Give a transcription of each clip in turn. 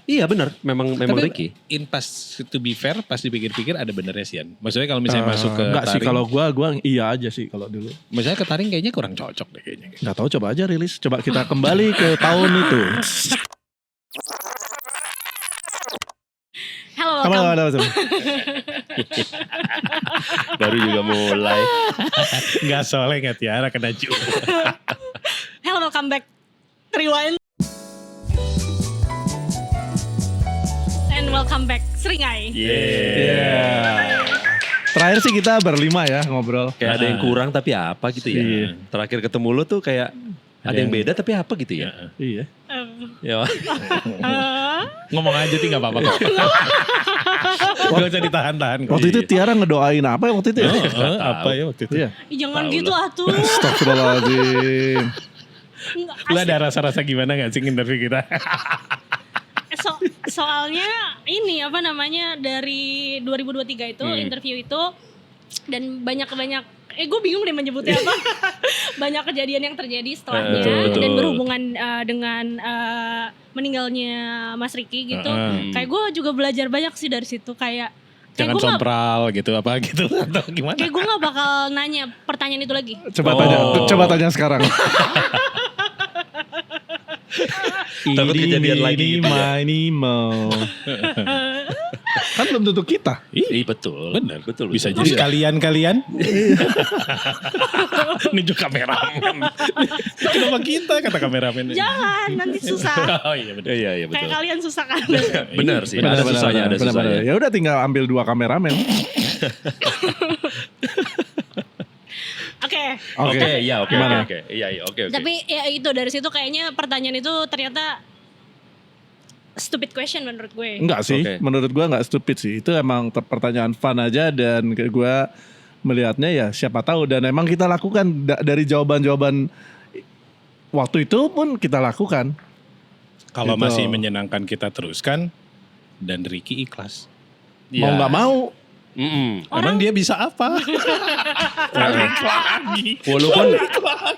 Iya benar, memang Ricky. To be fair, pas dipikir-pikir ada benernya sih Yan. Maksudnya kalau misalnya masuk ke enggak sih, taring. kalau gue iya aja sih kalau dulu. Misalnya ke taring kayaknya kurang cocok deh kayaknya. Nggak tahu, coba aja rilis. Coba kita kembali ke tahun itu. Halo, welcome. Baru juga mulai. Gak soalnya nggak Tiara kena juga. Hello, welcome back. Rewind. And welcome back Seringai. Yeah. Terakhir sih kita berlima ya ngobrol. Kayak ada yang kurang tapi apa gitu ya. Iya. Terakhir ketemu lu tuh kayak ada yang beda tapi apa gitu ya. Iya. Ya. Ngomong aja sih gak apa-apa kok. Gak usah ditahan-tahan kok. Waktu itu Tiara ngedoain apa ya waktu itu ya? Apa ya waktu itu? Iya. Jangan Tahu gitu lah. atuh. Astagfirullahaladzim. Enggak, Lu ada rasa-rasa gimana gak sih interview kita? Soalnya ini apa namanya dari 2023 itu interview itu dan banyak gue bingung deh menyebutnya apa. Banyak kejadian yang terjadi setelahnya Betul. dan berhubungan dengan meninggalnya Mas Ricky gitu. Kayak gue juga belajar banyak sih dari situ kayak Jangan gue sompral gitu apa gitu atau gimana? kayak gue gak bakal nanya pertanyaan itu lagi. Coba tanya sekarang. Takut kejadian lagi gitu ya. Kan belum tentu kita. Iya betul. Bener. Betul. Bisa jadi kalian. Nunjuk kameramen. Kenapa kita kata kameramen? Jangan nanti susah. Oh iya bener. Iya betul. Kayak kalian susah kan. Benar sih. Ada susahnya. Ya udah tinggal ambil 2 kameramen. Oke. Gimana? Oke. Tapi ya itu dari situ kayaknya pertanyaan itu ternyata stupid question menurut gue. Enggak sih, Oke. menurut gue enggak stupid sih. Itu emang pertanyaan fun aja dan gue melihatnya ya siapa tahu. Dan emang kita lakukan dari jawaban-jawaban waktu itu pun kita lakukan. Kalau Gitu. masih menyenangkan kita teruskan dan Ricky ikhlas. Mau nggak mau. Emang dia bisa apa? Walaupun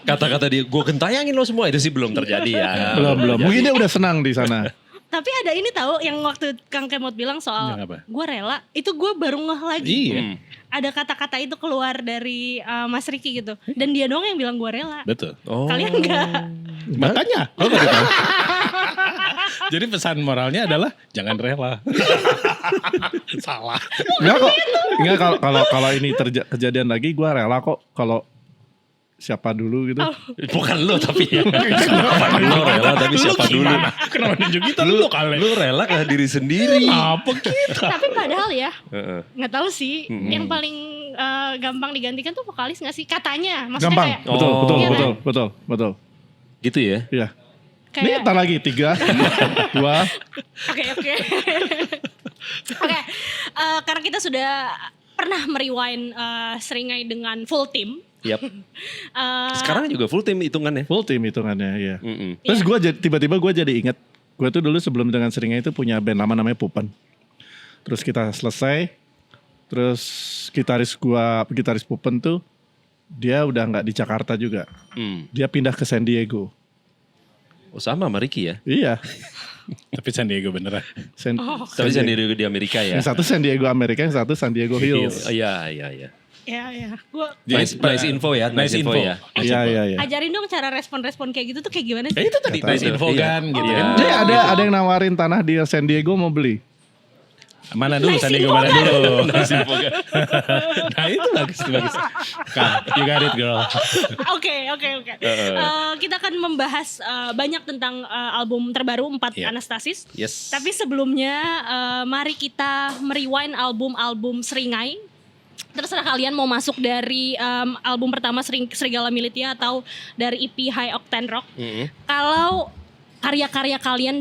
kata-kata dia, gue gentayangin lo semua itu sih belum terjadi ya. Belum. Mungkin dia udah senang di sana. Tapi ada ini tahu yang waktu Kang Kemot bilang soal Yang apa? gue rela, itu gue baru ngeh lagi. Iya. Ada kata-kata itu keluar dari Mas Ricky gitu. Dan dia doang yang bilang gue rela. Betul. Oh. Kalian enggak. Makanya. Jadi pesan moralnya adalah jangan rela. Salah. Enggak kok. Enggak kalau ini kejadian lagi gue rela kok kalau siapa dulu gitu. Bukan lo tapi ya. Kenapa lo rela tapi siapa dulu? Kenapa nunjuk kita lu kali? Lu rela ke diri sendiri. Apa kita? Tapi padahal ya, Heeh. nggak tahu sih. Yang paling gampang digantikan tuh vokalis nggak sih? Katanya. Maksudnya Gampang. kayak, Betul. Iya kan? Betul. Gitu ya. Iya. Ini kayak entar lagi 3, 2. Oke. Oke, karena kita sudah pernah merewind Seringai dengan full team. Yap. Eh, Sekarang juga full team hitungannya. Full team hitungannya ya. Mm-mm. Terus tiba-tiba gue jadi inget. Gue tuh dulu sebelum dengan Seringai itu punya band lama namanya Pupen. Terus kita selesai. Terus gitaris Pupen tuh. Dia udah gak di Jakarta juga. Dia pindah ke San Diego. Oh sama sama Ricky ya. Iya. Tapi San Diego beneran. Tapi San Diego di Amerika ya. Yang satu San Diego Amerika, yang satu San Diego Hills. Oh, iya. ya. Gue Nice info ya. Nice info ya. Iya. ajarin dong cara respon-respon kayak gitu tuh kayak gimana sih? Itu tadi nice info Iya. kan gitu Iya. kan. Jadi ada yang nawarin tanah di San Diego mau beli. Mana dulu Nice San Diego info mana kan? dulu. Nice info kan. Nah itu bagus. Kak, you got it girl. Oke. Kita akan membahas banyak tentang album terbaru 4 Iya. Anastasis. Yes. Tapi sebelumnya mari kita merewind album Seringai. Terserah kalian mau masuk dari album pertama Serigala Militia atau dari EP High Octane Rock. Kalau karya-karya kalian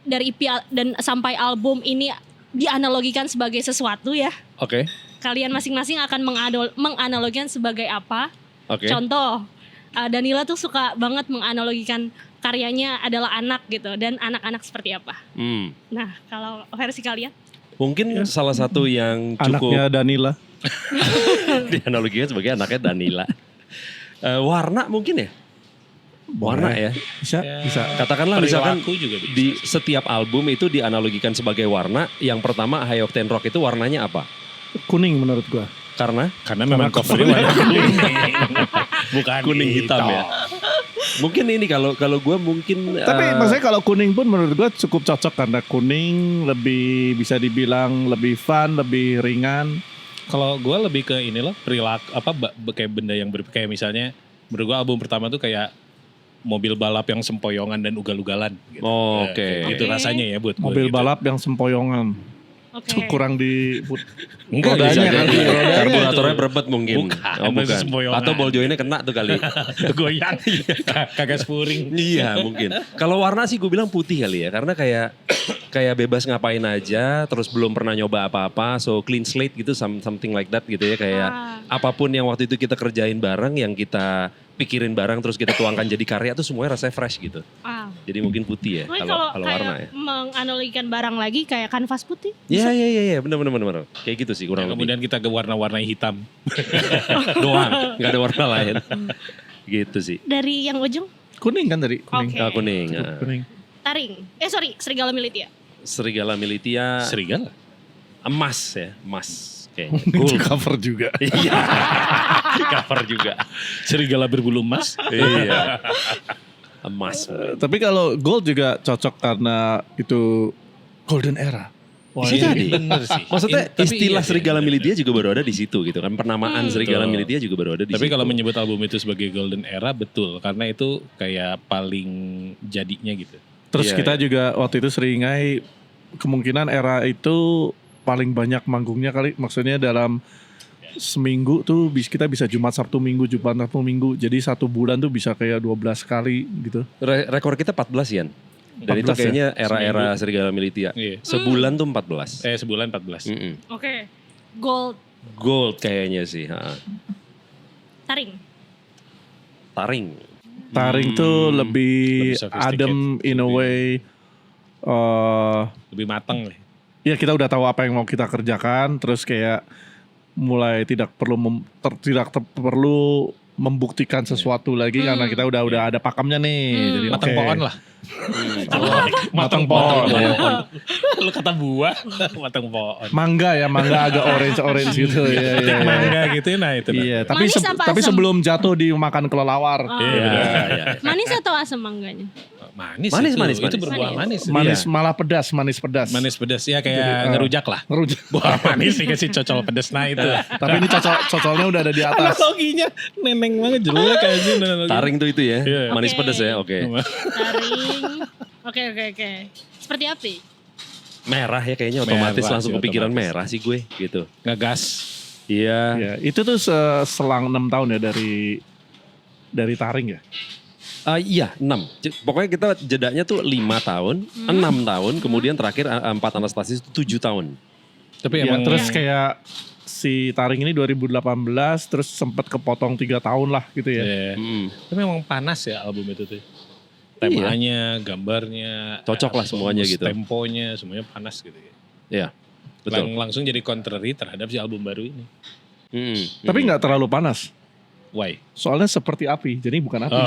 dari EP dan sampai album ini dianalogikan sebagai sesuatu ya. Oke. Kalian masing-masing akan menganalogikan sebagai apa? Oke. Contoh, Danila tuh suka banget menganalogikan karyanya adalah anak gitu. Dan anak-anak seperti apa. Nah, kalau versi kalian? Mungkin salah satu yang cukup Anaknya Danila. dianalogikan sebagai anaknya Danila. Warna mungkin ya? Warna ya. Bisa. Katakanlah misalkan Perilaku juga bisa. di setiap album itu dianalogikan sebagai warna. Yang pertama High Octane Rock itu warnanya apa? Kuning menurut gua. Karena Karena memang covernya warna kuning. Bukan kuning hitam ya. Mungkin ini kalau gue mungkin. Tapi maksudnya kalau kuning pun menurut gua cukup cocok karena kuning lebih bisa dibilang lebih fun, lebih ringan. Kalau gue lebih ke ini loh, perilaku kayak benda yang kayak misalnya menurut gue album pertama tuh kayak mobil balap yang sempoyongan dan ugal-ugalan gitu. Oh, oke. Kayak gitu rasanya ya buat gue. Mobil gitu. balap yang sempoyongan. Oke. Kurang di Enggak Rodanya bisa kan, jadi. rodanya karburatornya berebet mungkin. Bukan, Oh, bukan. sempoyongan. Atau ball joinnya kena tuh kali. Goyang. Kagak spuring. Iya mungkin. Kalau warna sih gue bilang putih kali ya. Karena kayak bebas ngapain aja. Terus belum pernah nyoba apa-apa. So clean slate gitu, something like that gitu ya. Kayak apapun yang waktu itu kita kerjain bareng, yang kita pikirin bareng, terus kita tuangkan jadi karya tuh semuanya rasanya fresh gitu. Jadi mungkin putih ya. Mungkin Kalau kalau warna ya. kayak menganalogikan barang lagi kayak kanvas putih. Iya benar. Kayak gitu sih kurang lebih. Kemudian kita ke warna-warnai hitam. Doang, nggak ada warna lain. Gitu sih. Dari yang ujung, kuning kan tadi kuning. Oke. Kuning. Kuning. taring. Serigala Militia. Serigala Militia. Serigala. Emas ya, emas. Kayaknya. Kuning Gold. cover juga. Iya. Cover juga. Serigala berbulu emas. Iya. Emas. Tapi kalau gold juga cocok karena itu golden era. Bisa jadi. Bener sih. Maksudnya Tapi istilah iya sih. Serigala Militia juga baru ada di situ gitu kan. Penamaan Serigala Betul. Militia juga baru ada di Tapi situ. kalau menyebut album itu sebagai golden era betul. Karena itu kayak paling jadinya gitu. Terus Iya, kita juga waktu itu seringai kemungkinan era itu paling banyak manggungnya kali. Maksudnya dalam seminggu tuh kita bisa Jumat Sabtu Minggu. Jadi 1 bulan tuh bisa kayak 12 kali gitu. Rekor kita 14 Yan. Dan itu 14 ya? kayaknya era-era Serigala Militia. Iya. Sebulan tuh 14. Sebulan 14. Mm-mm. Oke. Gold. Gold kayaknya sih. Ha. Taring. Taring. Taring tuh lebih lebih sophisticated. adem in a way. Lebih matang lah. Ya kita udah tahu apa yang mau kita kerjakan. Terus kayak mulai tidak perlu perlu membuktikan sesuatu lagi karena kita udah ada pakemnya nih. Jadi Matang oke. pohon lah. Matang pohon. Lu kata buah, matang pohon. Mangga agak orange gitu ya. Tik mangga gitu nah itu. Iya, tapi Manis apa tapi asam? sebelum jatuh dimakan kelelawar. Iya. Manis atau asam mangganya? Manis, Manis, itu. manis, Itu manis. berbuah manis. Manis Iya. malah pedas, manis pedas. Manis pedas ya kayak ngerujak lah. Ngerujak. Buah manis dikasih cocol pedas nah itu. Tapi ini cocolnya udah ada di atas. Analoginya neneng banget jelek aja. Taring tuh itu ya. Iya. Manis Oke. pedas ya. Oke. Taring. Oke. Seperti api. Merah ya kayaknya otomatis Merah langsung sih, kepikiran otomatis. merah sih gue gitu. Ngegas. Iya. Ya, itu tuh selang 6 tahun ya dari taring ya. Iya 6. Pokoknya kita jedanya tuh 5 tahun, 6 tahun, kemudian terakhir 4 Anastasis itu 7 tahun. Tapi Ya, emang terus kayak si taring ini 2018 terus sempat kepotong 3 tahun lah gitu ya. Iya. Mm. Tapi memang panas ya album itu tuh. Temanya, gambarnya, Cocok lah semuanya gitu. Temponya, semuanya panas gitu ya. Iya. Betul. Langsung jadi contrary terhadap si album baru ini. Tapi nggak terlalu panas. Why? Soalnya seperti api, jadi bukan api.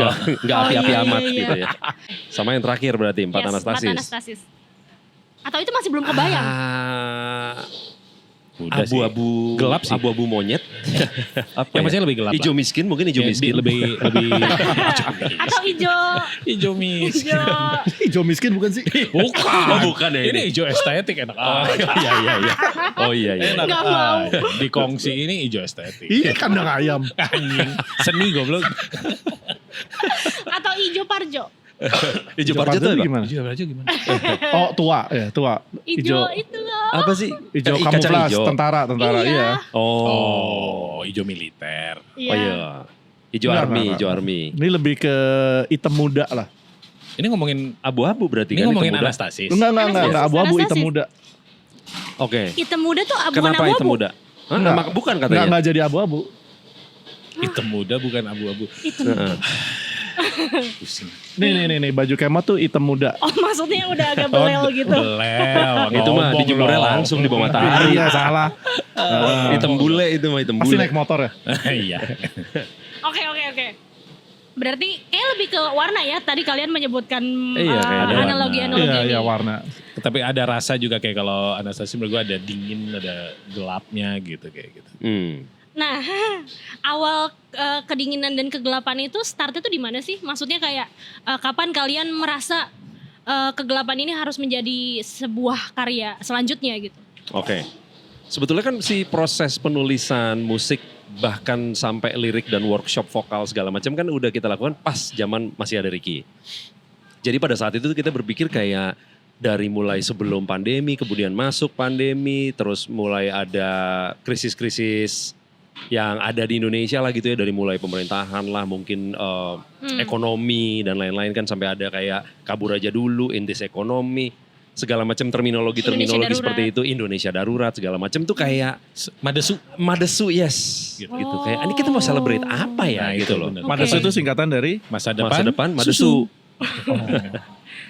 Enggak api-api iya, amat iya. gitu ya. Sama yang terakhir berarti 4 Yes, Anastasis. 4 Anastasis. Atau itu masih belum kebayang? Udah sih. Abu-abu Gelap sih. Abu-abu monyet. Apa Yang masih lebih gelap. Hijau miskin mungkin hijau Ya, miskin. lebih Atau hijau? hijau miskin. Hijau miskin bukan sih? Bukan. Oh, bukan ya Ini ini. hijau estetik enak. Iya. Oh iya. Enak. Nggak mau. Di kongsi ini hijau estetik. Ini kandang ayam. Anjing. Seni goblok. Atau hijau parjo? Hijau parjo tuh apa? gimana? Hijau aja gimana? Oh tua ya tua. Hijau itu loh. Apa sih? Hijau Kacang kamuflas hijau. tentara Iya. iya. Oh, hijau militer. Oh iya. Hijau Enggak, army, enggak. hijau army. Ini lebih ke hitam muda lah. Ini ngomongin Abu-abu berarti ini kan ngomongin hitam muda. Anastasis. Enggak abu-abu Anastasis. hitam muda. Oke. Hitam muda tuh bukan Kenapa abu-abu. hitam muda? Hah, Enggak. bukan katanya. Enggak jadi abu-abu. Hitam muda bukan abu-abu. Hitam. Heeh. Pusing. Nih baju kemah tuh hitam muda. Oh maksudnya udah agak belel gitu. Belel. Itu mah ngomong dijemurnya dong. langsung di bawah matahari. Iya salah. Hitam bule itu mah hitam Pasti bule. naik motor ya. Iya. Oke. Berarti kayak lebih ke warna ya. Tadi kalian menyebutkan Iya, kayak ada analogi-analogi Iya, ini. iya warna. Tapi ada rasa juga kayak kalau Anastasia menurut gue ada dingin, ada gelapnya gitu kayak gitu. Nah, awal kedinginan dan kegelapan itu startnya tuh di mana sih? Maksudnya kayak kapan kalian merasa kegelapan ini harus menjadi sebuah karya selanjutnya gitu? Oke. Sebetulnya kan si proses penulisan musik bahkan sampai lirik dan workshop vokal segala macam kan udah kita lakukan pas zaman masih ada Ricky. Jadi pada saat itu kita berpikir kayak dari mulai sebelum pandemi, kemudian masuk pandemi, terus mulai ada krisis-krisis yang ada di Indonesia lah gitu ya, dari mulai pemerintahan lah, mungkin ekonomi dan lain-lain kan, sampai ada kayak kabur aja dulu, in this ekonomi, segala macam terminologi-terminologi Indonesia seperti itu, Indonesia darurat segala macam tuh kayak Madesu yes gitu. Kayak ini kita mau celebrate apa ya Nah, gitu itu loh. bener. Madesu itu singkatan dari masa Masa depan, depan Madesu.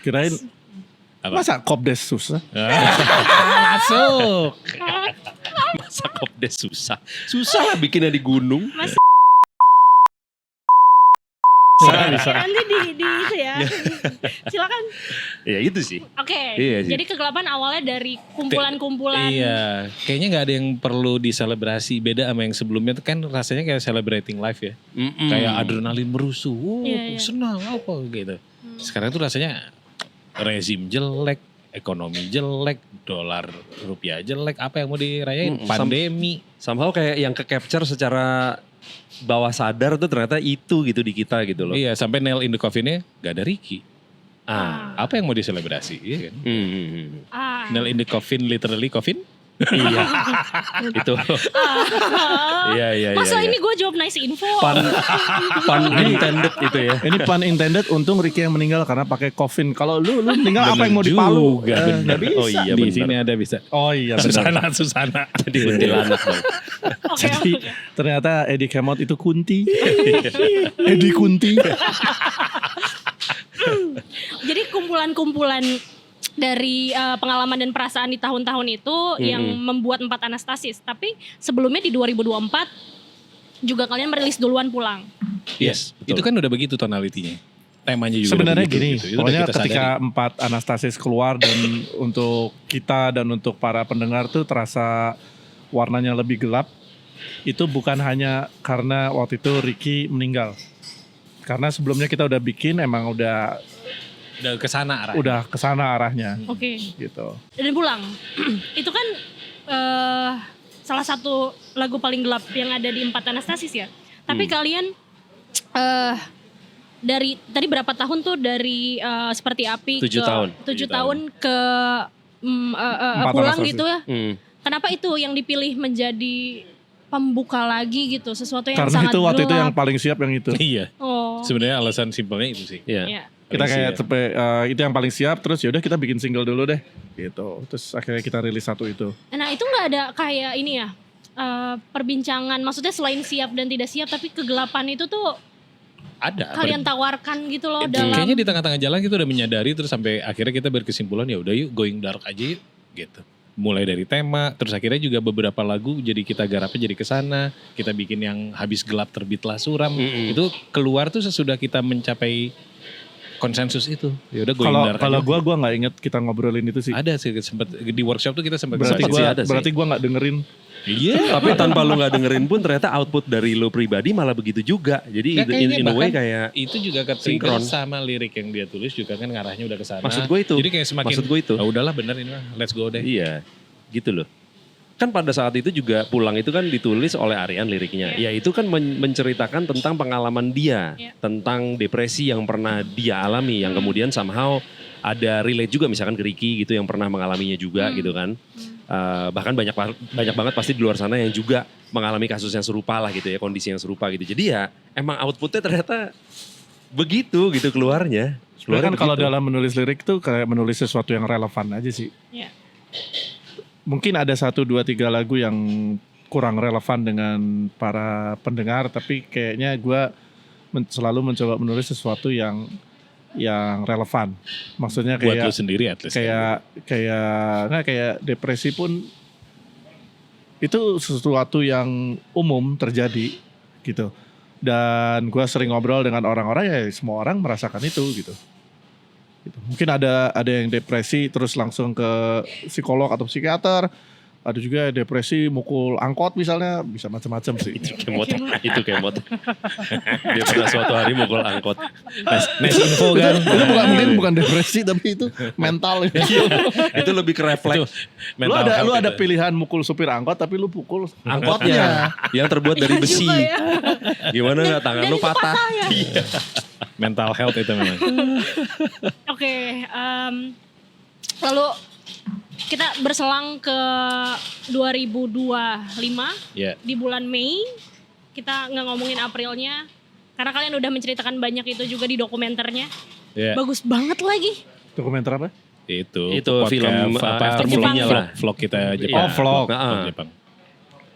kirain Apa? masa Kopdes susah. Masuk. Masa Kopdes susah. Susah lah bikinnya di gunung. Bisa. Nanti di itu ya. Silakan. Ya itu sih. Oke. Iya sih. Jadi kegelapan awalnya dari kumpulan-kumpulan. Iya, kayaknya nggak ada yang perlu diselebrasi. Beda sama yang sebelumnya tuh kan rasanya kayak celebrating life ya. Kayak adrenalin merusuh, Iya, iya. senang apa gitu. Sekarang tuh rasanya rezim jelek, ekonomi jelek, dolar rupiah jelek, apa yang mau dirayain? Pandemi. Somehow kayak yang ke-capture secara bawah sadar tuh ternyata itu gitu di kita gitu loh. Iya, sampai nail in the coffin-nya gak ada Ricky. Ah. Apa yang mau diselebrasi? Iya kan? Ah. Nail in the coffin, literally coffin? Iya. Itu. Iya. Masa iya. ini gue jawab nice info. Pun intended itu ya. Ini pun intended, untung Ricky yang meninggal karena pakai coffin. Kalau lu meninggal apa yang mau Bener dipalu? juga, bener. Nggak bisa. Oh iya Di benar. sini ada bisa. Oh iya benar. Susana. Jadi kuntilanak dong. Oke, Jadi oke. ternyata Eddie Kemot itu Kunti. Eddie Kunti. Jadi kumpulan-kumpulan dari pengalaman dan perasaan di tahun-tahun itu yang membuat 4 Anastasis. Tapi sebelumnya di 2024 juga kalian merilis Duluan Pulang. Yes. Itu kan udah begitu tonalitinya. Temanya juga Sebenarnya udah begitu, gini, gitu. Itu udah pokoknya kita ketika sadari. 4 Anastasis keluar dan untuk kita dan untuk para pendengar tuh terasa warnanya lebih gelap. Itu bukan hanya karena waktu itu Ricky meninggal. Karena sebelumnya kita udah bikin emang udah kesana arah. udah kesana arahnya Oke. gitu. Dan Pulang. Itu kan salah satu lagu paling gelap yang ada di 4 Anastasis ya. Tapi kalian dari tadi berapa tahun tuh dari Seperti Api 7 tahun. 7 tahun ke Empat Pulang Anastasis. gitu ya. Kenapa itu yang dipilih menjadi pembuka lagi gitu, sesuatu yang Karena sangat itu waktu itu yang gelap. paling siap yang itu. Iya. Oh. Sebenarnya alasan simpelnya itu sih. Iya. Ya. Kita Paling kayak siap. itu yang paling siap, terus yaudah kita bikin single dulu deh gitu. Terus akhirnya kita rilis satu itu. Nah itu nggak ada kayak ini ya perbincangan, maksudnya selain siap dan tidak siap, tapi kegelapan itu tuh Ada. kalian tawarkan gitu loh dalam. Kayaknya di tengah-tengah jalan kita udah menyadari terus sampai akhirnya kita berkesimpulan ya udah yuk going dark aja yuk gitu. Mulai dari tema, terus akhirnya juga beberapa lagu jadi kita garapnya jadi kesana. Kita bikin yang habis gelap terbitlah suram. Itu keluar tuh sesudah kita mencapai konsensus itu. Ya udah going dark Kalau aja. gua nggak inget kita ngobrolin itu sih. Ada sih sempat di workshop tuh kita sempat Berarti Sempat sih gua ada sih. berarti gua nggak dengerin. Iya. Tapi tanpa lu gak dengerin pun ternyata output dari lu pribadi malah begitu juga. Jadi Ya, kayaknya in a way bahkan kayak itu juga sinkron. ke sama lirik yang dia tulis juga kan ngarahnya udah ke sana. Maksud gue itu. Jadi kayak semakin Maksud gue itu. "Ah, udahlah bener ini mah, let's go deh. iya gitu loh. Kan pada saat itu juga Pulang itu kan ditulis oleh Aryan liriknya. Ya itu kan menceritakan tentang pengalaman dia. Iya. Tentang depresi yang pernah dia alami. Yang kemudian somehow ada relate juga misalkan ke Ricky gitu yang pernah mengalaminya juga gitu kan. Bahkan banyak banget pasti di luar sana yang juga mengalami kasus yang serupa lah gitu ya. Kondisi yang serupa gitu. Jadi ya emang outputnya ternyata begitu gitu keluarnya. Sebenarnya kan kalau begitu. dalam menulis lirik tuh kayak menulis sesuatu yang relevan aja sih. Ya. Mungkin ada 1, 2, 3 lagu yang kurang relevan dengan para pendengar, tapi kayaknya gue selalu mencoba menulis sesuatu yang relevan. Maksudnya Buat lu kayak sendiri at least. kayak depresi pun itu sesuatu yang umum terjadi gitu. Dan gue sering ngobrol dengan orang-orang ya semua orang merasakan itu gitu. Mungkin ada yang depresi terus langsung ke psikolog atau psikiater. Ada juga depresi mukul angkot misalnya, bisa macam-macam sih. Itu kemot. Dia pernah suatu hari mukul angkot. Nes info kan. Itu bukan depresi tapi itu mental. Itu lebih ke refleks. Lu ada pilihan mukul supir angkot tapi lu pukul Angkotnya yang terbuat dari Iya besi. juga ya. Gimana nggak tangan Dan lu itu patah? ya. Iya. Mental health itu memang. Oke, lalu kita berselang ke 2025 Ya. di bulan Mei. Kita nggak ngomongin Aprilnya karena kalian udah menceritakan banyak itu juga di dokumenternya. Ya. Bagus banget lagi. Dokumenter apa? Itu Itu film, after movie-nya lah. Vlog kita Jepang. Iya. vlog. Vlog Jepang.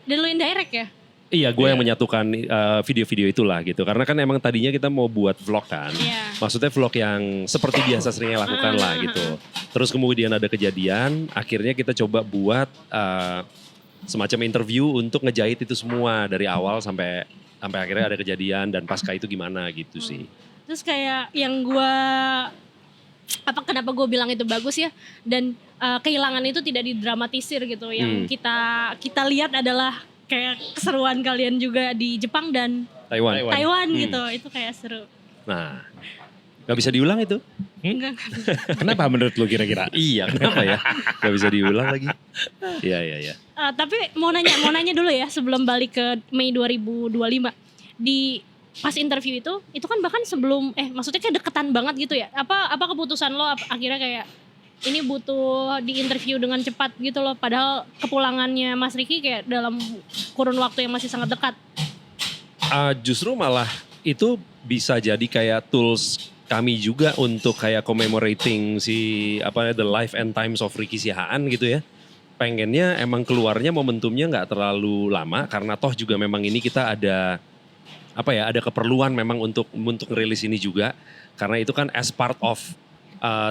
Dan lu yang direct ya? Iya, gue yang menyatukan video-video itulah gitu. Karena kan emang tadinya kita mau buat vlog kan. Iya. Maksudnya vlog yang seperti biasa seringnya lakukan lah gitu. Terus kemudian ada kejadian, akhirnya kita coba buat semacam interview untuk ngejahit itu semua dari awal sampai akhirnya ada kejadian dan pasca itu gimana gitu sih. Terus kayak yang kenapa gue bilang itu bagus ya, dan kehilangan itu tidak didramatisir gitu. Yang kita lihat adalah kayak keseruan kalian juga di Jepang dan Taiwan gitu. Itu kayak seru. Nah, gak bisa diulang itu? Enggak. Kenapa menurut lu kira-kira? Iya, kenapa ya? Gak bisa diulang lagi. Iya. Tapi mau nanya dulu ya sebelum balik ke Mei 2025. Pas interview itu kan bahkan sebelum maksudnya kayak deketan banget gitu ya. Apa keputusan lo akhirnya kayak ini butuh diinterview dengan cepat gitu loh, padahal kepulangannya Mas Ricky kayak dalam kurun waktu yang masih sangat dekat. Justru malah itu bisa jadi kayak tools kami juga untuk kayak commemorating the life and times of Ricky Sihaan gitu ya. Pengennya emang keluarnya momentumnya nggak terlalu lama karena toh juga memang ini kita ada keperluan memang untuk rilis ini juga, karena itu kan as part of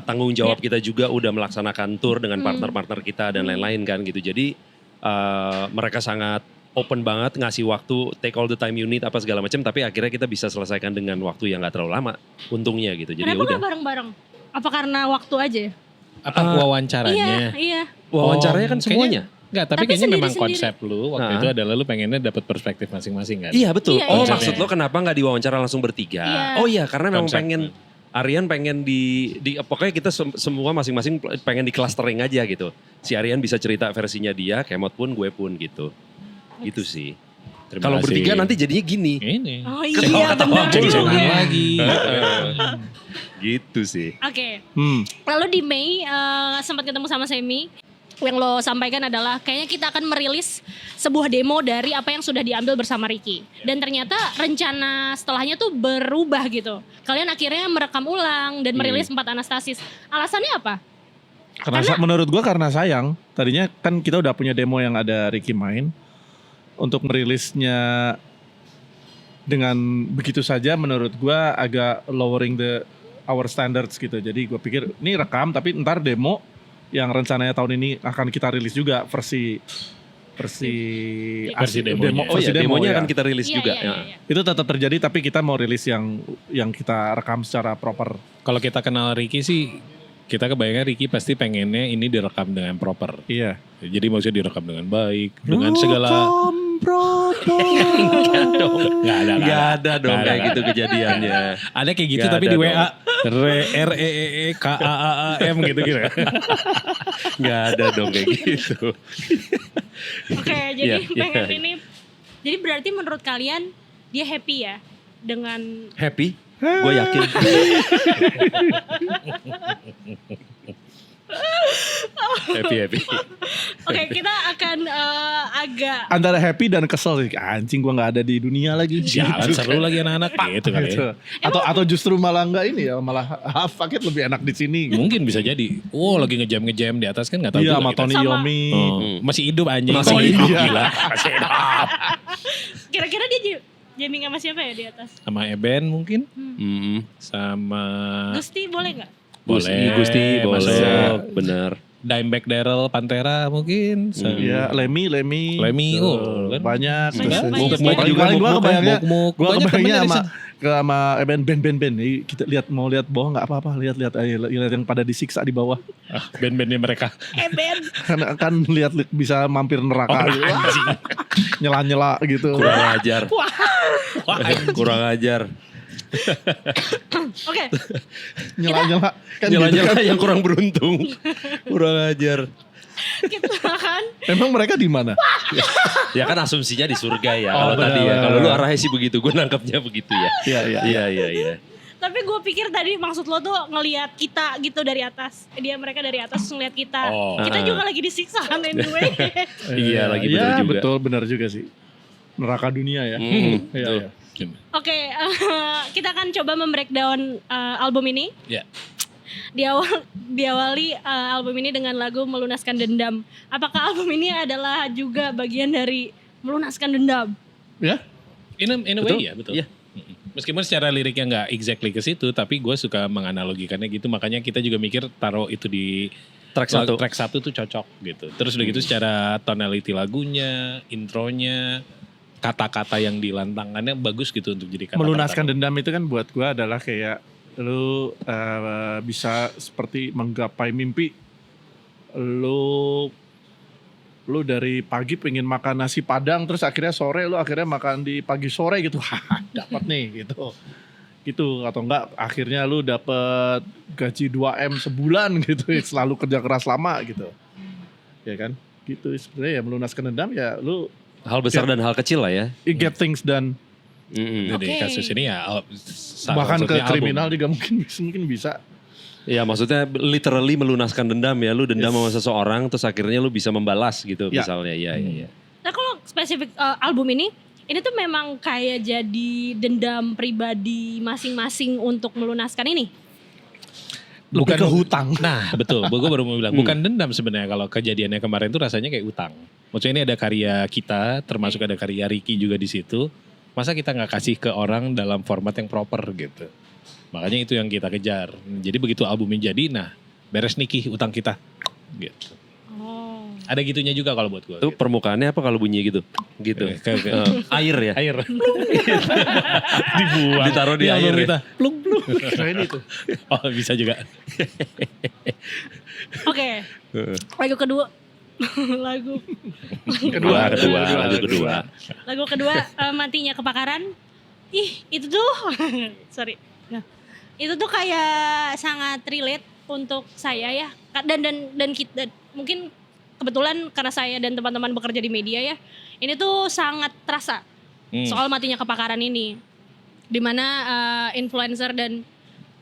tanggung jawab kita juga udah melaksanakan tour dengan partner-partner kita dan lain-lain kan gitu. Jadi mereka sangat open banget ngasih waktu, take all the time you need apa segala macam, tapi akhirnya kita bisa selesaikan dengan waktu yang gak terlalu lama untungnya gitu. Jadi kenapa udah. gak bareng-bareng? Apa karena waktu aja? Apa wawancaranya? Iya. Wawancaranya kan semuanya. Enggak, tapi Tapi kayaknya memang sendiri-sendiri. konsep lu waktu itu adalah lu pengennya dapat perspektif masing-masing kan? Iya betul. Iya, iya. Maksud lo kenapa gak diwawancara langsung bertiga? Iya. Oh iya, karena memang Konsep. Aryan pengen pokoknya kita semua masing-masing pengen di clustering aja gitu. Si Aryan bisa cerita versinya dia, Kemot pun, gue pun gitu. Gitu sih. Terima Kalau kasih. bertiga nanti jadinya gini. Ini. Oh iya benar Jadi juga. jangan lagi. Gitu sih. Oke. Hmm. Lalu di Mei sempat ketemu sama Semi. Yang lo sampaikan adalah kayaknya kita akan merilis sebuah demo dari apa yang sudah diambil bersama Ricky. Dan ternyata rencana setelahnya tuh berubah gitu. Kalian akhirnya merekam ulang dan merilis 4 Anastasis. Alasannya apa? Menurut gua karena sayang. Tadinya kan kita udah punya demo yang ada Ricky main. Untuk merilisnya dengan begitu saja menurut gua agak lowering our standards gitu. Jadi gua pikir ini rekam tapi ntar demo yang rencananya tahun ini akan kita rilis juga versi demonya. Oh iya, demonya ya. akan kita rilis Iya, juga. iya, Ya. iya. Itu tetap terjadi tapi kita mau rilis yang kita rekam secara proper. Kalau kita kenal Ricky sih, kita kebayangnya Ricky pasti pengennya ini direkam dengan proper. Iya. Jadi maksudnya direkam dengan baik, dengan segala... Nggak ada dong Nggak kayak ada. gitu kejadiannya. Ada kayak gitu Nggak tapi ada di dong. WA REEKAAAM gitu. Nggak ada dong kayak gitu. Oke, jadi Iya, pengen iya. ini. Jadi berarti menurut kalian dia happy ya dengan Happy? Gue yakin. Happy. Oke, kita akan agak Antara happy dan kesel sih. Anjing gua nggak ada di dunia lagi. Jangan seru lagi anak-anak gitu kali Gitu. ya. Atau justru malah enggak ini ya, malah fuck it lebih enak di sini. Mungkin bisa jadi. Lagi ngejam di atas kan nggak tahu Iya juga sama kita. Tony Sama. Yomi. Masih hidup anjing. Masih Tony. hidup. Gila. Masih hidup. kira-kira dia jamming sama siapa ya di atas? Sama Eben mungkin. Hmm. Sama Gusti boleh nggak? boleh. Gusti boleh. masuk. Bener. Dimebag Darrell, Pantera mungkin. Iya, Lemmy, Lemmy, tuh, kan. banyak. Banyak, Terus- banyak. Paling- juga, paling gua Muk-Muk, kebayangnya, Muk-Muk. gua Banyak kebayangnya temennya sama band. Nih, kita mau lihat bawah nggak apa-apa, lihat aja, lihat yang pada disiksa di bawah. Band-bandnya mereka. Ben. Kan lihat bisa mampir neraka, gitu. Nyela-nyela gitu. Kurang ajar. Kurang ajar. Oke, Nyela-nyela kan gitu Nyala-nyala kan. yang kurang beruntung. Kurang ajar. kita kan Emang mereka di mana? Ya kan asumsinya di surga ya. Oh, Kalau tadi ya. benar. Kalau lu arahnya sih begitu. Gue nangkepnya begitu ya. Iya. Iya. tapi gue pikir tadi maksud lo tuh ngelihat kita gitu dari atas. Mereka dari atas ngelihat kita. Oh. Kita juga lagi disiksa kan anyway. Iya, lagi bener Iya, juga. betul, benar juga sih. Neraka dunia ya. Tuh. Iya. Oke, kita akan coba membreakdown album ini. Ya. Diawali album ini dengan lagu Melunaskan Dendam. Apakah album ini adalah juga bagian dari melunaskan dendam? Ya? In a Betul? way ya, betul. Iya. Meskipun secara liriknya nggak exactly ke situ, tapi gue suka menganalogikannya gitu. Makanya kita juga mikir taruh itu di Track satu. tuh cocok gitu. Terus udah gitu secara tonality lagunya, intronya, kata-kata yang dilantangkannya bagus gitu untuk jadi kata-kata. Melunaskan dendam itu kan buat gua adalah kayak lu bisa seperti menggapai mimpi. Lu dari pagi pengen makan nasi padang terus akhirnya sore lu akhirnya makan di pagi sore gitu. Haha, dapat nih gitu. Gitu atau enggak akhirnya lu dapat gaji 2M sebulan gitu selalu kerja keras lama gitu. Ya kan? Gitu sebenarnya ya melunaskan dendam ya lu Hal besar dan hal kecil lah ya. you get things done. Mm-mm. Jadi Oke. kasus ini ya Bahkan ke satunya album. kriminal juga mungkin bisa. Ya maksudnya literally melunaskan dendam ya. Lu dendam sama seseorang terus akhirnya lu bisa membalas gitu Ya. misalnya. Iya. Nah kalau spesifik album ini tuh memang kayak jadi dendam pribadi masing-masing untuk melunaskan ini. Lebih ke hutang. Nah betul, gue baru mau bilang bukan dendam sebenarnya kalau kejadiannya kemarin tuh rasanya kayak utang. Maksudnya ini ada karya kita, termasuk ada karya Ricky juga di situ. Masa kita nggak kasih ke orang dalam format yang proper gitu. Makanya itu yang kita kejar. Jadi begitu albumnya jadi, nah beres Niki utang kita. Gitu. Oh. Ada gitunya juga kalau buat gue. Itu permukaannya apa kalau bunyi gitu? Gitu. Air ya. Air. Dibuang. Ditaruh di Di album air ya? kita. Plung plung. Keren itu. Oh bisa juga. Oke. Lagu kedua. lagu Lagu kedua Matinya Kebakaran. Ih, itu tuh sorry. Nah, itu tuh kayak sangat relate untuk saya ya. Dan kita mungkin kebetulan karena saya dan teman-teman bekerja di media ya. Ini tuh sangat terasa soal matinya kebakaran ini. Dimana influencer dan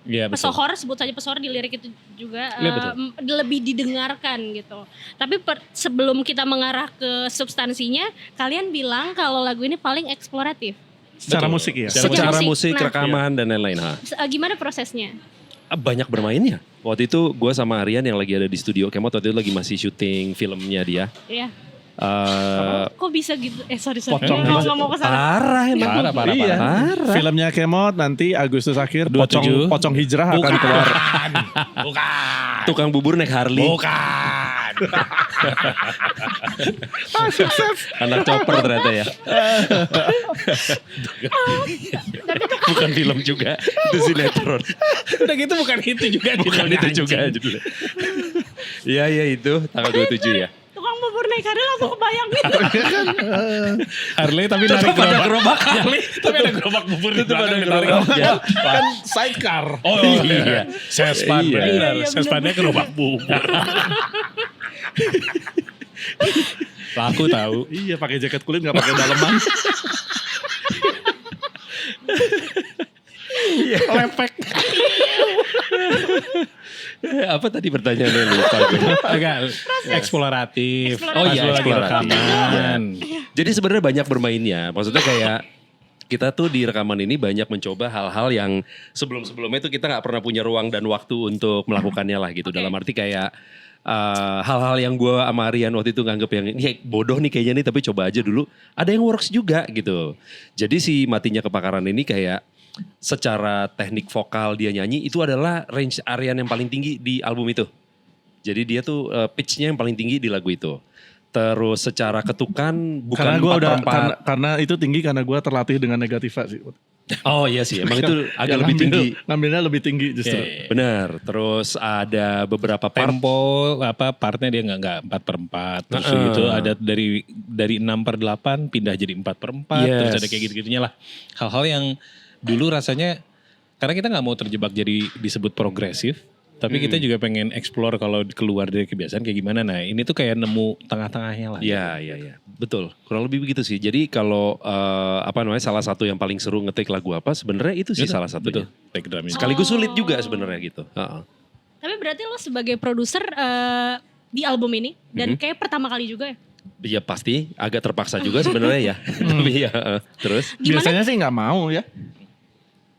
Iya betul. pesohor, sebut saja pesohor di lirik itu juga Iya, betul. lebih didengarkan gitu. Tapi sebelum kita mengarah ke substansinya, kalian bilang kalau lagu ini paling eksploratif. Secara Betul. musik ya. Secara musik, Nah. rekaman dan lain-lain. Gimana prosesnya? Banyak bermainnya. Waktu itu gue sama Aryan yang lagi ada di studio Kemot waktu itu lagi masih syuting filmnya dia. Ya. Eh, Kok bisa gitu? Sorry. Pocong Nggak mau kesana. parah emang. Parah. Iya. Parah. Filmnya Kemot nanti Agustus akhir 27. pocong hijrah akan keluar. Bukan. Tukang bubur naik Harley. Bukan. Anak chopper ternyata ya. Bukan film juga. Itu sinetron. Udah gitu bukan itu juga. Bukan judulnya, itu juga anjing. judulnya. Iya itu tanggal 27 ya. Tukang bubur naik Harley langsung kebayang nih. Harley tapi Tetep narik ada gerobak. gerobak. Harley tapi ada gerobak bubur di Tetep ada belakang gerobak. ditarik. Ya. Kan sidecar. Oh iya. Sespan Iya. benar. Iya, Sespannya gerobak bubur. Laku tahu. Iya pakai jaket kulit nggak pakai daleman. Lepek. Apa tadi pertanyaannya lupa gue. Agak eksploratif. Oh Pas iya, lu lagi eksploratif. rekaman. Jadi sebenarnya banyak bermainnya. Maksudnya kayak kita tuh di rekaman ini banyak mencoba hal-hal yang sebelum-sebelumnya itu kita nggak pernah punya ruang dan waktu untuk melakukannya lah gitu. Oke. Dalam arti kayak hal-hal yang gue sama Rian waktu itu nganggep yang ini bodoh nih kayaknya nih tapi coba aja dulu. Ada yang works juga gitu. Jadi si Matinya Kebakaran ini kayak secara teknik vokal dia nyanyi itu adalah range Aryan yang paling tinggi di album itu. Jadi dia tuh pitch-nya yang paling tinggi di lagu itu. Terus secara ketukan bukan Karena gue 4 udah per 4. karena itu tinggi karena gue terlatih dengan negativa sih. Oh iya sih, emang itu agak Ya, lebih tinggi. Ngambilnya lebih tinggi justru. Oke. Benar. Terus ada beberapa part. Tempo partnya dia nggak 4/4 terus gitu ada dari 6/8 pindah jadi 4/4 terus Yes. ada kayak gitu-gitunya lah. Hal-hal yang dulu rasanya karena kita nggak mau terjebak jadi disebut progresif, tapi kita juga pengen explore kalau keluar dari kebiasaan kayak gimana. Nah, ini tuh kayak nemu tengah-tengahnya lah. Iya. Betul. Kurang lebih begitu sih. Jadi kalau salah satu yang paling seru ngetik lagu apa sebenarnya itu sih Betul, salah satunya. Betul. Back drumnya. Sekaligus sulit juga sebenarnya gitu. Heeh. Tapi berarti lo sebagai produser di album ini dan kayak pertama kali juga ya. Ya pasti agak terpaksa juga sebenarnya ya. Tapi ya terus Gimana? Biasanya sih nggak mau ya.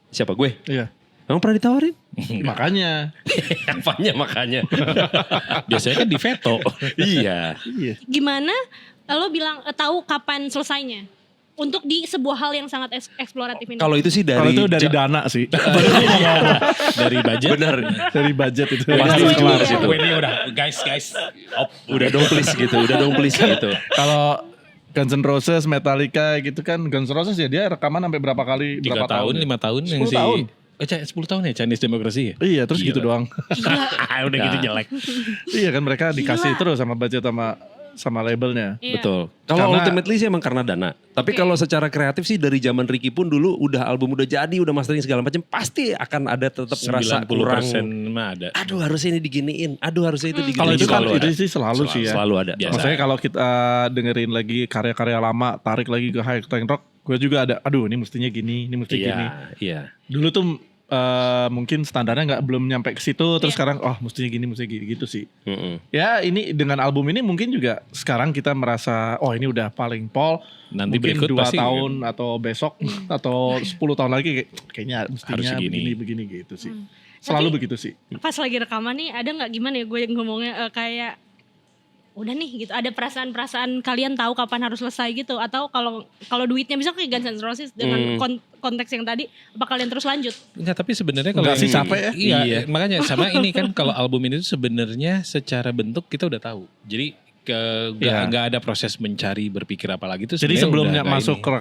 siapa gue? Iya. Emang pernah ditawarin? Makanya. Apanya makanya? Biasanya kan di veto. Iya. Iya. Gimana lo bilang tahu kapan selesainya? Untuk di sebuah hal yang sangat eksploratif ini. Kalau itu sih Kalau dari itu dari dana sih. Dari budget. benar. Dari budget itu. Pasti Sesuai keluar dia. situ. Ini udah guys. Udah dong please gitu. Kalau Guns N' Roses, Metallica gitu kan. Guns N' Roses ya dia rekaman sampai berapa kali, 3 berapa tahun, ya? 5 tahun yang 10 tahun. 10 tahun ya Chinese Democracy ya? Iya terus Gila. gitu doang. Udah gitu jelek. Iya kan mereka dikasih Gila. terus sama budget sama labelnya. Iya. Betul. Kalau Karena- ultimately sih emang karena dana. Tapi Oke. kalau secara kreatif sih dari zaman Ricky pun dulu udah album udah jadi, udah mastering segala macam, pasti akan ada tetap ngerasa 90% kurang. mah ada. Aduh harusnya ini diginiin, aduh harusnya itu diginiin. Kalau itu kan Selalu itu ada. sih selalu sih ya. Selalu ada. Biasa. Maksudnya kalau kita dengerin lagi karya-karya lama, tarik lagi ke high tank rock, gue juga ada. Aduh, ini mestinya gini, ini mesti gini. Iya. Dulu tuh mungkin standarnya belum nyampe ke situ, terus Iya. sekarang mestinya gini gitu sih. Mm-mm. Ya ini dengan album ini mungkin juga sekarang kita merasa ini udah paling pol. Nanti Mungkin berikut 2 pasti tahun atau besok atau 10 tahun lagi kayaknya mestinya Harus segini. begini gitu sih. Selalu Tapi- begitu sih. Pas lagi rekaman nih ada nggak gimana ya gue ngomongnya kayak udah nih gitu, ada perasaan-perasaan kalian tahu kapan harus selesai gitu, atau kalau duitnya bisa kayak Guns N' Roses dengan konteks yang tadi, apa kalian terus lanjut? Enggak, tapi sebenarnya kalau Enggak sih, yang- capek ya. Iya, makanya sama ini kan kalau album ini tuh sebenarnya secara bentuk kita udah tahu. Jadi Iya. nggak ada proses mencari berpikir apa lagi tuh. Jadi sebenarnya sebelumnya udah ada masuk ini. ke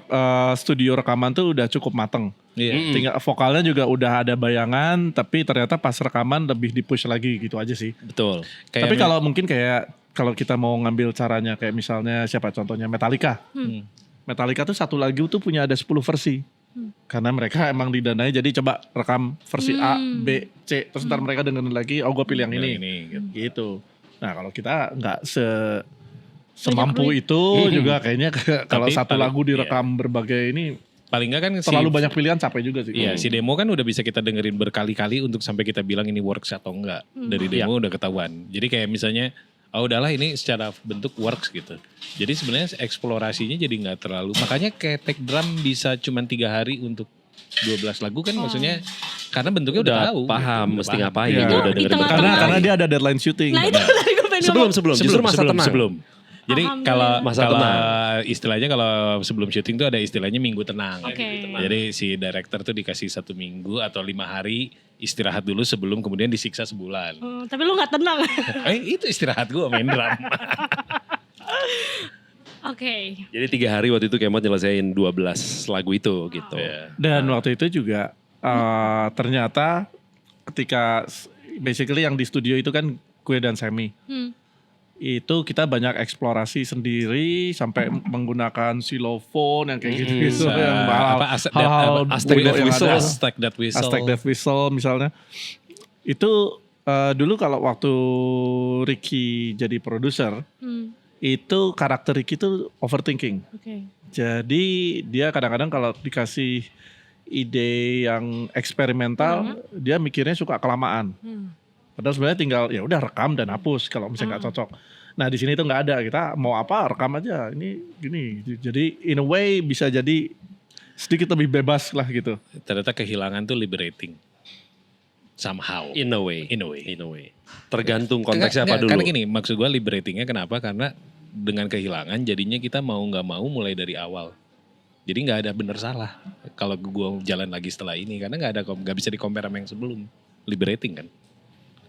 studio rekaman tuh udah cukup mateng. Iya. Tinggal vokalnya juga udah ada bayangan, tapi ternyata pas rekaman lebih di-push lagi gitu aja sih. Betul. Kayak Tapi kalau mungkin kalau kita mau ngambil caranya kayak misalnya siapa contohnya Metallica. Metallica tuh satu lagu tuh punya ada 10 versi. Karena mereka emang didanai jadi coba rekam versi A, B, C. Terus ntar mereka dengerin lagi, gue pilih yang ini. gitu. Gitu. Nah kalau kita nggak semampu duit. itu juga kayaknya kalau Tapi satu paling- lagu direkam berbagai ini Paling nggak kan terlalu banyak pilihan capek juga sih. Iya, si demo kan udah bisa kita dengerin berkali-kali untuk sampai kita bilang ini works atau enggak. Dari demo udah ketahuan. Jadi kayak misalnya, udahlah ini secara bentuk works gitu. Jadi sebenarnya eksplorasinya jadi nggak terlalu. Makanya kayak take drum bisa cuman 3 hari untuk 12 lagu kan maksudnya karena bentuknya udah, tahu. paham gitu, mesti paham. ngapain Iya. gitu, udah Di dengerin tengah-tengah. Karena dia ada deadline shooting. Nah itu tadi gue pengen ngomong. sebelum justru masa tenang. Sebelum. Jadi kalau Alhamdulillah. Masa kalau tenang. istilahnya kalau sebelum syuting tuh ada istilahnya minggu tenang. Oke. Jadi si director tuh dikasih 1 minggu atau 5 hari istirahat dulu sebelum kemudian disiksa sebulan. Tapi lu nggak tenang. Itu istirahat gue main drum. Oke. Jadi 3 hari waktu itu Kemot nyelesain 12 lagu itu gitu. Iya. Dan waktu itu juga ternyata ketika basically yang di studio itu kan gue dan Sammy. Itu kita banyak eksplorasi sendiri sampai menggunakan xylophone yang kayak gitu-gitu. yang hal-hal Aztec bodoh Death yang Whistle. ada. Aztec Death Whistle misalnya. Itu dulu kalau waktu Ricky jadi produser, itu karakter Ricky itu overthinking. Oke. Jadi dia kadang-kadang kalau dikasih ide yang eksperimental, dia mikirnya suka kelamaan. Padahal sebenarnya tinggal ya udah rekam dan hapus kalau misalnya nggak cocok. Nah di sini tuh nggak ada, kita mau apa rekam aja. Ini gini. Jadi in a way bisa jadi sedikit lebih bebas lah gitu. Ternyata kehilangan tuh liberating. Somehow. In a way. In a way. In a way. Tergantung konteksnya apa Enggak, dulu. Karena gini, maksud gue liberatingnya kenapa? Karena dengan kehilangan jadinya kita mau nggak mau mulai dari awal. Jadi nggak ada bener salah kalau gue jalan lagi setelah ini karena nggak bisa di compare sama yang sebelum. Liberating kan.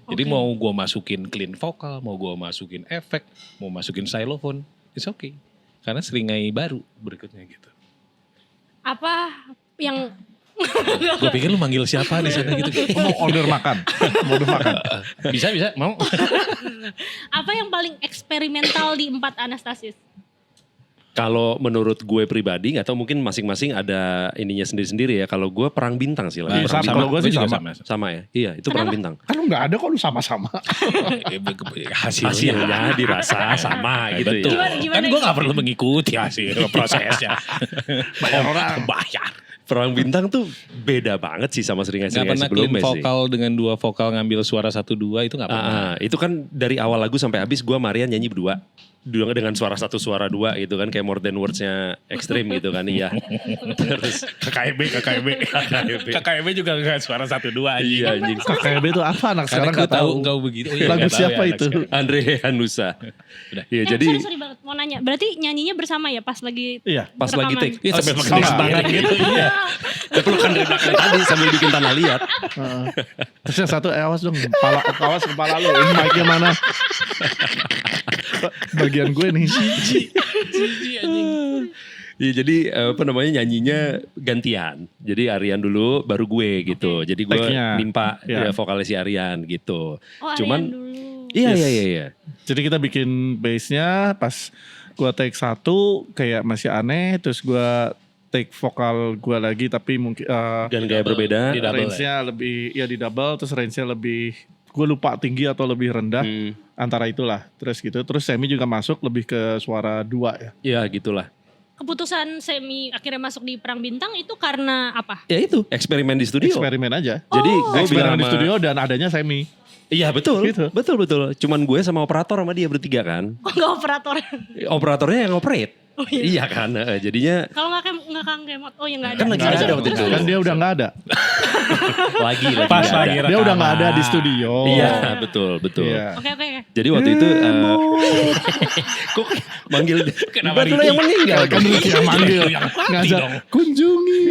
Jadi Oke. mau gue masukin clean vokal, mau gue masukin efek, mau masukin xylophone, it's okay. Karena seringai baru berikutnya gitu. Apa yang Gue pikir lu manggil siapa di sana gitu. Mau order makan. Mau order makan. Bisa, mau. apa yang paling eksperimental di 4 Anastasis? Kalau menurut gue pribadi, nggak tahu mungkin masing-masing ada ininya sendiri-sendiri ya. Kalau gue perang bintang sih lah. Iya, Perang sama. bintang. Kalau gue sih juga sama. Sama ya? Iya, itu perang bintang. Kan lu gak ada kok lu sama-sama. Hasilnya dirasa sama gitu Betul. ya. Gimana Kan gue gak perlu mengikuti hasil prosesnya. Bayar orang. Bayar. Perang bintang tuh beda banget sih sama Gak seringai-seringai pernah clean sebelumnya sih. vokal dengan 2 vokal ngambil suara 1-2 itu gak pernah. Itu kan dari awal lagu sampai habis gue Marian nyanyi berdua. Dengan suara 1 suara 2 gitu kan. Kayak More Than Words-nya Extreme gitu kan. Iya. Terus KKB juga gak suara 1-2 aja. iya anjing. KKB itu apa anak Karena sekarang gak tahu. engkau begitu. Lagu siapa itu? Andre Hanusa. Udah. Iya jadi sorry banget mau nanya. Berarti nyanyinya bersama ya pas lagi Iya. pas lagi rekaman? take. Iya sambil Oh, pakai sama. tangan gitu. Iya. Dia pelukan dari belakang tadi sambil bikin tanah liat. Heeh. Terus yang satu awas dong, awas kepala lu. Ini mic-nya mana? Bagian gue nih. Iya jadi apa namanya nyanyinya gantian. Jadi Aryan dulu baru gue gitu. Jadi gue Take-nya. nimpa Iya. vokalis si Aryan gitu. Oh, Cuman Aryan dulu. iya Yes. iya. Jadi kita bikin bass-nya pas gue take 1 kayak masih aneh. Terus gue take vokal gue lagi tapi mungkin Dan gaya berbeda. Di double range-nya lebih ya di double. Terus range-nya lebih gue lupa tinggi atau lebih rendah. Antara itulah. Terus gitu. Terus Semi juga masuk lebih ke suara 2 ya. Iya gitulah. Keputusan Semi akhirnya masuk di Perang Bintang itu karena apa? Ya itu eksperimen di studio. Eksperimen aja. Jadi gue bilang Eksperimen di sama- studio dan adanya Semi. Iya betul, Gitu. betul. Cuman gue sama operator sama dia bertiga kan. Oh nggak operator. Operatornya yang operate. Oh iya. Iya kan, jadinya Kalau nggak Kang Kemot, oh ya nggak ada. Kan lagi Nggak ada ada waktu itu. Kan dia udah nggak ada. lagi Pas nggak lagi ada. Dia udah nggak ada di studio. Iya betul. Iya. Oke. Jadi waktu itu kok manggil Kenapa Tiba-tiba Ricky? yang meninggal Kan Ricky yang manggil. Yang mati Ngajak dong. kunjungi.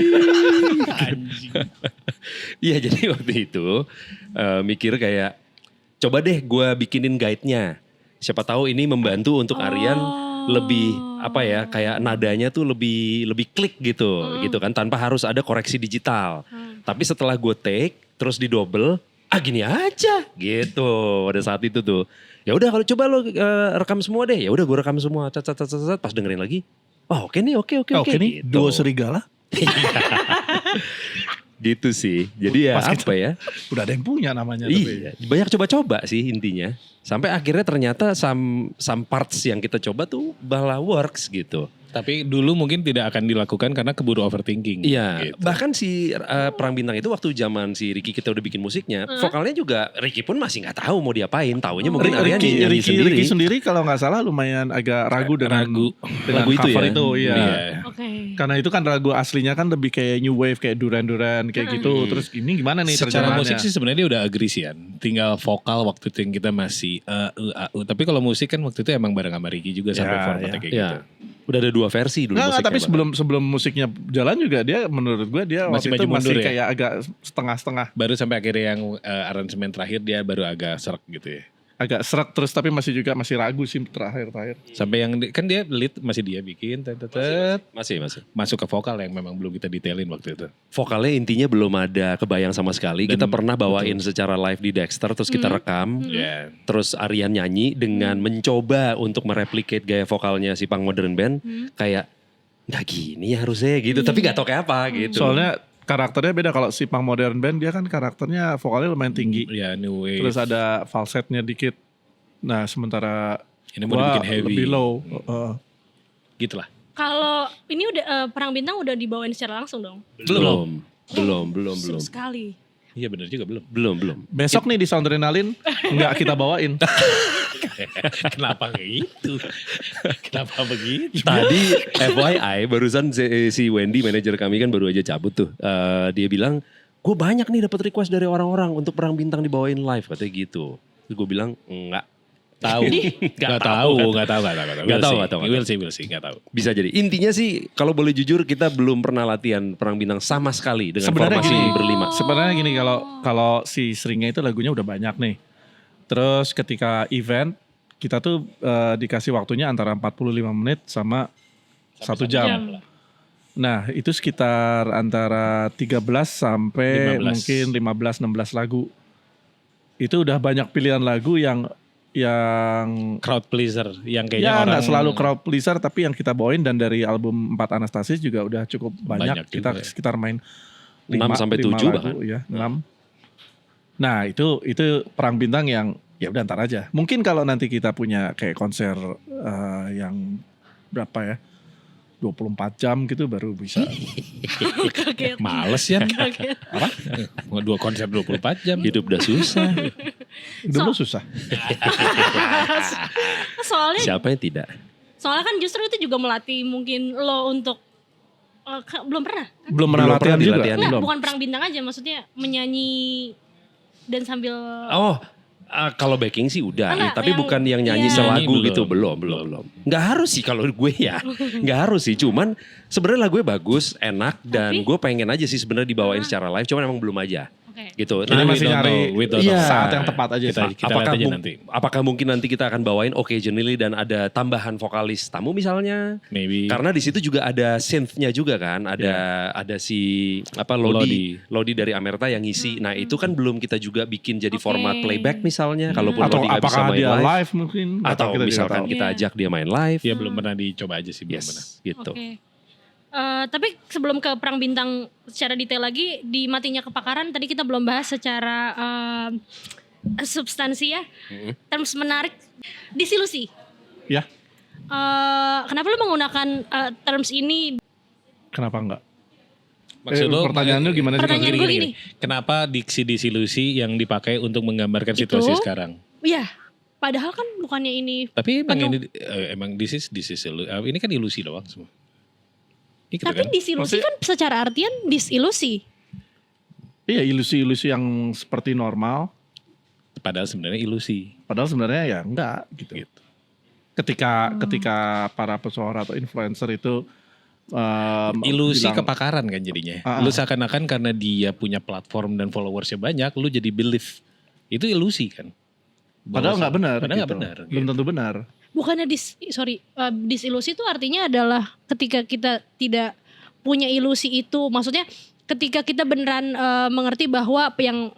Iya jadi waktu itu mikir kayak coba deh gue bikinin guide-nya. Siapa tahu ini membantu untuk Aryan lebih apa ya kayak nadanya tuh lebih klik gitu gitu kan tanpa harus ada koreksi digital. Tapi setelah gue take terus di double gini aja gitu pada saat itu tuh. Ya udah kalau coba lo rekam semua deh. Ya udah gue rekam semua. Cat, pas dengerin lagi. Oh oke nih oke Oke nih gitu. duo serigala. Gitu sih. Jadi ya Pas apa ya. Udah ada yang punya namanya. Tapi. Iya, banyak coba-coba sih intinya. Sampai akhirnya ternyata some parts yang kita coba tuh malah works gitu. Tapi dulu mungkin tidak akan dilakukan karena keburu overthinking. Iya, Gitu. bahkan si Perang Bintang itu waktu zaman si Ricky kita udah bikin musiknya, vokalnya juga Ricky pun masih nggak tahu mau diapain. Taunya mungkin Aryan nyanyi sendiri. Ricky sendiri kalau nggak salah lumayan agak ragu dengan Lagu itu cover ya? itu. Iya. Iya. Oke. Karena itu kan lagu aslinya kan lebih kayak new wave kayak Duran kayak gitu. Terus ini gimana nih Secara terjemahannya? musik sih sebenarnya dia udah agresian. Tinggal vokal waktu itu yang kita masih Tapi kalau musik kan waktu itu emang bareng sama Ricky juga sampai Ya, formatnya kayak Iya. gitu. Udah ada 2 versi dulu Nggak, musiknya. tapi sebelum musiknya jalan juga dia menurut gue dia Masih waktu itu maju mundur masih ya? kayak agak setengah-setengah. Baru sampai akhirnya yang aransemen terakhir dia baru agak serak gitu ya. Agak serak terus tapi masih ragu sih terakhir. Sampai yang kan dia lead masih dia bikin Masih. masuk ke vokal yang memang belum kita detailin waktu itu. Vokalnya intinya belum ada kebayang sama sekali. Dan- Kita pernah bawain secara live di Dexter, terus kita rekam. Ya. Terus Aryan nyanyi dengan mencoba untuk mereplikate gaya vokalnya si Punk Modern Band. Kayak nggak gini ya harusnya gitu. Tapi nggak tahu kayak apa gitu. Soalnya karakternya beda kalau si Punk Modern Band dia kan karakternya vokalnya lumayan tinggi. Ya new wave. Terus ada falsetnya dikit. Nah sementara Ini mau gua dibikin heavy. lebih low. Gitu lah. Kalau ini udah Perang Bintang udah dibawain secara langsung dong. Belum. Seru sekali. Iya benar juga belum. Belum. Besok nih di Soundrenalin nggak kita bawain. Kenapa gitu? Kenapa begitu? Tadi FYI barusan si Wendy manajer kami kan baru aja cabut tuh. Dia bilang, gue banyak nih dapat request dari orang-orang untuk Perang Bintang dibawain live katanya gitu. Terus gue bilang enggak. Tahu. Nggak tahu. Will see, nggak tahu. Bisa jadi. Intinya sih kalau boleh jujur kita belum pernah latihan Perang Bintang sama sekali dengan Sebenarnya formasi gini, berlima. Sebenarnya gini kalau si Seringnya itu lagunya udah banyak nih. Terus ketika event kita tuh dikasih waktunya antara 45 menit sama 1 jam. Nah itu sekitar antara 13 sampai 15. mungkin 15-16 lagu. Itu udah banyak pilihan lagu yang Crowd pleaser yang kayaknya ya orang nggak selalu crowd pleaser, tapi yang kita bawain dan dari album 4 Anastasis juga udah cukup banyak. Banyak Kita juga ya. sekitar main 6 sampai 7 lagu, bahkan. ya, 6. Nah itu Perang Bintang yang ya udah ntar aja. Mungkin kalau nanti kita punya kayak konser yang berapa ya, 24 jam gitu baru bisa. Kaget. males ya. Kaget. Apa? 2 konser 24 jam. Hidup udah susah. Dulu susah. Soalnya Siapa yang tidak? soalnya kan justru itu juga melatih mungkin lo untuk belum pernah. Belum pernah Belum latihan pernah juga. dilatihan. Enggak, Belum. bukan Perang Bintang aja, maksudnya menyanyi dan sambil Oh, kalau backing sih udah, Enggak, tapi yang- bukan yang nyanyi iya. selagu Nyanyi gitu, belum. belum. Nggak harus sih kalau gue ya, nggak harus sih. Cuman sebenarnya lagunya bagus, enak, dan Tapi- gue pengen aja sih sebenarnya dibawain secara live. Cuman emang belum aja, Oke. gitu. Kita masih nyari Iya. saat yang tepat aja Kita, sih. kita lihat aja nanti. apakah mungkin nanti kita akan bawain Occasionally dan ada tambahan vokalis tamu misalnya? Maybe. Karena di situ juga ada synth-nya juga kan, ada si Lodi dari Amerta yang ngisi. Nah itu kan belum kita juga bikin jadi Oke. format playback misalnya, kalaupun Atau Lodi nggak bisa apakah main dia live, live mungkin? atau kita juga misalkan tahu. kita Iya. ajak dia main live, Ya belum pernah dicoba aja sih, belum pernah. yes, gitu. Oke. Tapi sebelum ke Perang Bintang secara detail lagi, di Matinya Kepakaran tadi kita belum bahas secara substansi ya. Terms menarik, disilusi. Ya, Kenapa lu menggunakan terms ini? kenapa enggak? Maksud lo, pertanyaan lu gimana sih? Pertanyaan gue gini. Kenapa diksi disilusi yang dipakai untuk menggambarkan situasi Itu? sekarang? Ya, padahal kan bukannya ini. Tapi emang Penuh. ini emang this is ini kan ilusi doang semua. Ini gitu Tapi kan? disilusi kan secara artian disilusi. Iya, ilusi-ilusi yang seperti normal, Padahal sebenarnya ilusi. padahal sebenarnya ya enggak gitu. Ketika para pesohor atau influencer itu Ilusi bilang, kepakaran kan jadinya. Ah, Lu seakan-akan karena dia punya platform dan followersnya banyak, lu jadi belief. Itu ilusi kan. padahal nggak benar. Padahal nggak gitu. benar. Belum tentu benar. Bukannya disilusi itu artinya adalah ketika kita tidak punya ilusi itu, maksudnya ketika kita beneran mengerti bahwa yang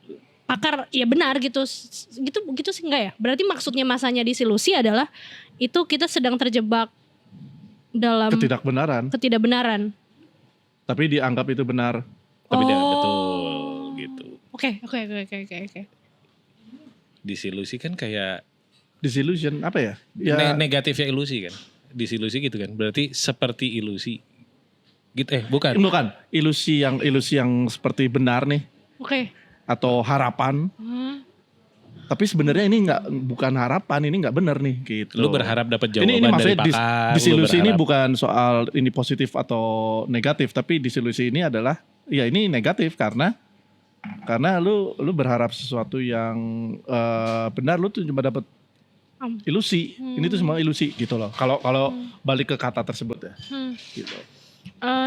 pakar ya benar gitu sih enggak ya? Berarti maksudnya masanya disilusi adalah itu kita sedang terjebak dalam ketidakbenaran. Tapi dianggap itu benar. Tapi tidak Oh. betul gitu. Oke. Disilusi kan kayak Disillusion apa ya? Ya negatifnya ilusi kan. Disilusi gitu kan. Berarti seperti ilusi. Gitu bukan. bukan ilusi yang seperti benar nih Oke. atau harapan. Tapi sebenarnya ini bukan harapan, ini nggak benar nih gitu. Lu berharap dapat jawaban ini dari maksudnya pakar. disilusi lu ini berharap- bukan soal ini positif atau negatif, tapi disilusi ini adalah ya ini negatif karena lu berharap sesuatu yang benar, lu tuh cuma dapat ilusi. Ini tuh semua ilusi gitu loh. Kalau balik ke kata tersebut ya. Gitu.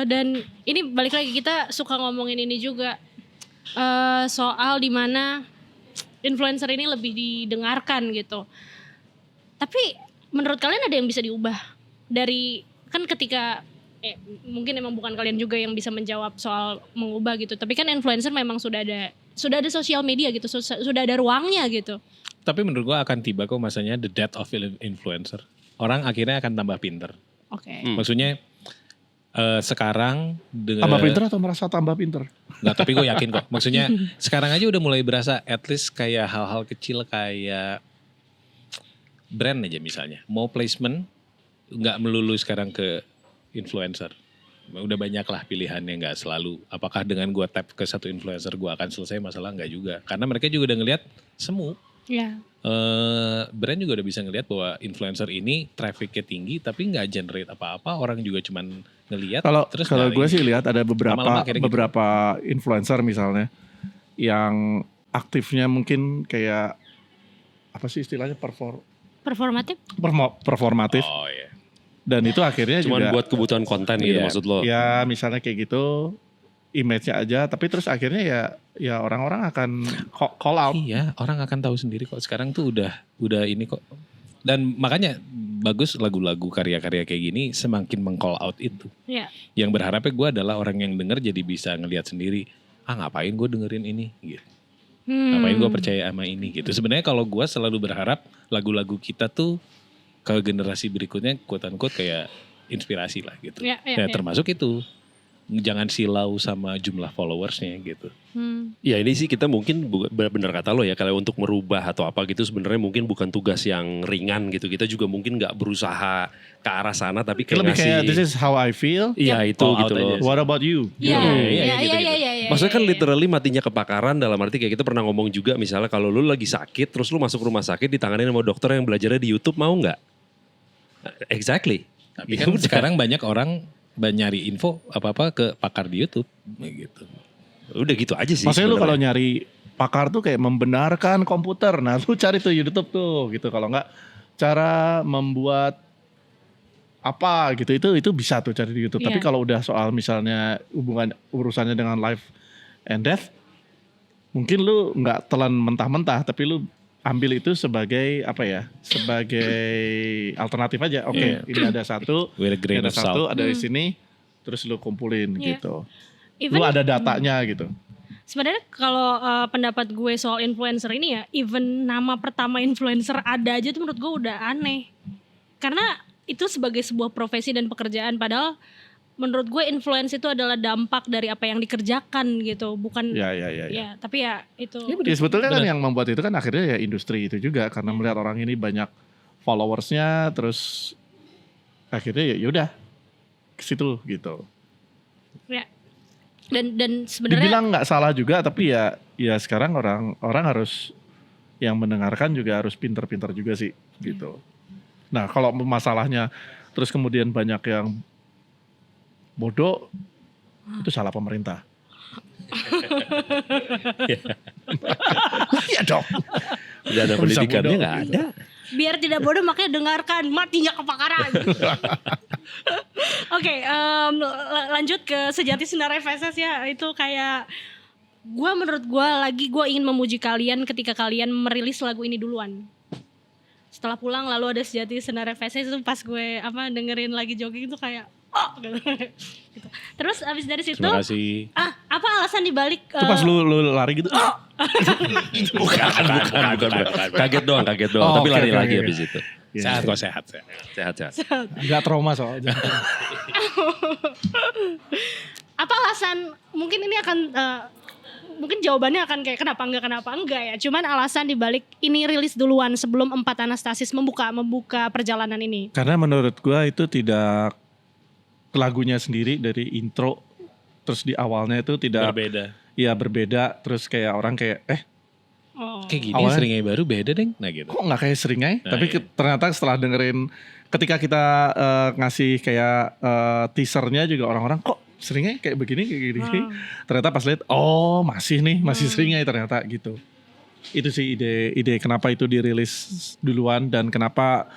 Dan ini balik lagi kita suka ngomongin ini juga soal dimana influencer ini lebih didengarkan gitu. Tapi menurut kalian ada yang bisa diubah dari kan ketika mungkin emang bukan kalian juga yang bisa menjawab soal mengubah gitu. Tapi kan influencer memang sudah ada sosial media gitu, sudah ada ruangnya gitu. Tapi menurut gua akan tiba kok masanya the death of influencer. Orang akhirnya akan tambah pinter. Oke. Maksudnya sekarang dengan Tambah pinter atau merasa tambah pinter? Nggak, tapi gue yakin kok. Maksudnya sekarang aja udah mulai berasa at least kayak hal-hal kecil kayak brand aja misalnya. Mau placement nggak melulu sekarang ke influencer. Udah banyak lah pilihannya, nggak selalu. Apakah dengan gue tap ke satu influencer gue akan selesai masalah? Nggak juga. Karena mereka juga udah ngelihat semu. Ya. Brand juga udah bisa ngelihat bahwa influencer ini trafficnya tinggi tapi nggak generate apa-apa. Orang juga cuman ngelihat. Kalau terus gue nyari. sih lihat ada Lama-lama akhirnya gitu. beberapa influencer misalnya yang aktifnya mungkin kayak apa sih istilahnya Performatif? performatif Oh iya. dan itu akhirnya Cuman juga buat kebutuhan konten gitu Iya, maksud lo. ya misalnya kayak gitu image-nya aja, tapi terus akhirnya ya orang-orang akan call out. Iya, orang akan tahu sendiri kok. Sekarang tuh udah ini kok. Dan makanya bagus lagu-lagu karya-karya kayak gini semakin meng-call out itu. Iya. Yang berharapnya gue adalah orang yang denger jadi bisa ngelihat sendiri. Ngapain gue dengerin ini gitu. Ngapain gue percaya sama ini gitu. Sebenarnya kalau gue selalu berharap lagu-lagu kita tuh ke generasi berikutnya quote-unquote kayak inspirasi lah gitu. Iya. Termasuk itu. Jangan silau sama jumlah followersnya gitu. Ya ini sih kita mungkin benar kata lo ya, kalau untuk merubah atau apa gitu sebenarnya mungkin bukan tugas yang ringan gitu. Kita juga mungkin nggak berusaha ke arah sana, tapi kayak Lebih kayak this is how I feel. Iya itu Call out gitu loh. aja. What about you? Iya. gitu. Maksudnya kan literally matinya kepakaran, dalam arti kayak kita pernah ngomong juga misalnya kalau lu lagi sakit terus lu masuk rumah sakit ditanganin sama dokter yang belajarnya di YouTube, mau nggak? Exactly. Tapi kan sekarang banyak orang nyari info apa-apa ke pakar di YouTube gitu. Udah gitu aja sih. Maksudnya lu sebenarnya. kalau nyari pakar tuh kayak membenarkan komputer. Nah lu cari tuh YouTube tuh gitu. Kalau enggak cara membuat apa gitu itu bisa tuh cari di YouTube. Iya. Tapi kalau udah soal misalnya urusannya dengan life and death, mungkin lu nggak telan mentah-mentah, tapi lu ambil itu sebagai apa ya? Sebagai alternatif aja. Oke, ini ada satu, With a grain ada of satu, salt. ada di sini, terus lu kumpulin Iya. gitu. Even Lu ada datanya gitu. sebenarnya kalau pendapat gue soal influencer ini ya, even nama pertama influencer ada aja tuh menurut gue udah aneh. Karena itu sebagai sebuah profesi dan pekerjaan, padahal menurut gue influence itu adalah dampak dari apa yang dikerjakan gitu, bukan Ya. ya, tapi ya itu. Ya sebetulnya kan yang membuat itu kan akhirnya ya industri itu juga karena melihat orang ini banyak followersnya, terus akhirnya ya udah ke situ gitu. Ya. Dan sebenarnya Dibilang nggak salah juga, tapi ya sekarang orang harus yang mendengarkan juga harus pinter-pinter juga sih gitu. Nah kalau masalahnya terus kemudian banyak yang bodoh, itu salah pemerintah. Iya dong. Udah ada Bisa pendidikannya bodoh nggak gitu. ada. biar tidak bodoh makanya dengarkan, matinya kebakaran. Oke, lanjut ke Sejati Sinar FSS ya. Itu kayak menurut gue ingin memuji kalian ketika kalian merilis lagu ini duluan. Setelah pulang lalu ada Sejati Sinar FSS, itu pas gue dengerin lagi jogging itu kayak gitu. Terus abis dari situ Terima kasih. apa alasan dibalik Itu pas lu lari gitu. Bukan. Kaget doang. Oh, Tapi oke, lari oke, lagi oke. habis itu. Sehat kok, sehat. Sehat. Agak trauma soalnya. apa alasan, mungkin ini akan mungkin jawabannya akan kayak kenapa enggak ya. Cuman alasan dibalik ini rilis duluan sebelum 4 Anastasis membuka perjalanan ini. Karena menurut gua itu tidak lagunya sendiri dari intro terus di awalnya itu tidak Berbeda. berbeda terus kayak orang kayak Oh. Kayak gini Awalnya- seringnya baru beda deng. Nah gitu. kok nggak kayak seringai Nah, tapi iya. ternyata setelah dengerin ketika kita ngasih kayak teasernya juga orang-orang kok seringai kayak begini kayak gini. Ternyata pas lihat masih seringai ternyata gitu. Itu sih ide kenapa itu dirilis duluan dan kenapa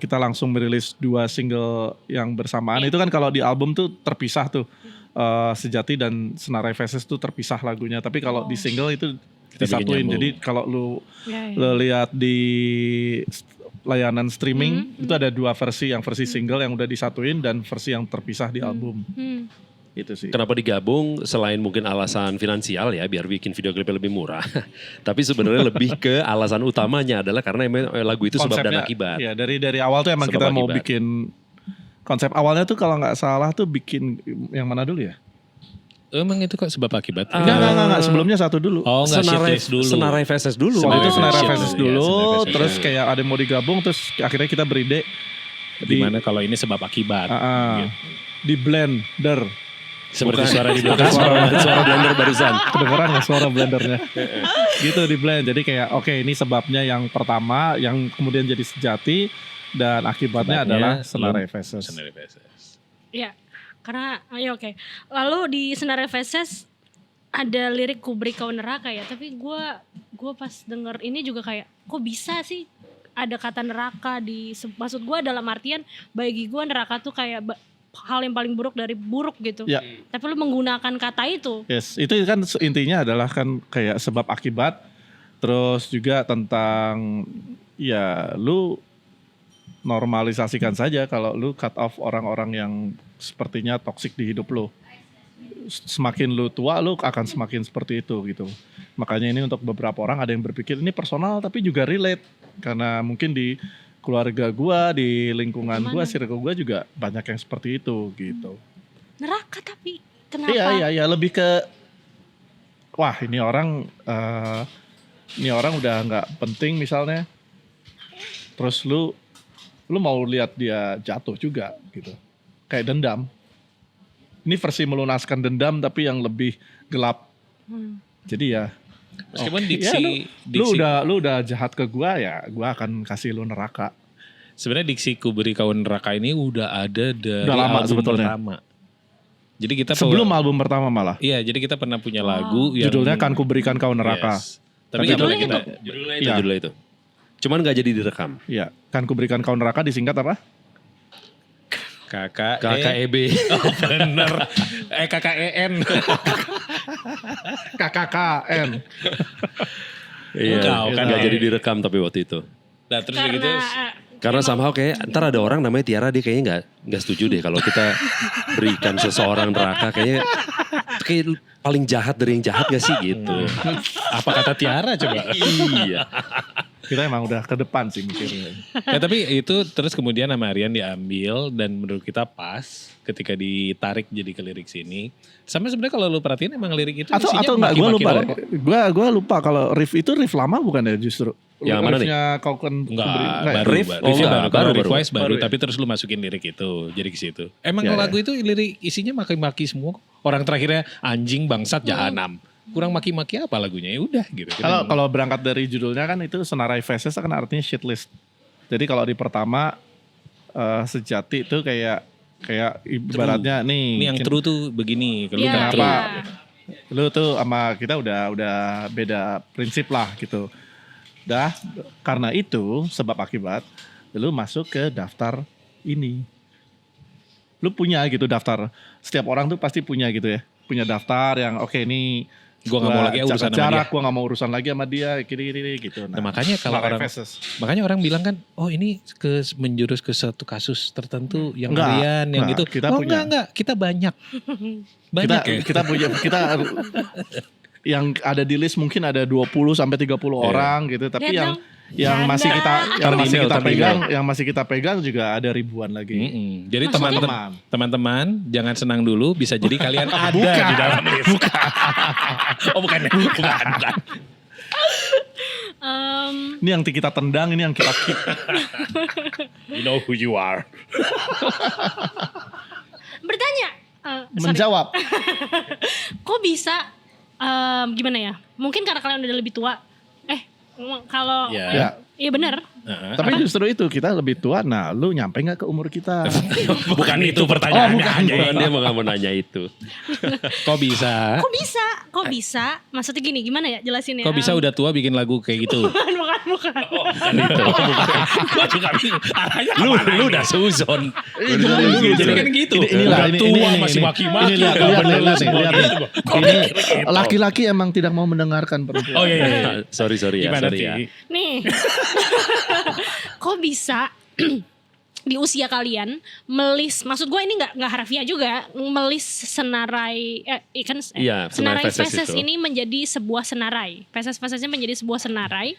kita langsung merilis 2 single yang bersamaan. Itu kan kalau di album tuh terpisah tuh. Sejati dan Senar FSS tuh terpisah lagunya. Tapi kalau di single itu Kita bikin disatuin. nyambung. Jadi kalau lu Ya. lihat di layanan streaming itu ada 2 versi, yang versi single yang udah disatuin dan versi yang terpisah di album. Itu sih. Kenapa digabung selain mungkin alasan finansial ya, biar bikin video klipnya lebih murah. Tapi sebenarnya lebih ke alasan utamanya adalah karena emang lagu itu sebab dan Konsepnya, akibat. ya dari awal tuh emang Sebab kita mau akibat. bikin konsep awalnya tuh kalau nggak salah tuh bikin yang mana dulu ya? Emang itu kok sebab akibat? Enggak, sebelumnya satu dulu. Oh enggak, shift dulu. Senar FSS dulu. Sebelum waktu itu itu. Senar Shift FSS dulu, dulu, ya, Senar FSS. terus kayak ada yang mau digabung, terus akhirnya kita beride Dimana kalau ini sebab akibat. Gitu. di blender. Seperti Bukan. suara di belakang. Suara blender barusan. Kedengeran nggak suara blendernya? Gitu di blend. Jadi kayak oke, ini sebabnya yang pertama, yang kemudian jadi sejati dan akibatnya adalah Senar FSS. Senar FSS. Ya, karena oke. Lalu di Senar FSS ada lirik Kubrik Kau Neraka ya, tapi gue pas denger ini juga kayak kok bisa sih ada kata neraka maksud gue dalam artian bagi gue neraka tuh kayak hal yang paling buruk dari buruk gitu. Ya. Tapi lu menggunakan kata itu. Yes, itu kan intinya adalah kan kayak sebab akibat, terus juga tentang ya lu normalisasikan saja kalau lu cut off orang-orang yang sepertinya toksik di hidup lu. Semakin lu tua lu akan semakin seperti itu gitu. Makanya ini untuk beberapa orang ada yang berpikir ini personal tapi juga relate karena mungkin di keluarga gua, di lingkungan gua, circle gua juga banyak yang seperti itu gitu. Neraka tapi kenapa? Iya, lebih ke wah ini orang udah nggak penting misalnya. Terus lu mau lihat dia jatuh juga gitu. Kayak dendam. Ini versi melunaskan dendam tapi yang lebih gelap. Jadi ya Meskipun lu udah jahat ke gua ya, gua akan kasih lu neraka. sebenarnya diksi Ku Beri Kau Neraka ini udah ada dari Udah lama album sebetulnya. pertama. Jadi kita Sebelum album pertama malah. Iya, jadi kita pernah punya lagu yang Judulnya Kan Ku Berikan Kau Neraka. Yes. Tapi Tapi nggak pernah judulnya kita Iya. Judulnya itu. Cuman gak jadi direkam. Iya, Kan Ku Berikan Kau Neraka disingkat apa? KKEB. Oh bener. KKEN. KKKN. Iya, Enggak, kan gak ya. jadi direkam tapi waktu itu. Nah terus udah gitu. Karena somehow kayak ntar ada orang namanya Tiara dia kayaknya nggak setuju deh kalau kita berikan seseorang neraka kayaknya kayak paling jahat dari yang jahat gak sih gitu. Apa kata Tiara coba? Iya. Kita emang udah ke depan sih mikirnya. Ya tapi itu terus kemudian nama Aryan diambil dan menurut kita pas ketika ditarik jadi ke lirik sini. Sama sebenarnya kalau lu perhatiin emang lirik itu isinya Atau enggak, gue maki-maki lupa orang. deh. Gue lupa kalau riff itu riff lama bukan ya justru? Yang mana nih? Riffnya Kau Kan Enggak, ya? baru, Riff? baru, Oh, riffnya enggak, baru, kalau baru. Riff-wise baru, Baru ya? tapi terus lu masukin lirik itu, jadi ke situ. Emang Ya, lagu itu lirik isinya maki-maki semua. Orang terakhirnya anjing bangsat jahanam. Kurang maki-maki apa lagunya? Ya udah gitu. Kalau berangkat dari judulnya kan itu Senarai Faces kan artinya shit list. Jadi kalau di pertama sejati itu kayak ibaratnya ini yang true tuh begini, kalau Iya, kan kenapa? true. iya. Lu tuh sama kita udah beda prinsip lah gitu. Dah karena itu sebab akibat lu masuk ke daftar ini. Lu punya gitu daftar. Setiap orang tuh pasti punya gitu ya. Punya daftar yang oke ini Gua nggak mau lagi jaga urusan sama jarak, dia. gua nggak mau urusan lagi sama dia, kiri gitu. Nah, makanya kalau Senarai orang Faces. makanya orang bilang kan, oh ini menjurus ke satu kasus tertentu yang Enggak, Aryan yang enggak, gitu. kita Oh punya. enggak, kita banyak. Banyak ya. kita punya yang ada di list mungkin ada 20 sampai 30 orang gitu, tapi Lihat yang dong. yang Janda. masih kita Email. yang masih kita pegang juga ada ribuan lagi. Jadi Maksudnya? teman-teman jangan senang dulu, bisa jadi kalian ada di dalam list. Oh bukan. Ini yang kita tendang, ini yang kita kick. You know who you are. Bertanya. Sorry. Menjawab. Kok bisa gimana ya? Mungkin karena kalian udah lebih tua. Kalau Ya. Ya. iya benar. Tapi justru itu kita lebih tua. Nah, lu nyampe nggak ke umur kita? Bukan itu pertanyaannya. Bukan dia mau nggak nanya itu. Kok bisa? Kok bisa? Maksudnya gini, gimana ya jelasinnya? Kok bisa udah tua bikin lagu kayak gitu? bukan. Bukan itu. Gua juga bingung. Arahnya Lu udah suzon. Jadi kan gitu. Inilah, Udah tua masih maki-maki. Ini lihat nggak bener nih, semua lihat gitu. nih. Kok Ini mikirnya gitu? laki-laki emang tidak mau mendengarkan perempuan. Oh iya. Sorry ya, Gimana sorry ya. Ti? Nih. Kok bisa di usia kalian maksud gue ini nggak harfiah juga, melis senarai Iya, senarai senarai Faces Faces itu. ini menjadi sebuah senarai. Faces-Facesnya menjadi sebuah senarai.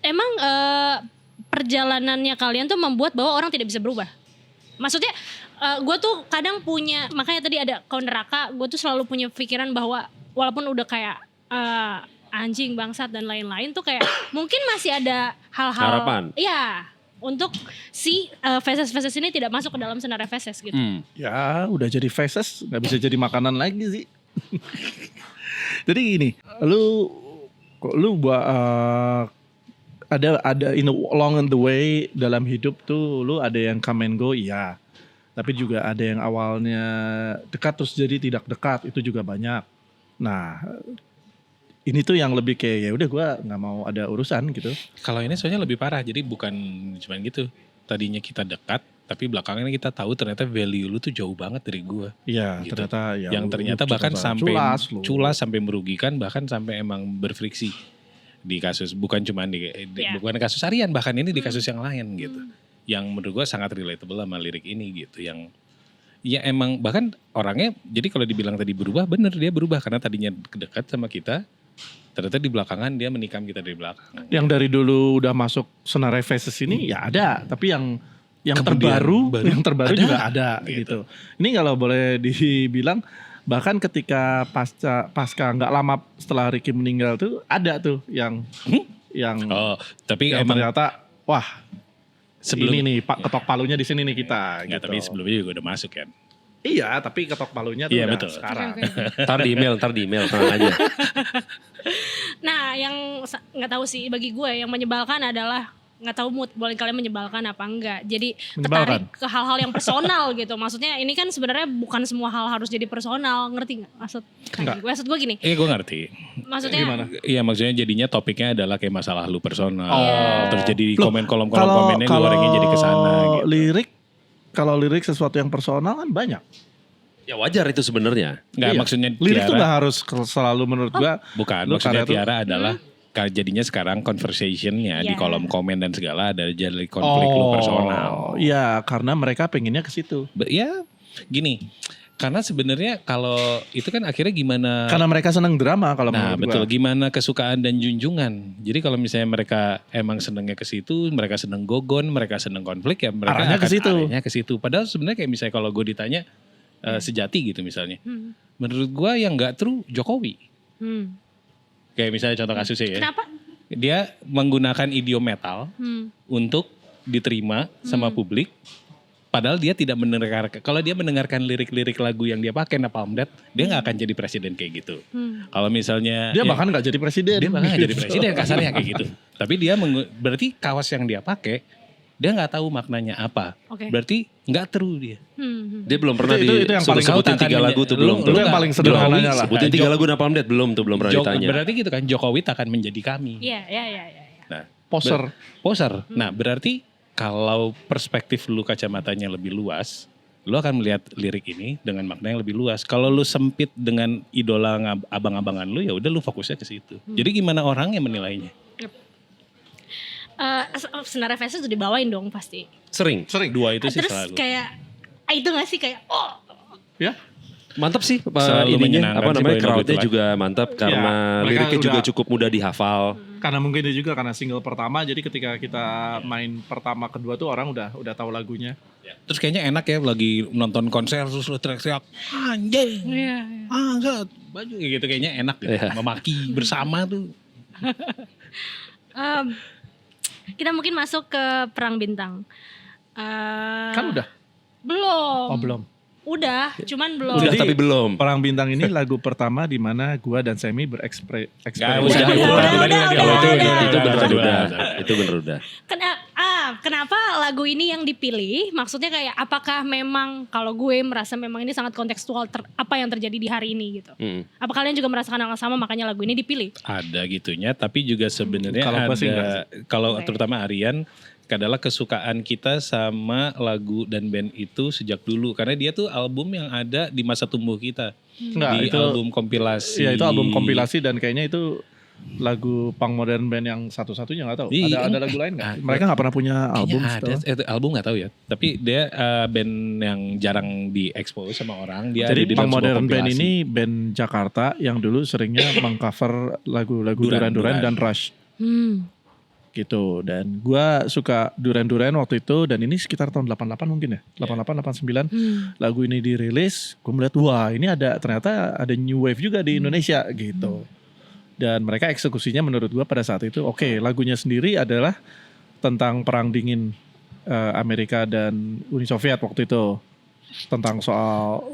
Emang perjalanannya kalian tuh membuat bahwa orang tidak bisa berubah. Maksudnya gue tuh kadang punya, makanya tadi ada Kau Neraka, gue tuh selalu punya pikiran bahwa walaupun udah kayak anjing, bangsat dan lain-lain tuh kayak mungkin masih ada hal-hal Harapan. Iya, untuk si Faces ini tidak masuk ke dalam senarai Faces gitu. Ya udah jadi faces, nggak bisa jadi makanan lagi sih. Jadi gini, lu buat ada along the way dalam hidup tuh lu ada yang come and go, iya. Tapi juga ada yang awalnya dekat terus jadi tidak dekat, itu juga banyak. Nah, ini tuh yang lebih kayak ya udah gue nggak mau ada urusan gitu. Kalau ini soalnya lebih parah, jadi bukan cuma gitu. tadinya kita dekat, tapi belakangan kita tahu ternyata value lu tuh jauh banget dari gue. Iya, Gitu. ternyata ya. Yang ternyata bahkan sampai culas sampai merugikan, bahkan sampai emang berfriksi di kasus, bukan cuma bukan kasus Aryan, bahkan ini di kasus yang lain gitu. Yang menurut gue sangat relatable sama lirik ini gitu, yang ya emang bahkan orangnya, jadi kalau dibilang tadi berubah, bener dia berubah karena tadinya dekat sama kita, ternyata di belakangan dia menikam kita dari belakang. Yang dari dulu udah masuk Senare Faces ini ya ada, tapi yang Kemudian terbaru ada, juga ada gitu. gitu. Ini kalau boleh dibilang bahkan ketika pasca nggak lama setelah Ricky meninggal tuh ada tuh yang Oh, tapi yang emang ternyata wah sebelum ini nih Pak ketok palunya di sini nih kita. Nggak, gitu. tapi sebelumnya juga udah masuk kan. Iya, tapi ketok palunya tuh Iya, udah betul. sekarang. Oke. Ntar di email, tenang aja. Nah, yang nggak tahu sih bagi gue yang menyebalkan adalah nggak tahu mood boleh kalian menyebalkan apa enggak. Jadi Menyebalkan? tertarik ke hal-hal yang personal gitu. Maksudnya ini kan sebenarnya bukan semua hal harus jadi personal, ngerti nggak? Maksud gue gini. Gue ngerti. Maksudnya Gimana? Iya, maksudnya jadinya topiknya adalah kayak masalah lu personal. Oh. Terus jadi Loh, kolom komennya gorengnya jadi kesana gitu. Kalau lirik sesuatu yang personal kan banyak. Ya wajar itu sebenarnya. Nggak, Iya. maksudnya Lirik tuh Tiara, nggak harus selalu menurut gua. bukan, lu maksudnya karya tuh- Tiara adalah jadinya sekarang conversationnya di Iya. kolom komen dan segala ada jadi konflik lu personal. Iya, karena mereka pengennya ke situ. Ya gini, karena sebenarnya kalau itu kan akhirnya gimana? Karena mereka seneng drama kalau Nah menurut betul, gua. gimana kesukaan dan junjungan. Jadi kalau misalnya mereka emang senengnya ke situ, mereka seneng gogon, mereka seneng konflik, ya mereka Arahnya ke situ. arahnya ke situ. Padahal sebenarnya kayak misalnya kalau gue ditanya sejati gitu misalnya, menurut gue yang nggak true Jokowi. Kayak misalnya contoh kasusnya ya, kenapa? dia menggunakan idiom metal untuk diterima sama publik. Padahal dia tidak mendengarkan, kalau dia mendengarkan lirik-lirik lagu yang dia pakai Napalm Death, dia nggak akan jadi presiden kayak gitu. Kalau misalnya Dia bahkan nggak jadi presiden. dia bahkan nggak jadi presiden kasarnya kayak gitu. Tapi dia berarti kaos yang dia pakai, dia nggak tahu maknanya apa. Oke. Berarti nggak true dia. Dia belum pernah Itu yang paling sebutin kau 3 akan lagu tuh lu- belum lu tuh. yang paling sederhananya lah. Sebutin 3 lagu Napalm Death belum pernah ditanya. Berarti gitu kan Jokowi akan menjadi kami. Iya. Nah, Poser. Nah, berarti kalau perspektif lu kacamatanya lebih luas, lu akan melihat lirik ini dengan makna yang lebih luas. Kalau lu sempit dengan idola abang-abangan lu, ya udah lu fokusnya ke situ. Jadi gimana orang yang menilainya? Senara Faces udah dibawain dong pasti. Sering. Dua itu sih Terus selalu. kayak itu gak sih kayak Ya. Mantap sih Selalu ininya, menyenangkan apa sih namanya, kalau crowdnya itu juga mantap karena mereka liriknya juga udah- cukup mudah dihafal. Karena mungkin itu juga karena single pertama, jadi ketika kita main pertama kedua tuh orang udah tahu lagunya. Terus kayaknya enak ya lagi nonton konser terus lu teriak-teriak anjing, anjat, baju gitu kayaknya enak gitu. Iya. Memaki bersama tuh. kita mungkin masuk ke Perang Bintang. Kan udah. Belum. Oh belum. Udah, cuman belum. Udah Jadi, tapi belum. Perang Bintang ini lagu pertama di mana gua dan Semi berekspresi. Gak usah Udah, diulang. udah, Tadi udah, kalau itu udah, Itu bener udah. udah. Itu bener udah. Kenapa lagu ini yang dipilih? Maksudnya kayak apakah memang kalau gue merasa memang ini sangat kontekstual apa yang terjadi di hari ini gitu. Apa kalian juga merasakan hal yang sama makanya lagu ini dipilih? Ada gitunya, tapi juga sebenarnya Kalau gua sih enggak ada, kalau Oke. terutama Aryan, adalah kesukaan kita sama lagu dan band itu sejak dulu. Karena dia tuh album yang ada di masa tumbuh kita. Enggak, Di itu album kompilasi. Iya itu album kompilasi dan kayaknya itu lagu punk modern band yang satu-satunya nggak tahu. Iya, Ada lagu lain nggak? ada. Mereka nggak pernah punya album. Kayaknya ada, album gak tahu ya. Tapi dia band yang jarang diekspos sama orang. Dia ada Jadi di punk dalam sebuah modern band kompilasi. ini band Jakarta yang dulu seringnya mengcover lagu-lagu Duran Duran Duran. dan Rush gitu. Dan gua suka Duran waktu itu dan ini sekitar tahun 88 mungkin ya. 88 89 lagu ini dirilis, gue melihat wah ini ternyata ada new wave juga di Indonesia gitu. Dan mereka eksekusinya menurut gua pada saat itu oke, lagunya sendiri adalah tentang perang dingin Amerika dan Uni Soviet waktu itu, tentang soal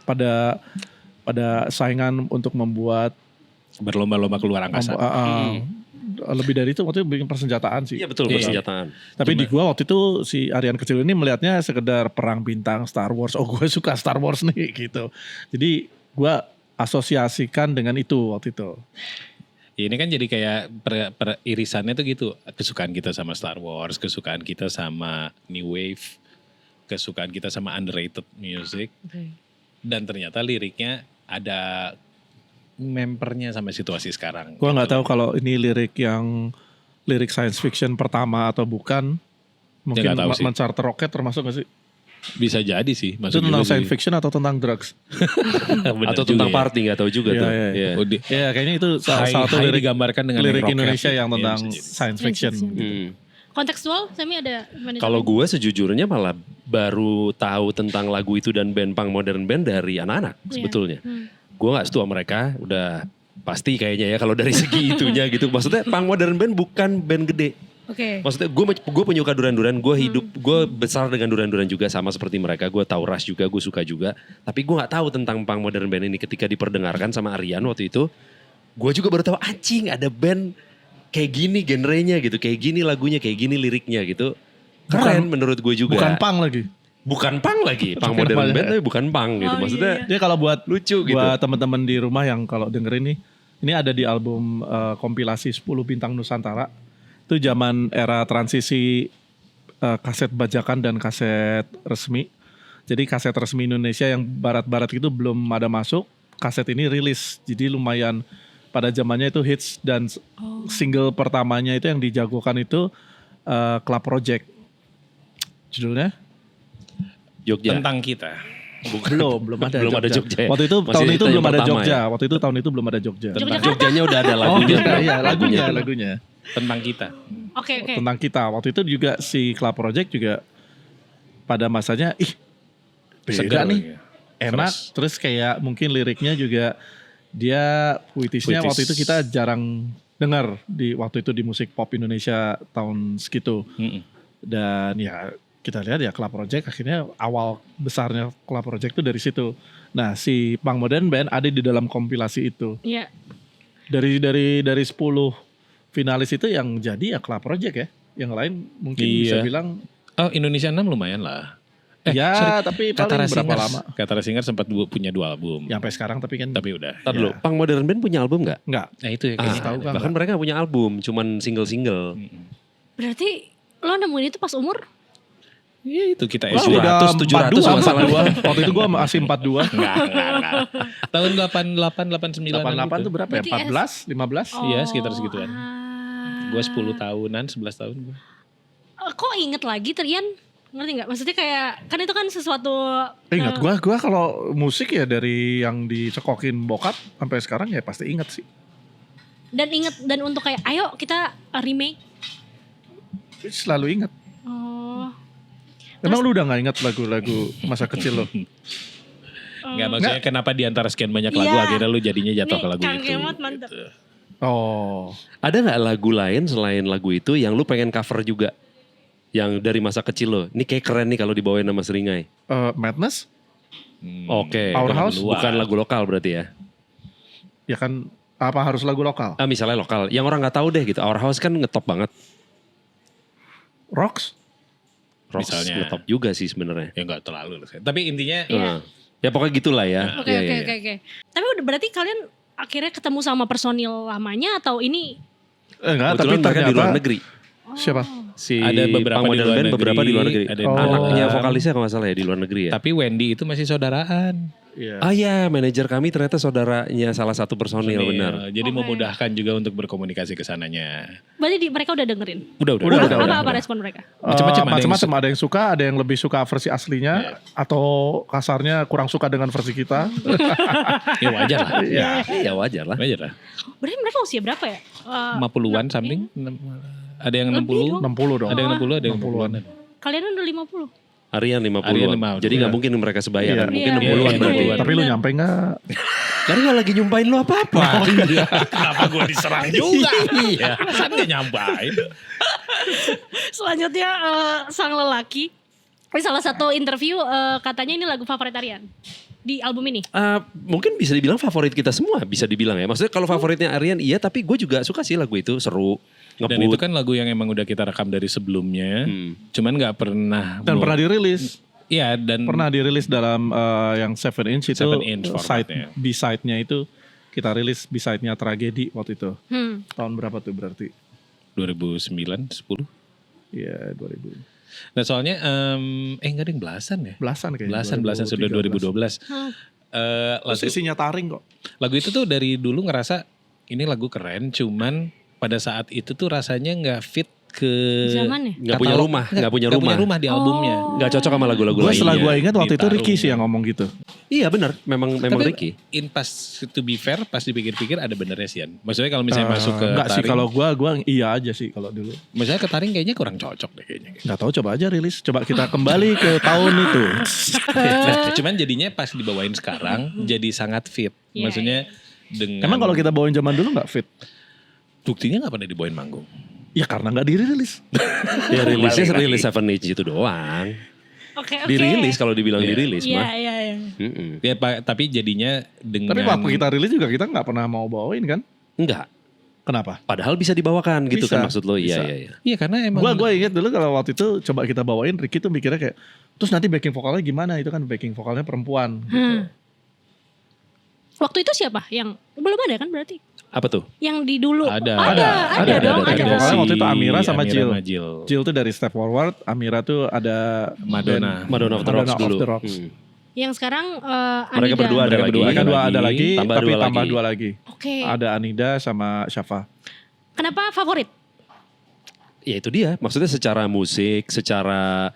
pada saingan untuk membuat berlomba-lomba keluar angkasa. lebih dari itu waktu itu bikin persenjataan sih. Iya betul, persenjataan. Tapi di gua waktu itu si Aryan kecil ini melihatnya sekedar perang bintang Star Wars. Oh gue suka Star Wars nih gitu. Jadi gua asosiasikan dengan itu waktu itu. Ya ini kan jadi kayak irisannya tuh gitu. Kesukaan kita sama Star Wars, kesukaan kita sama New Wave, kesukaan kita sama underrated music. Dan ternyata liriknya ada mempernya sama situasi sekarang. Gua nggak tahu kalau ini lirik science fiction pertama atau bukan. Mungkin nggak tahu sih. Charter Rocket termasuk gak sih? Bisa jadi sih. Itu tentang science fiction atau tentang drugs? Atau tentang party nggak tahu juga Iya, tuh. iya. Iya. Ya kayaknya itu salah satu lirik digambarkan dengan lirik rock Indonesia rap. yang Iya, tentang bisa jadi. science fiction. Hmm. Kontekstual, Semi ada gimana? Kalau gue sejujurnya malah baru tahu tentang lagu itu dan band punk modern band dari anak-anak sebetulnya. Gue nggak setua mereka, udah pasti kayaknya ya kalau dari segi itunya gitu. Maksudnya punk modern band bukan band gede. Oke. Maksudnya gue penyuka Duran-Duran, gue besar dengan Duran-Duran juga sama seperti mereka. Gue tahu Rush juga, gue suka juga. Tapi gue nggak tahu tentang punk modern band ini ketika diperdengarkan sama Aryan waktu itu. Gue juga baru tahu anjing ada band kayak gini genrenya gitu, kayak gini lagunya, kayak gini liriknya gitu. Keren menurut gue juga. Bukan punk lagi. Bukan punk lagi, punk Bukan modern punk. band tapi bukan punk gitu. Oh, Maksudnya Dia kalau buat lucu gitu. buat teman-teman di rumah yang kalau dengerin nih, ini ada di album kompilasi 10 Bintang Nusantara. Itu zaman era transisi kaset bajakan dan kaset resmi. Jadi kaset resmi Indonesia yang barat-barat itu belum ada masuk. Kaset ini rilis, jadi lumayan pada zamannya itu hits dan single pertamanya itu yang dijagokan itu Club Project. Judulnya? Jogja. Tentang kita. Belum ada. Belum ada Jogja ya? Waktu itu Masih tahun itu yang belum ada pertama Jogja. ya? Waktu itu tahun itu belum ada Jogja. Jogjanya udah ada lagunya. Iya, lagunya. Tentang kita. Oke. Tentang kita. Waktu itu juga si Club Project juga pada masanya beda Segar nih. ya. Enak. Fresh. Terus kayak mungkin liriknya juga dia puitisnya Puitis. waktu itu kita jarang dengar di waktu itu di musik pop Indonesia tahun segitu. Mm-mm. Dan ya kita lihat ya Club Project akhirnya awal besarnya Club Project itu dari situ. Nah si Punk Modern Band ada di dalam kompilasi itu. Iya. Dari 10 finalis itu yang jadi ya Club Project ya. Yang lain mungkin bisa Iya. bilang Oh Indonesia 6 lumayan lah. ya tapi paling berapa lama? Katara Singers sempat punya 2 album. Ya, sampai sekarang tapi kan Tapi udah. Ntar dulu, punk modern band punya album nggak? enggak. Nah itu ya Ah, kayaknya. tahu kan. bahkan mereka punya album, cuman single-single. Berarti lo nemuin itu pas umur? Iya itu kita Wah, SD. udah 700 42, masalahnya. 42. Waktu itu gua masih 42. Enggak. Tahun 88, 89. 88 tuh berapa ya? Berarti 14, 15? Iya, sekitar segituan. Ah. Gue 10 tahunan, 11 tahun gue. Kok inget lagi Trian? Ngerti nggak? Maksudnya kayak kan itu kan sesuatu. Ingat gua kalau musik ya dari yang dicekokin bokap sampai sekarang ya pasti ingat sih. Dan inget dan untuk kayak ayo kita remake. Selalu ingat. Oh. Emang lu udah gak ingat lagu-lagu masa kecil lo? Enggak maksudnya kenapa di antara sekian banyak lagu Iya. akhirnya lu jadinya jatuh Nih, ke lagu Kang itu. Kemot mantep. Gitu. Oh. Ada nggak lagu lain selain lagu itu yang lu pengen cover juga? Yang dari masa kecil lo. Ini kayak keren nih kalau dibawain sama Seringai. Madness? Oke. Powerhouse? Bukan lagu lokal berarti ya? Ya kan apa harus lagu lokal? Ah, misalnya lokal. Yang orang nggak tahu deh gitu. Our House kan ngetop banget. Rocks? Rocks Misalnya. ngetop juga sih sebenarnya. Ya enggak terlalu. Tapi intinya Iya. Ya pokoknya gitulah ya. Oke Iya, oke iya, oke iya. oke. Tapi udah berarti kalian akhirnya ketemu sama personil lamanya atau ini? Enggak, Kebetulan tapi mereka di luar ternyata negeri. siapa? Si Ada beberapa Punk di Modern luar Band negeri, beberapa di luar negeri. ada yang Oh. Anaknya dalam. vokalisnya kalau nggak salah ya di luar negeri ya. Tapi Wendy itu masih saudaraan. Iya. Ah ya, manajer kami ternyata saudaranya salah satu personil benar. Jadi Oke. memudahkan juga untuk berkomunikasi ke sananya. Berarti mereka udah dengerin? Udah. Apa respon mereka? Macam-macam, ada yang Macam-macam, ada yang suka, ada yang lebih suka versi aslinya atau kasarnya kurang suka dengan versi kita. Ya wajar lah. Iya. Ya wajar lah. Wajar lah. Berarti mereka usia berapa ya? 50-an something. Ada yang Lebih 60. 60 dong. Ada yang 60, ada yang 60-an. 60-an. Kalian udah 50? Aryan 50. Aryan 50. Jadi nggak Iya. mungkin mereka sebaya Iya. kan. Mungkin Iya. 60-an Iya, berarti. iya. Tapi lu Bener. nyampe nggak? Kan gak lagi nyumpain lu apa-apa. Kenapa gue diserang juga? Iya. Masa dia nyambain? Selanjutnya sang lelaki. Ini salah satu interview katanya ini lagu favorit Aryan di album ini. Mungkin bisa dibilang favorit kita semua. Bisa dibilang ya. Maksudnya kalau favoritnya Aryan iya. Tapi gue juga suka sih lagu itu. Seru. Dan itu kan lagu yang emang udah kita rekam dari sebelumnya. Cuman gak pernah. Dan pernah dirilis. Iya dan. Pernah dirilis dalam yang 7 inch itu 7 inch side formatnya. B-side-nya itu kita rilis B-side-nya Tragedi waktu itu. Hmm. Tahun berapa tuh berarti? 2009, 10. Iya 2000. Nah soalnya, enggak ada yang belasan ya? Belasan kayaknya. Belasan sudah 2012. Hmm. Terus isinya taring kok. Lagu itu tuh dari dulu ngerasa ini lagu keren, cuman pada saat itu tuh rasanya nggak fit ke Zaman ya? Nggak punya rumah, nggak punya rumah. di albumnya. Nggak cocok sama lagu-lagu Gue lainnya. setelah gue ingat waktu itu Ditaruh. Ricky sih yang ngomong gitu. Iya benar, memang Tapi Ricky. pas to be fair, pas dipikir-pikir ada benernya sih Yan. Maksudnya kalau misalnya masuk ke Enggak sih taring, kalau gue iya aja sih kalau dulu. misalnya ke taring kayaknya kurang cocok deh kayaknya. Nggak tahu coba aja rilis. Coba kita kembali ke tahun itu. Nah, cuman jadinya pas dibawain sekarang jadi sangat fit. Iya, Maksudnya dengan Emang kalau kita bawain zaman dulu nggak fit? buktinya nggak pernah dibawain manggung. Ya karena nggak dirilis. Ya rilisnya rilis Seven Age itu doang. Oke. Dirilis kalau dibilang Iya. dirilis Iya mah. iya iya. Mm-mm. Ya, tapi jadinya dengan Tapi waktu kita rilis juga kita nggak pernah mau bawain kan? Enggak. Kenapa? Padahal bisa dibawakan gitu Bisa, kan maksud lo. Iya bisa. iya iya. Iya karena emang Gue ingat dulu kalau waktu itu coba kita bawain Ricky tuh mikirnya kayak terus nanti backing vokalnya gimana? Itu kan backing vokalnya perempuan. Gitu. Waktu itu siapa yang belum ada kan berarti? Apa tuh? Yang di dulu Ada dong. Backing Ada. vokalnya waktu itu Amira sama Jill. Jill. Jill tuh dari Step Forward, Amira tuh ada Madonna. Madonna of the Rocks Madonna of dulu. the Rocks. Yang sekarang Mereka Anida. berdua ada Mereka lagi. berdua Mereka dua ada lagi, Tambah tapi dua tambah lagi. dua lagi. Oke. Ada Anida sama Syafa. Kenapa favorit? Ya itu dia. Maksudnya secara musik, secara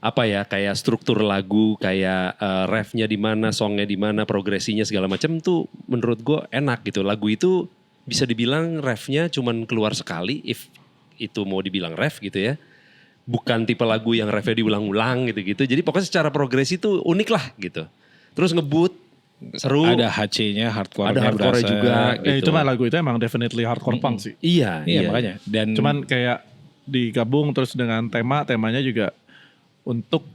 apa ya, kayak struktur lagu, kayak refnya di mana, songnya di mana, progresinya segala macam tuh menurut gue enak gitu. Lagu itu bisa dibilang refnya cuman keluar sekali, if itu mau dibilang ref gitu ya. Bukan tipe lagu yang refnya diulang-ulang gitu-gitu. Jadi pokoknya secara progresi tuh unik lah gitu. Terus ngebut, seru. Ada HC-nya, hardcore-nya Ada hardcore berasa. juga. Gitu. Itu mah lagu itu emang definitely hardcore punk sih. Iya, Iya makanya. Dan Cuman kayak digabung terus dengan temanya juga untuk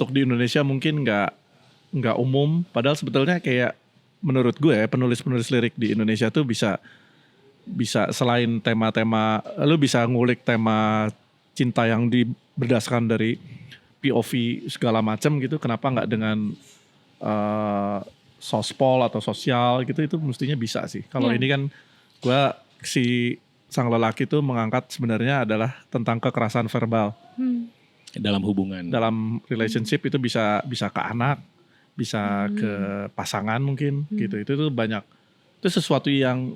di Indonesia mungkin nggak umum. Padahal sebetulnya kayak menurut gue ya, penulis lirik di Indonesia tuh bisa selain tema-tema, lu bisa ngulik tema cinta yang berdasarkan dari POV segala macam gitu. Kenapa nggak dengan sospol atau sosial gitu, itu mestinya bisa sih. Kalau Iya. ini kan gue si sang lelaki tuh mengangkat sebenarnya adalah tentang kekerasan verbal dalam hubungan. dalam relationship. Itu bisa ke anak, bisa ke pasangan mungkin gitu. Itu tuh banyak, itu sesuatu yang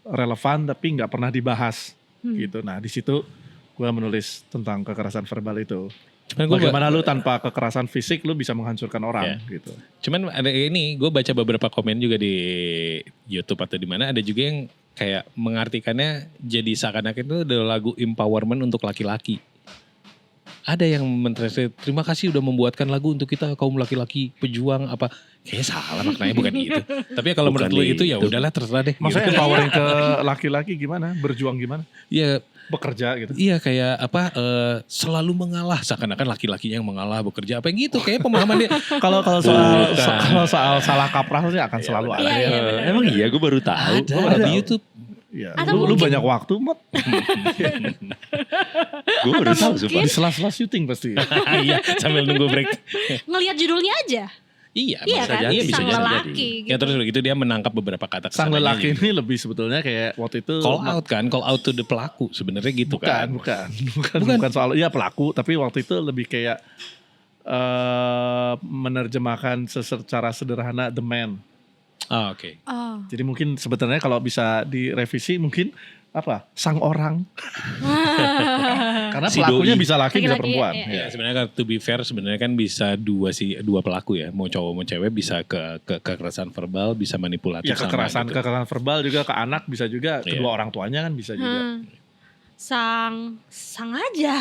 relevan tapi nggak pernah dibahas gitu. Nah di situ gue menulis tentang kekerasan verbal itu. Cuman gue Bagaimana lu tanpa kekerasan fisik lu bisa menghancurkan orang gitu. Cuman ada ini, gue baca beberapa komen juga di YouTube atau di mana, ada juga yang kayak mengartikannya jadi seakan-akan itu adalah lagu empowerment untuk laki-laki. Ada yang mentranslate, terima kasih udah membuatkan lagu untuk kita kaum laki-laki pejuang apa. Kayaknya salah maknanya, bukan gitu. Tapi ya kalau Bukan menurut lu itu ya itu. udahlah terserah deh. Maksudnya Gitu. empowering ke laki-laki gimana? Berjuang gimana? Iya, Bekerja gitu. iya kayak apa selalu mengalah, seakan-akan laki-lakinya yang mengalah bekerja apa yang gitu. Kayak pemahaman dia. Kalau soal salah kaprah sih akan selalu ada. Iya, iya, benar. Emang iya gue baru tahu. Ada di YouTube. Ya, Atau lu mungkin- banyak waktu, Mot. Gue baru tahu sumpah. Di sela-sela syuting pasti. Iya, sambil nunggu break. Ngelihat judulnya aja. Iya, Iya bisa kan? jadi, bisa Sang jadi. lelaki. Ya terus begitu dia menangkap beberapa kata Sang kesananya lelaki gitu. ini lebih sebetulnya kayak waktu itu Call out to the pelaku sebenarnya gitu kan. bukan soal iya pelaku, tapi waktu itu lebih kayak menerjemahkan secara sederhana the man. Ah, oke. Oh. Jadi mungkin sebenarnya kalau bisa direvisi mungkin apa? Sang orang. Karena Si pelakunya doi. bisa laki bisa Laki-laki, perempuan. iya, Ya. Ya, sebenarnya kan to be fair sebenarnya kan bisa dua pelaku ya, mau cowok mau cewek bisa ke kekerasan verbal, bisa manipulatif Ya sama kekerasan gitu. kekerasan verbal juga ke anak bisa juga, Iya. kedua orang tuanya kan bisa juga. Sang aja.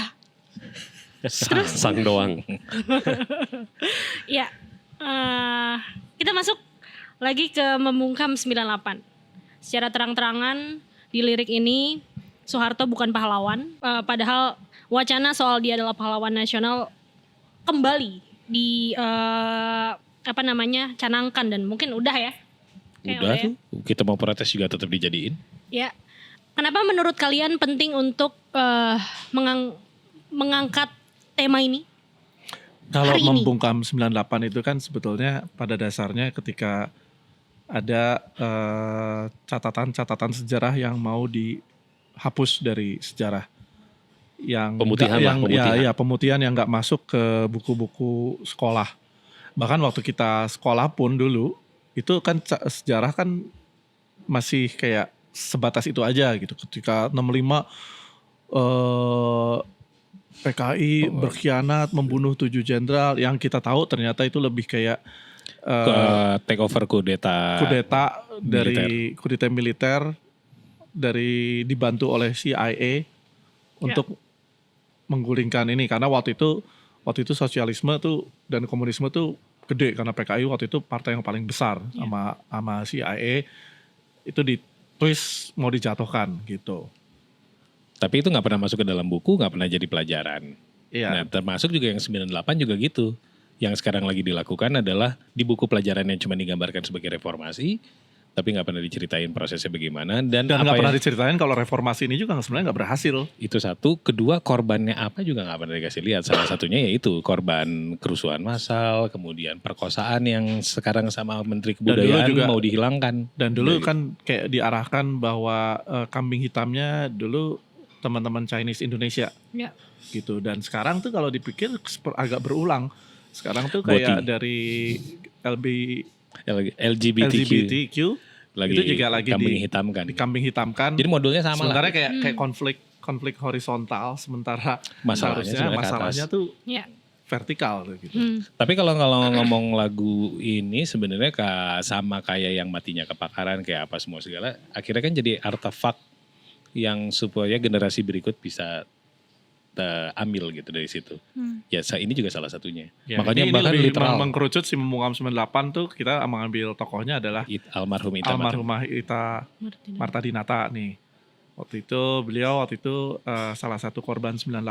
Sang doang. Ya. Kita masuk lagi ke Membungkam 98. Secara terang-terangan di lirik ini Soeharto bukan pahlawan, padahal wacana soal dia adalah pahlawan nasional kembali di canangkan dan mungkin udah ya. Kayak Udah ya. tuh, kita mau protes juga tetap dijadiin. Ya. Kenapa menurut kalian penting untuk mengangkat tema ini? Kalau Hari ini. membungkam 98 itu kan sebetulnya pada dasarnya ketika ada catatan-catatan sejarah yang mau dihapus dari sejarah. Yang Pemutihan lah, pemutihan. Ya, pemutihan yang nggak masuk ke buku-buku sekolah. Bahkan waktu kita sekolah pun dulu itu kan sejarah kan masih kayak sebatas itu aja gitu. Ketika 65 PKI berkhianat membunuh 7 jenderal, yang kita tahu ternyata itu lebih kayak take over kudeta dari kudeta militer dari dibantu oleh CIA untuk menggulingkan ini, karena waktu itu sosialisme tuh dan komunisme tuh gede karena PKI waktu itu partai yang paling besar sama CIA itu di twist mau dijatuhkan gitu. Tapi itu nggak pernah masuk ke dalam buku, nggak pernah jadi pelajaran. Iya. Nah, termasuk juga yang 98 juga gitu. Yang sekarang lagi dilakukan adalah di buku pelajaran yang cuma digambarkan sebagai reformasi, tapi nggak pernah diceritain prosesnya bagaimana. Dan nggak pernah diceritain kalau reformasi ini juga sebenarnya nggak berhasil. Itu satu. Kedua, korbannya apa juga nggak pernah dikasih lihat. Salah satunya yaitu korban kerusuhan massal, kemudian perkosaan yang sekarang sama Menteri Kebudayaan juga mau dihilangkan. Dan dulu kan kayak diarahkan bahwa kambing hitamnya dulu teman-teman Chinese Indonesia. Ya. Gitu. Dan sekarang tuh kalau dipikir agak berulang. Sekarang tuh kayak dari LGBTQ lagi itu juga lagi dikambing hitamkan. Jadi modulnya sama sementara lah. kayak konflik horizontal, sementara masalahnya tuh vertikal gitu. Tapi kalau ngomong lagu ini sebenarnya sama kayak yang matinya kebakaran kayak apa semua segala, akhirnya kan jadi artefak yang supaya generasi berikut bisa ambil gitu dari situ. Ya ini juga salah satunya. Ya, makanya ini bahkan lebih literal mengkerucut si Memungam 98 tuh kita mengambil tokohnya adalah almarhumah Ita Marta Dinata nih. Beliau waktu itu salah satu korban 98,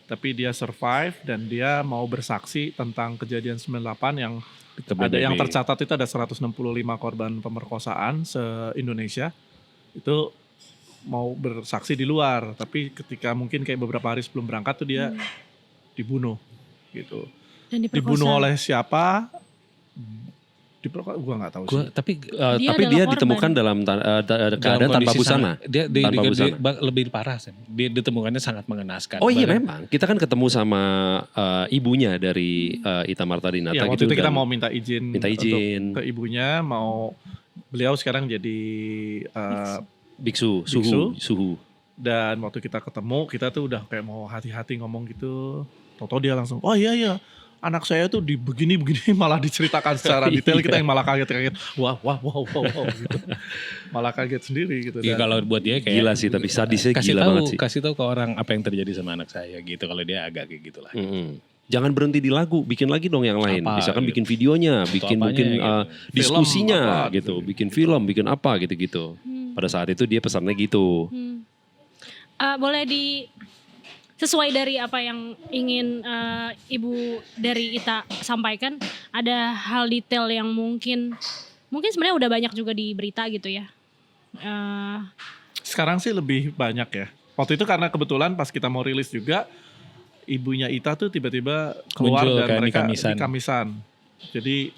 tapi dia survive dan dia mau bersaksi tentang kejadian 98 yang ada yang tercatat itu ada 165 korban pemerkosaan se-Indonesia. Itu mau bersaksi di luar, tapi ketika mungkin kayak beberapa hari sebelum berangkat tuh dia dibunuh gitu. Dan dibunuh oleh siapa? Gua nggak tahu sih. Tapi dia ditemukan dalam keadaan tanpa busana. Dia lebih parah sih. Dia ditemukannya sangat mengenaskan. Oh iya memang. Kita kan ketemu sama ibunya dari Ita Marta Dinata. Ya, waktu itu kita mau minta izin untuk ke ibunya, beliau sekarang jadi biksu. Dan waktu kita ketemu, kita tuh udah kayak mau hati-hati ngomong gitu. Toto dia langsung, oh iya anak saya tuh di begini malah diceritakan secara detail. Kita yang malah kaget. Wow gitu. Malah kaget sendiri gitu. Iya, kalau buat dia kayak gila sih, tapi sadisnya gila banget sih. Kasih tahu ke orang apa yang terjadi sama anak saya gitu, kalau dia agak kayak gitulah. Jangan berhenti di lagu, bikin lagi dong yang lain. Misalkan bikin videonya, bikin mungkin diskusinya gitu, bikin film, bikin apa gitu-gitu. Pada saat itu dia pesannya gitu. Boleh sesuai dari apa yang ingin Ibu dari Ita sampaikan, ada hal detail yang mungkin sebenarnya udah banyak juga di berita gitu ya. Sekarang sih lebih banyak ya. Waktu itu karena kebetulan pas kita mau rilis juga, ibunya Ita tuh tiba-tiba keluar muncul, dan mereka di Kamisan. Jadi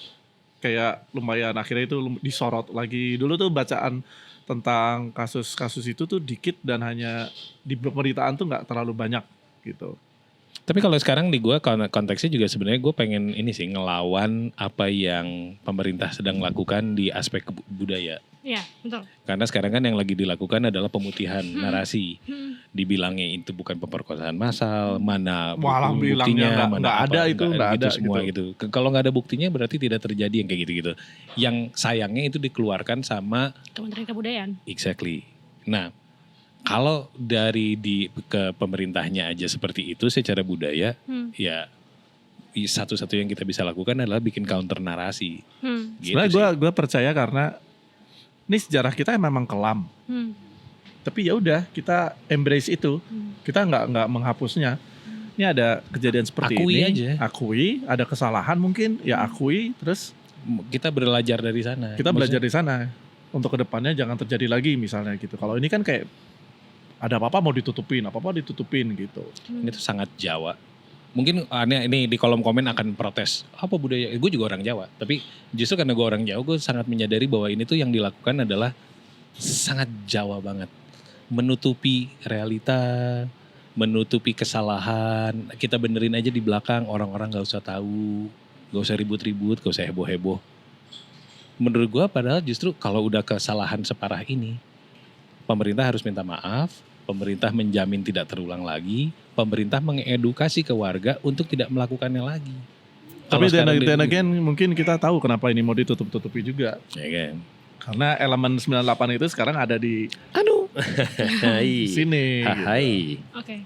kayak lumayan akhirnya itu disorot lagi. Dulu tuh bacaan tentang kasus-kasus itu tuh dikit dan hanya di pemberitaan tuh nggak terlalu banyak gitu. Tapi kalau sekarang di gue konteksnya juga sebenarnya gue pengen ini sih ngelawan apa yang pemerintah sedang lakukan di aspek budaya. Iya, betul. Karena sekarang kan yang lagi dilakukan adalah pemutihan narasi. Dibilangnya itu bukan pemerkosaan massal, mana buktinya, mana ada itu nggak ada semua gitu. Kalau nggak ada buktinya berarti tidak terjadi yang kayak gitu-gitu. Yang sayangnya itu dikeluarkan sama Kementerian Kebudayaan. Exactly. Nah, kalau ke pemerintahnya aja seperti itu secara budaya, ya satu-satu yang kita bisa lakukan adalah bikin counter narasi. Gitu. Sebenarnya gue percaya karena ini sejarah kita memang kelam. Tapi ya udah kita embrace itu. Kita nggak menghapusnya. Ini ada kejadian seperti akui ini. Aja. Akui, ada kesalahan mungkin, ya akui, terus kita belajar dari sana. Kita belajar dari sana. Untuk kedepannya jangan terjadi lagi misalnya gitu. Kalau ini kan kayak ada apa-apa mau ditutupin gitu. Ini tuh sangat Jawa. Mungkin aneh ini di kolom komen akan protes. Apa budaya? Gue juga orang Jawa. Tapi justru karena gue orang Jawa, gue sangat menyadari bahwa ini tuh yang dilakukan adalah sangat Jawa banget. Menutupi realita, menutupi kesalahan. Kita benerin aja di belakang, orang-orang gak usah tahu. Gak usah ribut-ribut, gak usah heboh-heboh. Menurut gue padahal justru kalau udah kesalahan separah ini, pemerintah harus minta maaf, pemerintah menjamin tidak terulang lagi, pemerintah mengedukasi ke warga untuk tidak melakukannya lagi. Tapi Kalau sekarang dan again mungkin kita tahu kenapa ini mau ditutup-tutupi juga. ya kan? Karena elemen 98 itu sekarang ada di Hai. sini. Hai. Oke.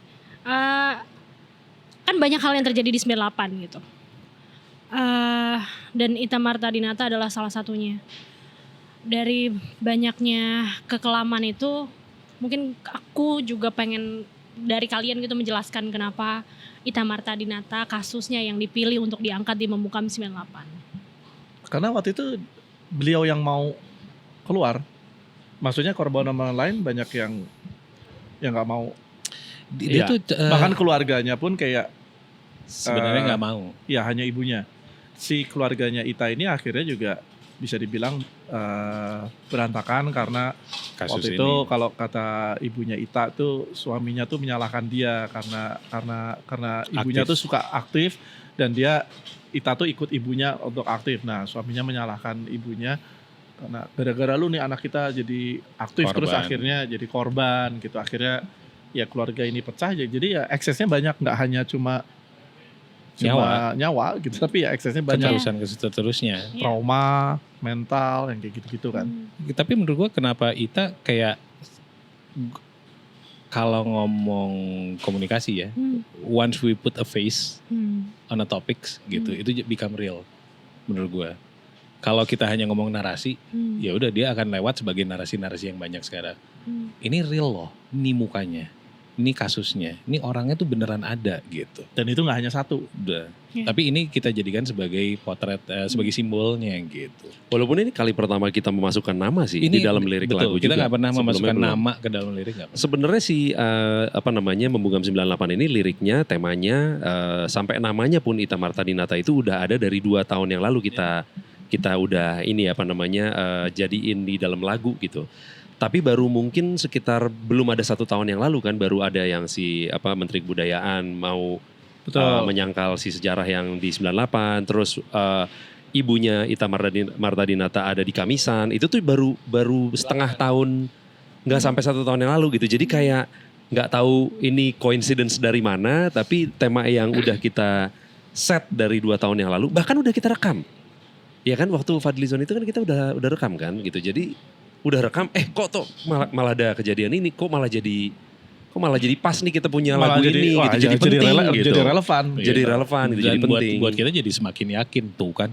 Kan banyak hal yang terjadi di 98 gitu. Dan Ita Marta Dinata adalah salah satunya. Dari banyaknya kekelaman itu, mungkin aku juga pengen dari kalian gitu menjelaskan kenapa Ita Marta Dinata kasusnya yang dipilih untuk diangkat di Memukam 98. Karena waktu itu beliau yang mau keluar. Maksudnya korban lain banyak yang nggak mau. Dia Iya. tuh Bahkan keluarganya pun kayak sebenarnya nggak mau. ya hanya ibunya. Si keluarganya Ita ini akhirnya juga bisa dibilang berantakan karena Kasus waktu ini. itu kalau kata ibunya Ita tuh suaminya tuh menyalahkan dia karena ibunya Aktif. tuh suka aktif dan dia Ita tuh ikut ibunya untuk aktif. Nah, suaminya menyalahkan ibunya karena gara-gara lu nih anak kita jadi aktif terus Korban. akhirnya jadi korban gitu. Akhirnya ya keluarga ini pecah jadi ya eksesnya banyak, nggak hanya cuma nyawa gitu, tapi ya eksesnya banyak. Keterusan seterusnya. Iya. Trauma, mental yang kayak gitu-gitu kan. Tapi menurut gua kenapa Ita kayak kalau ngomong komunikasi ya, once we put a face on a topics gitu, itu become real menurut gua. Kalau kita hanya ngomong narasi, ya udah dia akan lewat sebagai narasi-narasi yang banyak sekarang. Ini real loh, ini mukanya, ini kasusnya, ini orangnya tuh beneran ada gitu. Dan itu nggak hanya satu. Udah. Iya. Tapi ini kita jadikan sebagai potret, sebagai simbolnya gitu. Walaupun ini kali pertama kita memasukkan nama sih di dalam lirik betul, lagu kita juga. nggak pernah Sebelumnya memasukkan belum. nama ke dalam lirik nggak pernah. Sebenarnya si Memukam 98 ini liriknya, temanya sampai namanya pun Ita Marta Dinata itu udah ada dari 2 tahun yang lalu kita udah ini jadiin di dalam lagu gitu. Tapi baru mungkin sekitar belum ada 1 tahun yang lalu kan baru ada yang si Menteri Kebudayaan mau menyangkal si sejarah yang di 98, terus ibunya Ita Marta Dinata ada di Kamisan, itu tuh baru setengah tahun, nggak sampai 1 tahun yang lalu gitu. Jadi kayak nggak tahu ini coincidence dari mana, tapi tema yang udah kita set dari 2 tahun yang lalu, bahkan udah kita rekam. Ya kan waktu Fadlizon itu kan kita udah rekam kan gitu. Jadi udah rekam, kok tuh malah ada kejadian ini, kok malah jadi pas nih kita punya lagu ini gitu. Jadi penting gitu. Jadi relevan. Jadi relevan gitu, jadi Dan penting. buat kita jadi semakin yakin tuh kan,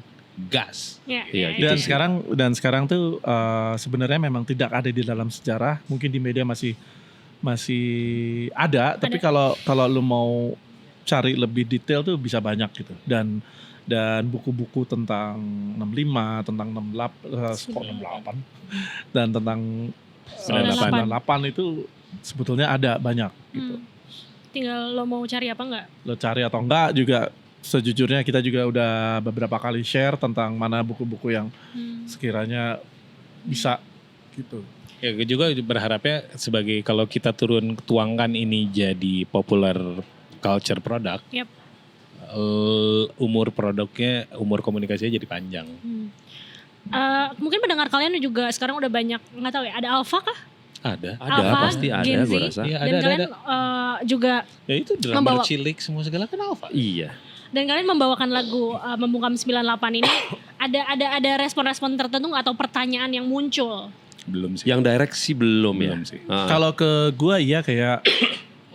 gas. Iya, gitu. Dan sekarang tuh sebenarnya memang tidak ada di dalam sejarah, mungkin di media masih ada, tapi kalau lu mau cari lebih detail tuh bisa banyak gitu. Dan buku-buku tentang 65, tentang 68 dan tentang 98 itu sebetulnya ada banyak gitu. Tinggal lo mau cari apa enggak? Lo cari atau enggak juga sejujurnya kita juga udah beberapa kali share tentang mana buku-buku yang sekiranya bisa gitu. Ya gue juga berharapnya sebagai kalau kita tuangkan ini jadi popular culture product. Yap. Umur produknya, umur komunikasinya jadi panjang. Mungkin pendengar kalian juga sekarang udah banyak, nggak tahu ya, ada Alpha kah? Ada. Ada, Alpha, pasti ada Gen Z, gue rasa. Iya, dan kalian juga Ya itu drummer membawa- cilik semua segala kan Alpha. Iya. dan kalian membawakan lagu Memukam 98 ini ada respon-respon tertentu nggak, atau pertanyaan yang muncul? Belum sih. Yang direct sih belum ya. Belum sih. Kalau ke gua iya kayak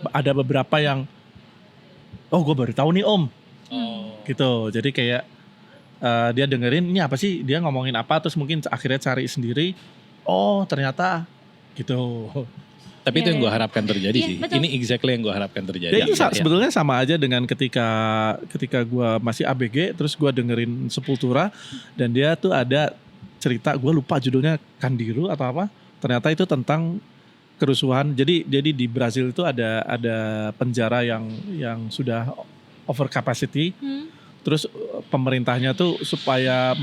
ada beberapa yang gue baru tahu nih Om. Gitu. Jadi kayak dia dengerin ini apa sih, dia ngomongin apa, terus mungkin akhirnya cari sendiri. Oh ternyata gitu. Tapi itu yang gue harapkan terjadi Iya, sih. betul. Ini exactly yang gue harapkan terjadi. Ya itu Iya. sebetulnya sama aja dengan ketika gue masih ABG, terus gue dengerin Sepultura dan dia tuh ada cerita, gue lupa judulnya Kandiru atau apa. Ternyata itu tentang kerusuhan. Jadi di Brazil itu ada penjara yang sudah over capacity. Hmm. Terus pemerintahnya tuh supaya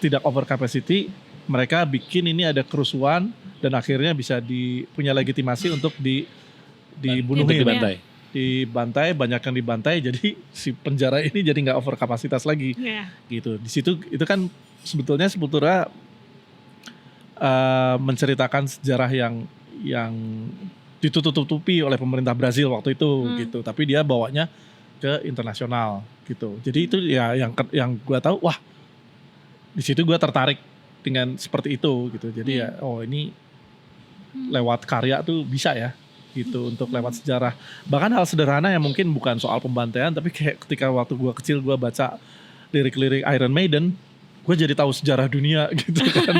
tidak over capacity, mereka bikin ini ada kerusuhan dan akhirnya bisa punya legitimasi untuk dibunuhin, Untuk dibantai. dibantai, banyak yang dibantai, jadi si penjara ini jadi nggak over kapasitas lagi, Ya. gitu. Di situ itu kan sebetulnya menceritakan sejarah yang ditutup-tutupi oleh pemerintah Brazil waktu itu, gitu. Tapi dia bawanya ke internasional, gitu. Jadi itu ya yang gue tahu, wah di situ gue tertarik dengan seperti itu, gitu. Jadi ya, oh ini lewat karya tuh bisa ya, gitu, untuk lewat sejarah. Bahkan hal sederhana yang mungkin bukan soal pembantaian, tapi kayak ketika waktu gue kecil gue baca lirik-lirik Iron Maiden, gue jadi tahu sejarah dunia gitu kan.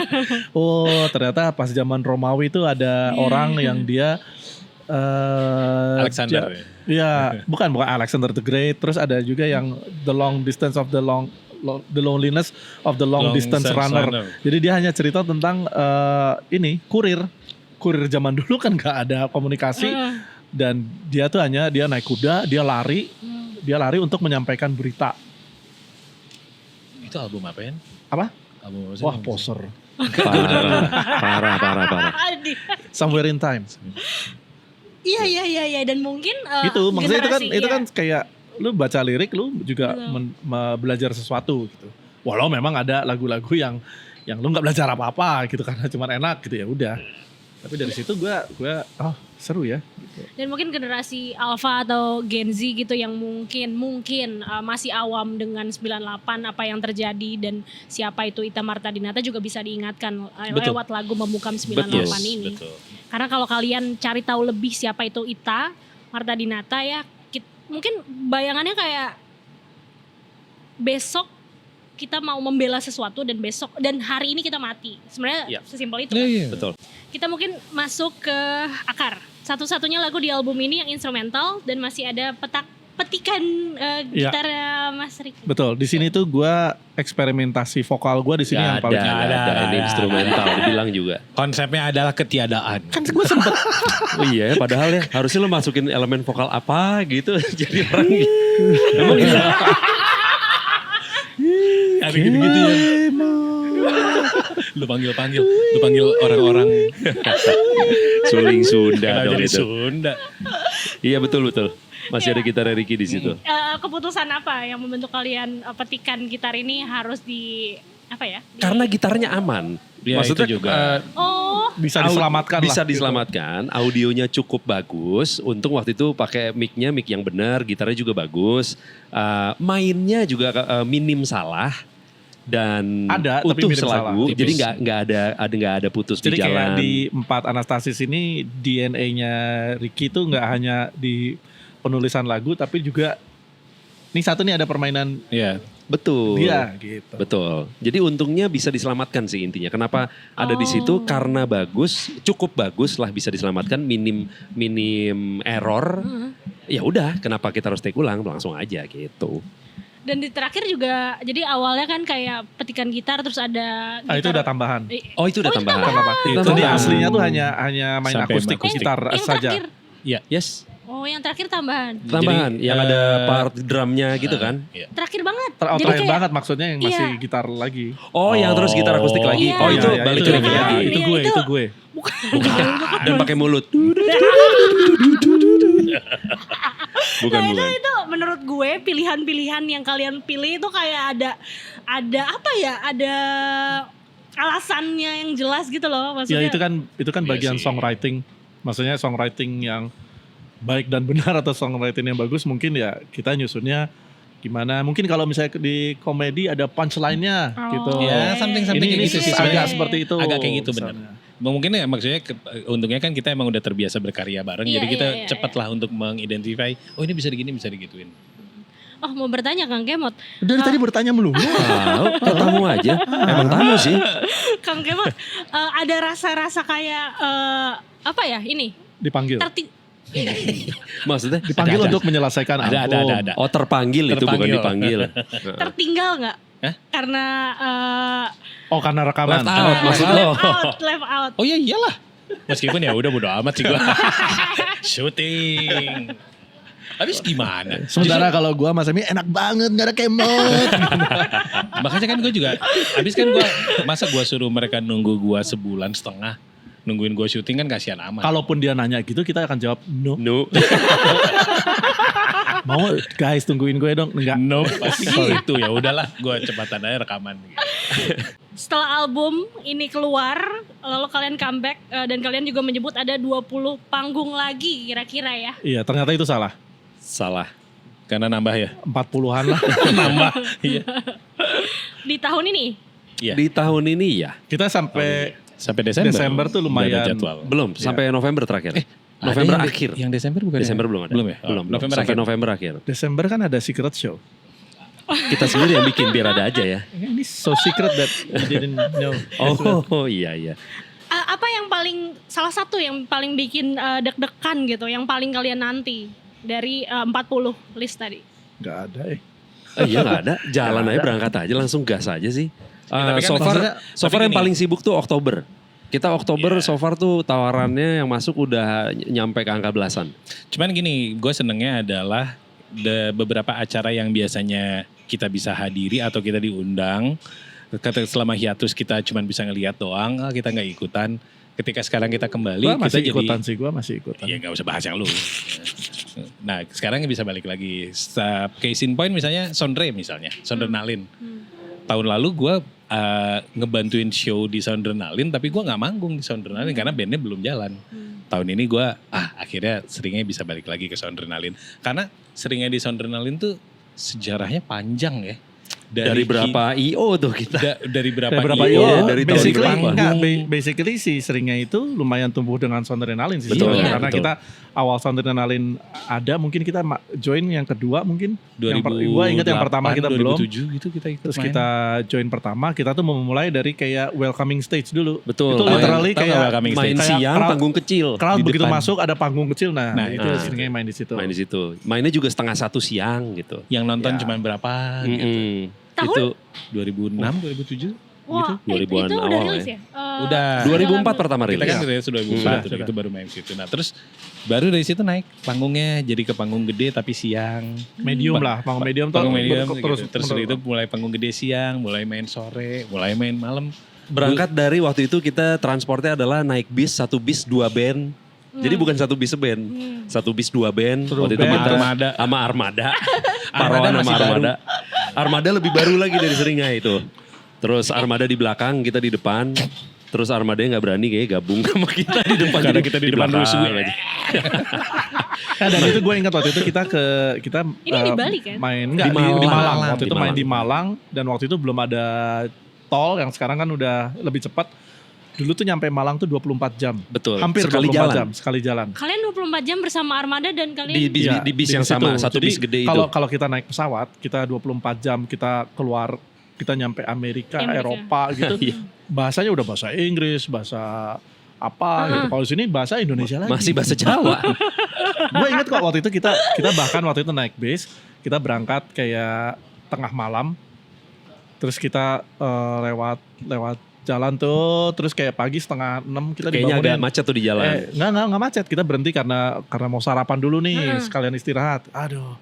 Oh ternyata pas zaman Romawi itu ada orang yang dia Alexander. ya bukan Alexander the Great. Terus ada juga yang the loneliness of the long distance runner. Jadi dia hanya cerita tentang kurir zaman dulu kan nggak ada komunikasi, dan dia tuh hanya dia naik kuda, dia lari untuk menyampaikan berita. Itu album apa ya? Apa? Album apa sih? Wah, poser. Parah. Aduh. Somewhere in Time. Iya dan mungkin Gitu, maksudnya generasi, itu kan kayak lu baca lirik, lu juga belajar sesuatu gitu. Walau memang ada lagu-lagu yang lu nggak belajar apa-apa gitu karena cuma enak gitu, ya udah. Tapi dari situ gue seru ya. Gitu. Dan mungkin generasi Alpha atau Gen Z gitu yang mungkin masih awam dengan 98 apa yang terjadi dan siapa itu Ita Marta Dinata juga bisa diingatkan lewat lagu Memukam 98 ini. Betul. Karena kalau kalian cari tahu lebih siapa itu Ita Marta Dinata ya, mungkin bayangannya kayak besok kita mau membela sesuatu dan hari ini kita mati. Sebenarnya sesimpel itu. Iya. Betul. Kita mungkin masuk ke akar. Satu-satunya lagu di album ini yang instrumental dan masih ada petikan gitar Mas Ricky. Betul. Di sini tuh gue eksperimentasi vokal gue di sini yang paling ada ini instrumental dibilang juga. Konsepnya adalah ketiadaan. kan gue sempet Oh iya, padahal ya harusnya lo masukin elemen vokal apa gitu jadi orang gitu. Emang iya. Ada gitu-gitu ya. Lu panggil orang-orang Suling Sunda kenal dong jadi itu. Sunda. Iya betul. Masih ada gitar Ricky di situ. Keputusan apa yang membentuk kalian petikan gitar ini harus Karena gitarnya aman. Ya, Maksudnya itu juga. bisa diselamatkan lah. Bisa diselamatkan, audionya cukup bagus. Untung waktu itu pakai mic yang benar, gitarnya juga bagus. Mainnya juga minim salah dan Ada, tapi utuh minim selagu. salah. Jadi nggak ada putus Jadi di jalan. kayak di 4 Anastasis ini DNA-nya Ricky tuh nggak hanya di penulisan lagu, tapi juga nih satu nih ada permainan Iya. Betul. dia gitu. Betul. Jadi untungnya bisa diselamatkan sih intinya. Kenapa ada di situ? Karena cukup bagus lah bisa diselamatkan, minim error. Ya udah, kenapa kita harus take ulang? Langsung aja gitu. Dan di terakhir juga, jadi awalnya kan kayak petikan gitar terus ada gitar. Itu udah tambahan. Oh itu udah tambahan. Itu Tambahan. di aslinya tuh hanya main Sampai akustik akustik. gitar Yang saja. terakhir. Yes. Oh yang terakhir tambahan. Tambahan. Jadi, Yang ada part drumnya gitu kan. Iya. Terakhir banget. Terakhir kayak- banget maksudnya yang masih Iya. gitar lagi. Oh, yang terus gitar akustik lagi. Iya. Oh itu Iya, balik itu ke yang Ricky iya, lagi. Itu Iya, gue, itu. itu gue. Dan pakai mulut. Bukan. Itu menurut gue pilihan-pilihan yang kalian pilih itu kayak ada apa ya? Ada alasannya yang jelas gitu loh Ya maksudnya. itu kan Iya bagian sih. songwriting. Maksudnya songwriting yang baik dan benar atau songwriting yang bagus, mungkin ya kita nyusunnya gimana. Mungkin kalau misalnya di komedi ada punchline-nya gitu. Ya, something Ini kayak gitu sih agak sebenarnya. seperti itu. Agak kayak gitu benar. misalnya. Mungkin ya maksudnya untungnya kan kita emang udah terbiasa berkarya bareng, Iya, jadi kita iya, cepat lah untuk mengidentify. Oh ini bisa digini, bisa digituin. Oh mau bertanya Kang Kemot. Dari tadi bertanya melulu. Tahu, tamu aja. Emang tamu sih. Kang Kemot ada rasa-rasa kayak apa ya ini? Dipanggil. Maksudnya Dipanggil untuk menyelesaikan Ada. album. Oh terpanggil itu bukan Terpanggil. dipanggil. Tertinggal nggak? Hah? Karena Oh karena rekaman. Left out. Maksud lo? left out. Oh ya iyalah. Meskipun ya udah bodo amat sih gua. Shooting. Habis gimana? Sementara kalau gue Mas Emi enak banget gak ada kemot. Makanya kan gue juga, habis kan masa gue suruh mereka nunggu gue sebulan setengah, nungguin gue syuting kan kasihan amat. Kalaupun dia nanya gitu kita akan jawab no. No. Mau guys tungguin gue dong. Enggak. No, pasti gitu ya udahlah, gue cepatan aja rekaman. Setelah album ini keluar, lalu kalian comeback dan kalian juga menyebut ada 20 panggung lagi kira-kira ya. Iya ternyata itu salah. Salah. Karena nambah ya. 40-an lah. Nambah. Iya. Di tahun ini. Iya. Di tahun ini ya. Kita sampai Sampai Desember. Desember tuh lumayan. Udah ada jadwal. Belum, sampai November terakhir. November akhir. Yang Desember bukan? Desember belum ada. Belum ya? Belum. November Sampai akhir. November akhir. Desember kan ada secret show. Kita sendiri yang bikin biar ada aja ya. Ini so secret that you didn't know. Oh iya iya. Apa yang paling, salah satu yang paling bikin deg-degan gitu, yang paling kalian nanti dari 40 list tadi? Gak ada Iya nggak ada. Jalan Nggak aja ada. berangkat aja langsung gas aja sih. tapi kan So far, maksudnya- so far tapi yang gini. paling sibuk tuh Oktober. Kita Oktober Iya. so far tuh tawarannya yang masuk udah nyampe ke angka belasan. Cuman gini, gue senengnya adalah beberapa acara yang biasanya kita bisa hadiri atau kita diundang. Selama hiatus kita cuman bisa ngelihat doang, kita nggak ikutan. Ketika sekarang kita kembali, Gue kita masih jadi ikutan sih, gue masih ikutan. ya nggak usah bahas yang lu. Nah sekarang bisa balik lagi. Case in point misalnya Sondre misalnya, Sondrenalin. Tahun lalu gue ngebantuin show di Sondrenalin, tapi gue nggak manggung di Sondrenalin karena bandnya belum jalan. Tahun ini gue akhirnya seringnya bisa balik lagi ke Sondrenalin. Karena seringnya di Sondrenalin tuh sejarahnya panjang ya. Dari berapa IO tuh kita? Dari berapa, Dari berapa IO, IO? dari tahun basically, berapa? enggak, basically si seringnya itu lumayan tumbuh dengan Sondrenalin sih. Betul, sebenarnya. Karena betul. kita awal Sondrenalin ada, mungkin kita join yang kedua mungkin. 2008, Gue ingat yang pertama kita 2007 belum. gitu kita ikut Terus main. kita join pertama, kita tuh memulai dari kayak welcoming stage dulu. Betul. Itu literally Tahu nggak kayak welcoming Main kayak siang, crowd- panggung kecil. crowd di begitu depan. masuk ada panggung kecil. Nah, Nah, itu nah. seringnya main di situ. Main di situ. Mainnya juga 1:30 siang gitu. Yang nonton Ya. cuma berapa gitu. Tahun? Itu 2006, 2007. Wah, 2000-an itu udah awal rilis ya? ya? Udah. 2004 pertama Kita rilis. kan rilis 2004 Sudah. itu baru main situ. Nah terus baru dari situ naik panggungnya jadi ke panggung gede tapi siang. Medium lah, panggung medium tuh Panggung medium terus gitu. Terus itu mulai panggung gede siang, mulai main sore, mulai main malam. Berangkat dari waktu itu kita transportnya adalah naik bis, 1 bis 2 band. Jadi bukan 1 bis seband. 1 bis 2 band. True Waktu itu band. kita Armada. sama Armada. Armada Parawan masih sama baru. Armada. Armada lebih baru lagi dari Seringai itu. Terus Armada di belakang, kita di depan. Terus Armadanya nggak berani kayak gabung sama kita di depan. Karena Jadi kita di depan belakang rusuh. aja. Nah, dan itu gue ingat waktu itu kita Ini di Bali kan? main enggak Di di Malang. Malang. Waktu Di itu main Malang. di Malang dan waktu itu belum ada tol yang sekarang kan udah lebih cepat. Dulu tuh nyampe Malang tuh 24 jam. Betul. Hampir sekali 24 jalan. jam sekali jalan. Kalian 24 jam bersama Armada dan kalian Di bis, Iya, di bis di yang situ. sama, satu Jadi, bis gede itu. Kalau kita naik pesawat, kita 24 jam kita keluar, kita nyampe Amerika. Eropa gitu. Iya. Bahasanya udah bahasa Inggris, bahasa apa gitu. Kalau di sini bahasa Indonesia lagi. Masih bahasa Jawa. Gue inget kok waktu itu kita bahkan waktu itu naik bis, kita berangkat kayak tengah malam, terus kita lewat jalan tuh, terus kayak pagi 5:30 kita Kayaknya agak dibangunin. macet tuh di jalan. Enggak macet, kita berhenti karena mau sarapan dulu nih, sekalian istirahat. Aduh,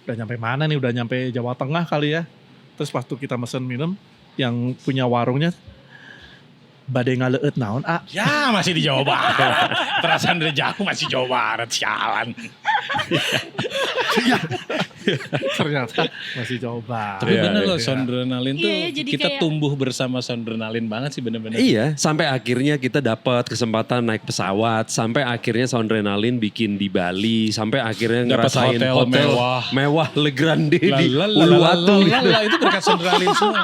udah nyampe mana nih? Udah nyampe Jawa Tengah kali ya. Terus waktu kita mesen minum, yang punya warungnya, badai ngaleut naon, Ya masih di Jawa Barat. Perasaan dari jauh masih Jawa Barat, sialan. ternyata masih coba. Tapi Iya, bener iya. loh, Sondrenalin tuh Iya, jadi kita kayak- tumbuh bersama Sondrenalin banget sih bener-bener. Iya, sampai akhirnya kita dapat kesempatan naik pesawat, sampai akhirnya Soundrenalin bikin di Bali, sampai akhirnya Dapat ngerasain hotel hotel mewah. Le Grande di Lalalala, Uluwatu. itu berkat Sondrenalin semua.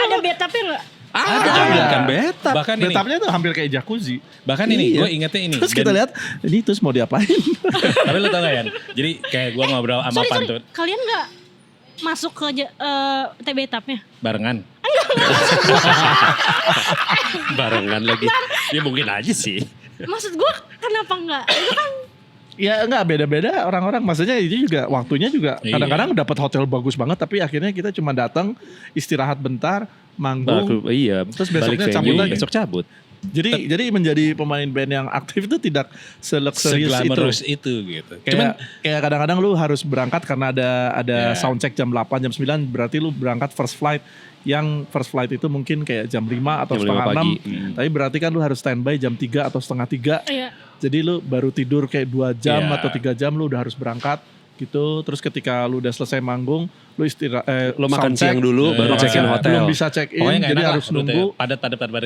ada betapnya nggak? Ada kan beta. Bahkan ini, Betapnya tuh hampir kayak jacuzzi. Iya. gue ingetnya ini. Terus kita lihat, ini terus mau diapain? Tapi lo tau gak Yan? Jadi kayak gue ngobrol sama Sorry, Pantun kalian nggak masuk ke betapnya? barengan. Barengan lagi. Ya mungkin aja sih. Maksud gue kenapa nggak? Itu kan Ya enggak, beda-beda orang-orang. Maksudnya ini juga waktunya juga Iya. kadang-kadang dapat hotel bagus banget, tapi akhirnya kita cuma datang istirahat bentar, manggung. Iya, Terus balik besoknya venue, cabut lagi. besok cabut. Jadi menjadi pemain band yang aktif itu tidak se-luxurious itu. Seglamorous itu gitu. Kayak kadang-kadang lu harus berangkat karena ada Yeah. soundcheck jam 8, jam 9, berarti lu berangkat first flight. Yang first flight itu mungkin kayak jam 5 atau Jam 5 setengah 6. pagi. Tapi berarti kan lu harus standby jam 3 atau setengah 3. Iya. Jadi lu baru tidur kayak 2 jam Yeah. atau 3 jam lu udah harus berangkat gitu. Terus ketika lu udah selesai manggung, lu istirahat, Lo makan soundcheck, siang dulu, baru Iya. check-in hotel. belum bisa check in, Pokoknya nggak jadi enak harus lah, nunggu. padat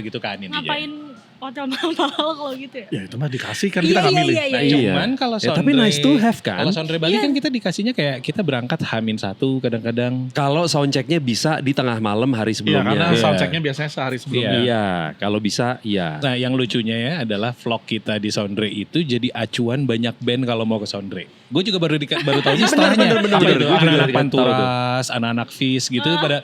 gitu kan ini. Ngapain hotel mahal-mahal kalau gitu ya? Ya itu mah dikasih kan Iya, kita nggak iya, milih. iya, Nah, Iya. cuman kalau Ya, Sondre, tapi nice to have kan? Kalau Sondre Bali Iya. kan kita dikasihnya kayak kita berangkat H-1 kadang-kadang. Kalau soundchecknya bisa di tengah malam hari Iya sebelumnya. karena Iya. soundchecknya biasanya sehari sebelumnya. Iya, kalau bisa iya. Nah yang lucunya ya adalah vlog kita di Sondre itu jadi acuan banyak band kalau mau ke Sondre. Gue juga baru tahu setelahnya. bener. Jadi Gue juga anak-anak tahu tuh. Panturas, anak-anak Fis gitu pada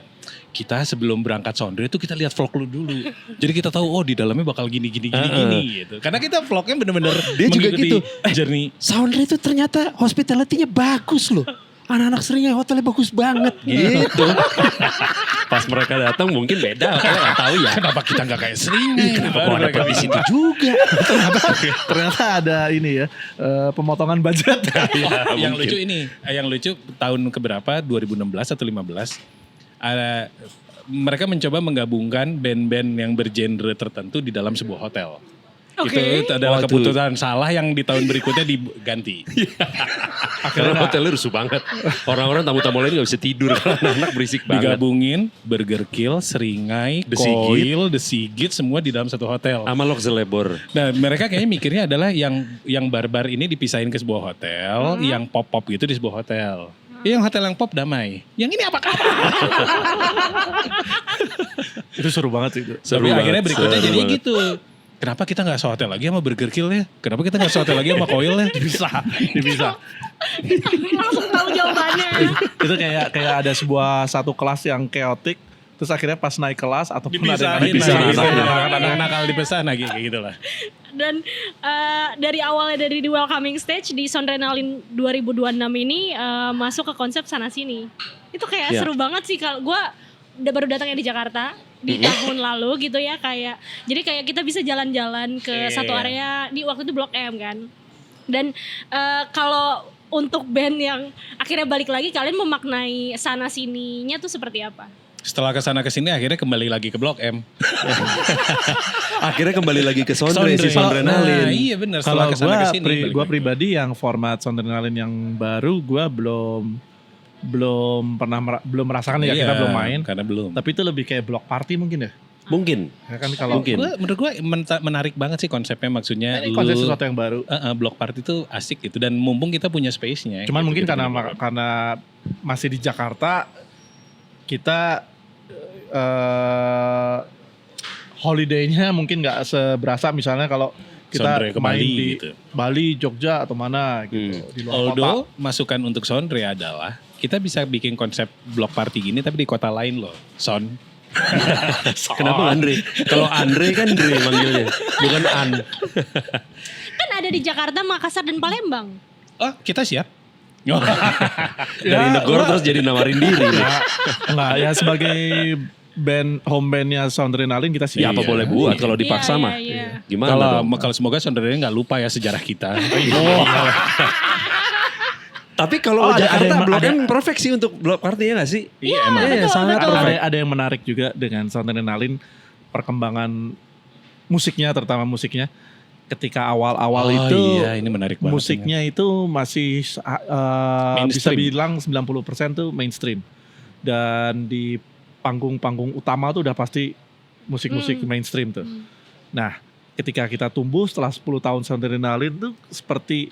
kita sebelum berangkat Sondre itu kita lihat vlog lu dulu. Jadi kita tahu oh di dalamnya bakal gini gitu. Karena kita vlognya bener-bener Dia juga mengikuti gitu. journey. Soundre itu ternyata hospitality-nya bagus loh. Anak-anak seringnya hotelnya bagus banget gitu. Pas mereka datang mungkin beda, hotelnya nggak tahu ya. Kenapa kita nggak kayak sering? Kenapa gua dapet di situ juga? Ternyata ada ini ya pemotongan budget. Yang lucu ini, yang lucu tahun keberapa 2016 atau 15 ada mereka mencoba menggabungkan band-band yang bergenre tertentu di dalam sebuah hotel. Oke. Itu adalah Waduh. keputusan salah yang di tahun berikutnya diganti. Karena hotelnya rusuh banget. Orang-orang tamu-tamu lain gak bisa tidur karena anak-anak berisik banget. Digabungin Burger Kill, Seringai, The Sigit. Koil, The Sigit semua di dalam satu hotel. Sama Lokzelebor. Nah mereka kayaknya mikirnya adalah yang barbar ini dipisahin ke sebuah hotel, yang pop-pop gitu di sebuah hotel. Yang hotel yang pop damai. Yang ini apakah? Itu seru banget sih itu. Seru Tapi banget, akhirnya berikutnya seru jadi banget. gitu. Kenapa kita gak sehotel lagi sama Burger Kill ya? Kenapa kita gak sehotel lagi sama Koil ya? Bisa. Langsung tahu jawabannya. Itu kayak ada sebuah satu kelas yang chaotic. Terus akhirnya pas naik kelas ataupun ada yang Dipisahin. dipisahin. Anak nakal dipesan lagi kayak gitu lah. Dan dari awalnya dari The Welcoming Stage di Sondrenalin 2026 ini masuk ke konsep sana sini. Itu kayak Iya. seru banget sih kalau gue baru datangnya di Jakarta di tahun lalu gitu ya kayak jadi kayak kita bisa jalan-jalan ke Iya. satu area di waktu itu Blok M kan. Dan kalau untuk band yang akhirnya balik lagi kalian memaknai sana sininya tuh seperti apa? Setelah kesana kesini akhirnya kembali lagi ke Blok M. Akhirnya kembali lagi ke Sondre, si Sondrenalin. Nah, iya benar. Kalau Setelah kesana gue kesini. balik lagi. pribadi yang format Sondrenalin yang baru gue belum merasakan ya, kita Iya, belum main. karena belum. Tapi itu lebih kayak block party mungkin ya. Mungkin. Ya kan kalau Mungkin. Menurut gue menarik banget sih konsepnya, maksudnya ini lu konsep sesuatu yang baru. block party itu asik gitu dan mumpung kita punya space-nya. Cuman gitu, mungkin kita karena punya- karena masih di Jakarta kita holiday-nya mungkin nggak seberasa misalnya kalau kita Sondre ke main Bali di gitu. Bali, Jogja atau mana gitu di luar kota. Although masukan untuk Sondre adalah kita bisa bikin konsep block party gini tapi di kota lain loh. Kenapa Andre? Kalau Andre kan Dre manggilnya, bukan An. Kan ada di Jakarta, Makassar dan Palembang. Oh kita siap. Dari negara terus jadi nawarin diri. Enggak ya sebagai band home bandnya Sondrenalin kita sih. Ya apa Iya. boleh buat kalau dipaksa Iya, mah. iya, iya. Gimana Kalau dong? kalau semoga Sondre nggak lupa ya sejarah kita. Tapi kalau Oh, ada Jakarta yang- Blok ada- M perfect sih untuk block party ya gak sih? Iya emang. Iya, sangat betul. perfect. Ada yang menarik juga dengan Sondrenalin perkembangan musiknya terutama musiknya ketika awal-awal Oh itu iya ini menarik banget. musiknya itu masih bisa Mainstream. bilang 90% tuh mainstream. Dan di panggung-panggung utama tuh udah pasti musik-musik mainstream tuh. Nah, ketika kita tumbuh setelah 10 tahun Sondrenalin tuh seperti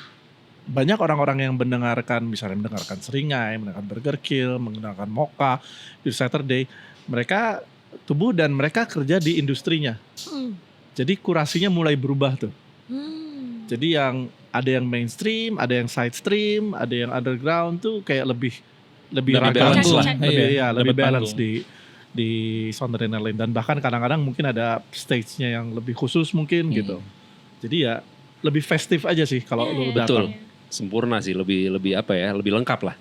banyak orang-orang yang mendengarkan misalnya mendengarkan Seringai, mendengarkan Burger Kill, mendengarkan Mocha, Pure Saturday, mereka tumbuh dan mereka kerja di industrinya. Hmm. Jadi kurasinya mulai berubah tuh. Hmm. Jadi yang ada yang mainstream, ada yang side stream, ada yang underground tuh kayak lebih Lebih ragam balance tuh, lah. lebih Iya, lebih dapat balance panggung. di Sondrenalin dan bahkan kadang-kadang mungkin ada stage-nya yang lebih khusus mungkin gitu. Jadi ya lebih festif aja sih kalau lu Betul. datang. Sempurna sih, lebih apa ya, lebih lengkap lah.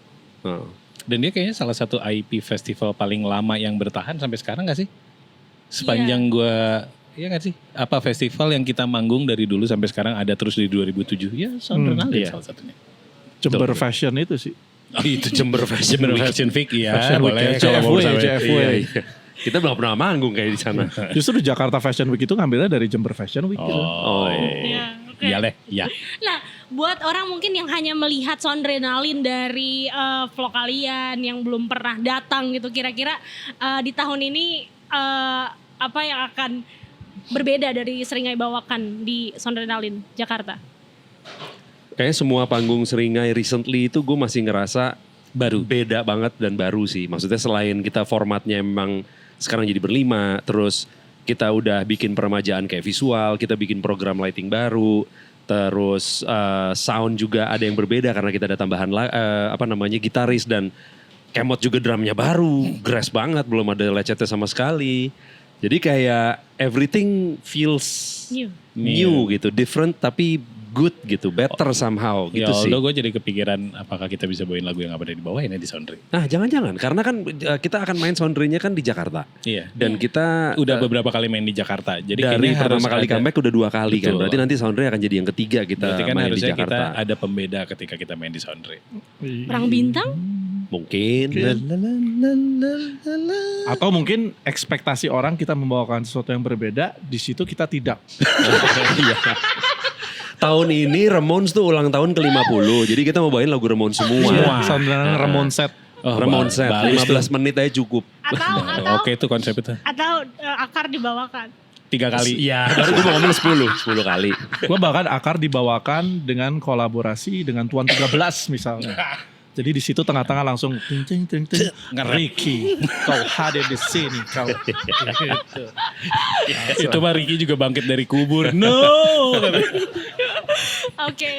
Dan dia kayaknya salah satu IP festival paling lama yang bertahan sampai sekarang gak sih? Sepanjang gue Iya gak sih? Apa festival yang kita manggung dari dulu sampai sekarang ada terus di 2007? Ya Soundrenalin iya. salah satunya. Jember Betul. Fashion itu sih. Oh, itu Jember Fashion Jember Week. Fashion Week ya Fashion Week boleh ya, kalau mau JFW, sampai. JFW. Iya, iya. Kita belum pernah manggung kayak di sana. Justru Jakarta Fashion Week itu ngambilnya dari Jember Fashion Week gitu. Oh, Iya, oke. iya deh, iya. Nah, buat orang mungkin yang hanya melihat Soundrenalin dari vlog kalian yang belum pernah datang gitu, kira-kira di tahun ini apa yang akan berbeda dari Seringai bawakan di Soundrenalin Jakarta? Kayaknya semua panggung Seringai recently itu gue masih ngerasa baru, beda banget dan baru sih. Maksudnya selain kita formatnya memang sekarang jadi berlima, terus kita udah bikin peremajaan kayak visual, kita bikin program lighting baru, terus sound juga ada yang berbeda karena kita ada tambahan gitaris dan Kemot juga drumnya baru, grass banget, belum ada lecetnya sama sekali. Jadi kayak everything feels new gitu, different tapi good gitu, better somehow Ya gitu sih. although gue jadi kepikiran apakah kita bisa bawain lagu yang gak pernah dibawain ya di Soundry. Nah jangan-jangan, karena kan kita akan main Soundry-nya kan di Jakarta. Iya. Dan kita Udah beberapa kali main di Jakarta. Jadi dari kayaknya pertama harus kali ada- comeback udah 2 kali kan. Betul. Berarti nanti Soundry akan jadi yang ketiga kita Berarti kan main di harusnya Jakarta. kita ada pembeda ketika kita main di Soundry. Perang Bintang? Mungkin. Atau mungkin ekspektasi orang kita membawakan sesuatu yang berbeda, di situ kita tidak. Iya. Tahun ini Ramones tuh ulang tahun ke-50. Jadi kita mau bawain lagu Ramones semua. Soundrenalin Ramon Set. Ramones set, bagus 15 menit aja cukup. Atau Oke itu konsep itu. atau akar dibawakan? 3 kali. Iya, baru gue mau ngomong 10 kali. Gue bahkan akar dibawakan dengan kolaborasi dengan Tuan 13 misalnya. Jadi di situ tengah-tengah langsung ting ting ting ting. Ricky, kau hadir di sini kau. Gitu. Itu mah Ricky juga bangkit dari kubur. No. Oke,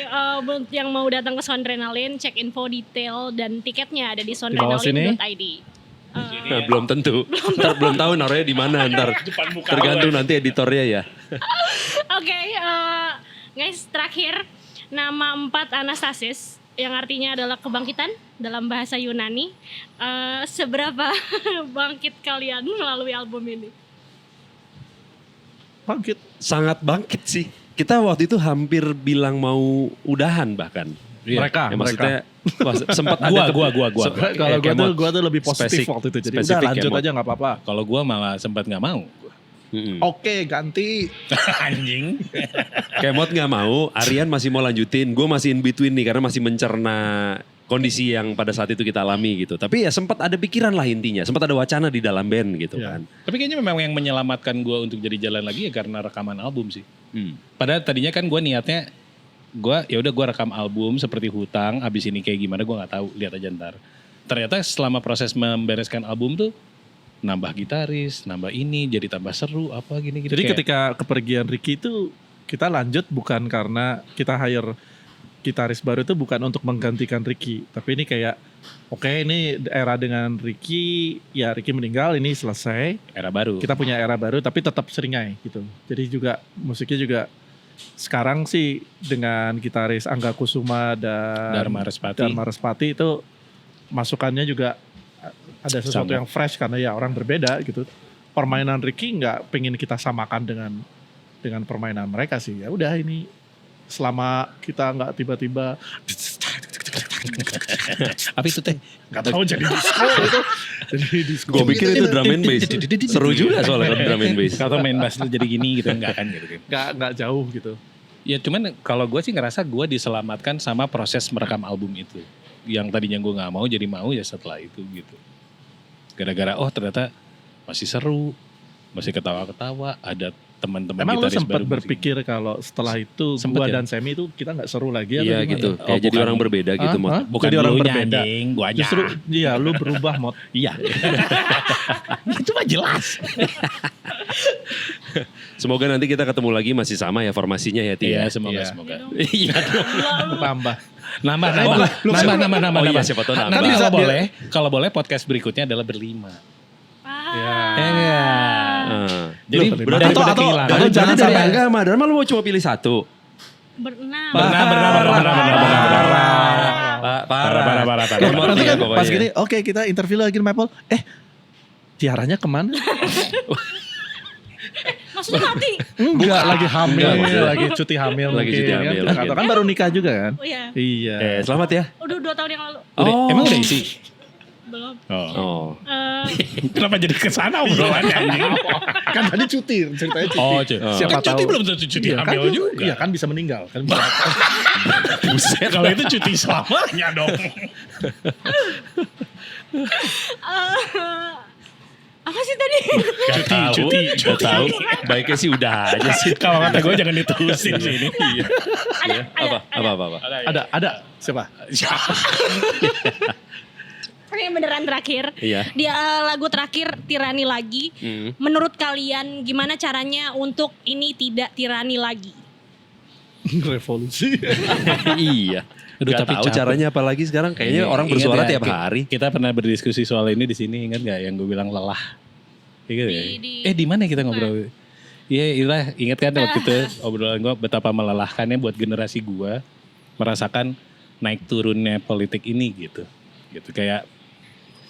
buat yang mau datang ke Soundrenalin, cek info detail dan tiketnya ada di bawah sini. soundrenalin.id. Nah, belum tentu. Ntar belum tahu naruhnya di mana ntar. Tergantung nanti editornya ya. Oke, guys, terakhir nama 4 Anastasis yang artinya adalah kebangkitan dalam bahasa Yunani. Seberapa bangkit kalian melalui album ini? Bangkit. Sangat bangkit sih. Kita waktu itu hampir bilang mau udahan bahkan. Mereka, Ya, maksudnya sempat ada Gua. Kalau gue tuh lebih positif Spesifik- waktu itu. Jadi spesifik udah lanjut Kemot. aja nggak apa-apa. Kalau gue malah sempat nggak mau. Oke, ganti. Anjing. Kemot nggak mau, Aryan masih mau lanjutin, gue masih in between nih karena masih mencerna kondisi yang pada saat itu kita alami gitu. Tapi ya sempat ada pikiran lah intinya, sempat ada wacana di dalam band gitu Ya. kan. Tapi kayaknya memang yang menyelamatkan gue untuk jadi jalan lagi ya karena rekaman album sih. Hmm. Padahal tadinya kan gue niatnya gue rekam album seperti Hutang, abis ini kayak gimana gue nggak tahu, lihat aja ntar. Ternyata selama proses membereskan album tuh nambah gitaris, nambah ini jadi tambah seru apa gini gitu. Jadi ketika kepergian Ricky itu kita lanjut bukan karena kita hire gitaris baru itu bukan untuk menggantikan Ricky, tapi ini kayak oke, ini era dengan Ricky, ya Ricky meninggal, ini selesai. era baru. Kita punya era baru tapi tetap Seringai gitu. Jadi juga musiknya juga sekarang sih dengan gitaris Angga Kusuma dan Dharma Respati. itu masukannya juga ada sesuatu Sama. yang fresh karena ya orang berbeda gitu. Permainan Ricky nggak pengen kita samakan dengan permainan mereka sih. Ya udah ini selama kita nggak tiba-tiba Apa itu teh? nggak tahu jadi disco gitu. Jadi disco. Gue pikir itu drum and bass. Seru juga soalnya kan drum and bass. Atau main bass lu jadi gini gitu enggak kan gitu kan. nggak jauh gitu. Ya cuman kalau gue sih ngerasa gue diselamatkan sama proses merekam album itu. Yang tadinya gue nggak mau jadi mau ya setelah itu gitu. Gara-gara ternyata masih seru, masih ketawa-ketawa, ada teman-teman Emang lu gitaris sempat baru. berpikir kalau setelah itu Sempet gua ya? dan Semi itu kita nggak seru lagi atau Iya gimana? gitu, Oh, kayak jadi bukan. orang berbeda gitu. Hah? Mot. Hah? Bukan Jadi orang lu berbeda. nyanyi, gue aja. Justru iya lu berubah Mot. Iya. Itu mah jelas. Semoga nanti kita ketemu lagi masih sama ya formasinya ya Tia. Iya semoga Iya. semoga. Iya dong. Tambah. Nambah. Oh iya, siapa tahu nambah. Nanti Bisa kalau boleh podcast berikutnya adalah berlima. Ya. Ya enggak. Jadi Loh, berarti atau- pada atau- kehilangan. atau Jangan jangan sampai dari- enggak sama Dharma lu mau cuma pilih satu. Berenam. Benar. Parah. Parah. Nanti Iya, kan pokoknya. pas gini, oke kita interview lagi di Maple. Tiaranya kemana? Maksudnya mati? Enggak, lagi hamil, Enggak, lagi cuti hamil Lagi mungkin. cuti hamil, Kan, mungkin. atau kan baru nikah juga kan? Oh iya. Iya. Selamat ya. Udah 2 tahun yang lalu. Emang udah isi? Belum. Oh. Kenapa jadi kesana obrolannya anjing? Kan tadi cuti, ceritanya cuti. Oh, cuy. Siapa Kan cuti tahu. belum tentu cuti Iya, kan, hamil juga. Iya kan bisa meninggal. Kan Buset, kalau itu cuti selamanya dong. Apa sih tadi? Cuti. Gak tahu. Baiknya sih udah aja sih. Kalau kata gue jangan diterusin sih ini. Iya. Apa. ada siapa? Ini beneran terakhir. Iya. Dia lagu terakhir Tirani Lagi. Menurut kalian gimana caranya untuk ini tidak tirani lagi? Revolusi. Iya. Aduh, Gak tapi tahu capek. caranya apalagi sekarang. Kayaknya orang Ingat bersuara ya, tiap hari. Kita pernah berdiskusi soal ini di sini, ingat gak yang gue bilang lelah? Ingat ya? Di- Di mana kita ngobrol? Iya, ingat kan waktu itu obrolan gue betapa melelahkannya buat generasi gue merasakan naik turunnya politik ini gitu. Gitu kayak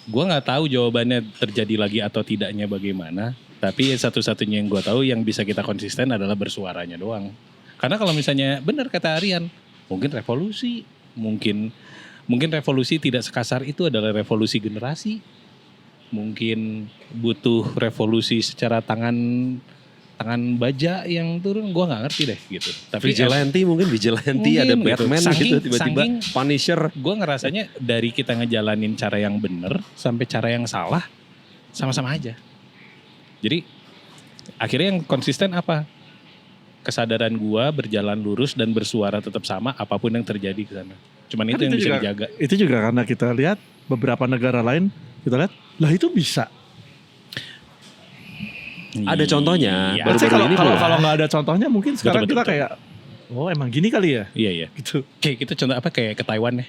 gue nggak tahu jawabannya terjadi lagi atau tidaknya bagaimana. Tapi satu-satunya yang gue tahu yang bisa kita konsisten adalah bersuaranya doang. Karena kalau misalnya benar kata Aryan, mungkin revolusi, mungkin revolusi tidak sekasar itu adalah revolusi generasi. Mungkin butuh revolusi secara tangan baja yang turun, gue nggak ngerti deh gitu. Tapi Vigilante mungkin Vigilante Mungkin ada gitu. Batman gitu tiba-tiba Punisher. gue ngerasanya dari kita ngejalanin cara yang bener sampai cara yang salah sama-sama aja. Jadi akhirnya yang konsisten apa? Kesadaran gue berjalan lurus dan bersuara tetap sama apapun yang terjadi ke sana. Cuman Kan itu yang bisa juga, dijaga. Itu juga karena kita lihat beberapa negara lain, kita lihat lah itu bisa. Ada contohnya. Iya. Baru-baru Kalau ini kalau belum. kalau nggak ada contohnya mungkin sekarang Betul, kita betul. kayak oh emang gini kali ya Iya. gitu. Kayak kita contoh apa kayak ke Taiwan ya.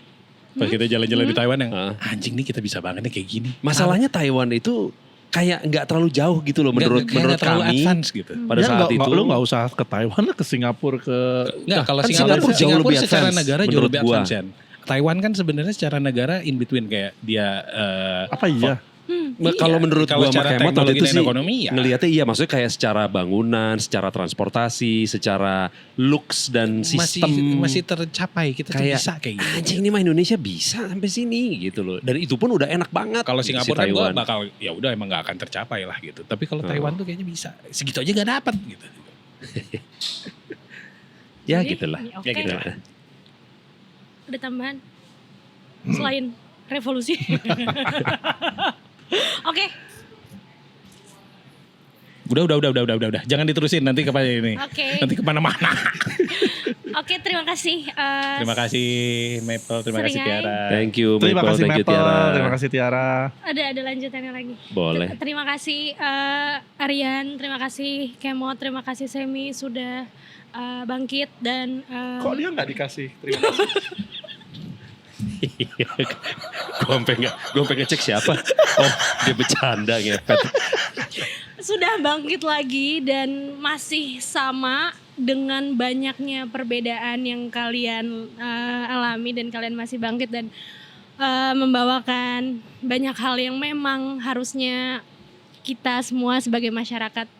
Pas kita jalan-jalan di Taiwan yang Ah. anjing nih kita bisa banget nih kayak gini. Masalahnya Taiwan itu kayak nggak terlalu jauh gitu loh menurut nggak terlalu kami. advance gitu. Pada Ya, saat nggak- itu lu nggak usah ke Taiwan lah, ke Singapura ke Enggak, kalau kan Singapura jauh lebih secara advance negara jauh menurut lebih gua. advance kan. Taiwan kan sebenarnya secara negara in between kayak dia apa iya? Kalau menurut Kalau gua sama secara Kemot waktu teknologi itu dan sih ekonomi, ya. ngelihatnya iya maksudnya kayak secara bangunan, secara transportasi, secara looks dan sistem masih tercapai, kita tuh kayak bisa kayak gitu. anjing ini mah Indonesia bisa sampai sini gitu loh. Dan itu pun udah enak banget. Kalau si Singapura kan gue Taiwan. bakal ya udah emang gak akan tercapai lah gitu. Tapi kalau Taiwan tuh kayaknya bisa. Segitu aja gak dapet gitu. Ya Jadi, gitulah. oke. Ya gitulah. Ada tambahan selain revolusi. Oke, Udah. Jangan diterusin nanti kepada ini. Oke. Nanti kemana-mana. oke, terima kasih. Terima kasih Maple, terima kasih Seringai. Tiara. Thank you Terima Maple, kasih thank you Maple, Tiara. terima kasih Tiara. Ada lanjutannya lagi. Boleh. Terima kasih Aryan, terima kasih Kemot, terima kasih Semi sudah bangkit dan Kok dia nggak dikasih? Terima kasih. Gue sampai ngecek siapa. Oh dia bercanda ngepet. sudah bangkit lagi dan masih sama dengan banyaknya perbedaan yang kalian alami dan kalian masih bangkit dan membawakan banyak hal yang memang harusnya kita semua sebagai masyarakat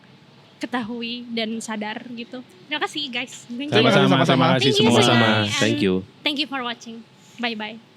ketahui dan sadar gitu. Terima kasih guys. Thank you. Sama-sama, terima kasih Thank you semua. semua. Sama-sama. And Thank you. Thank you for watching. Bye bye.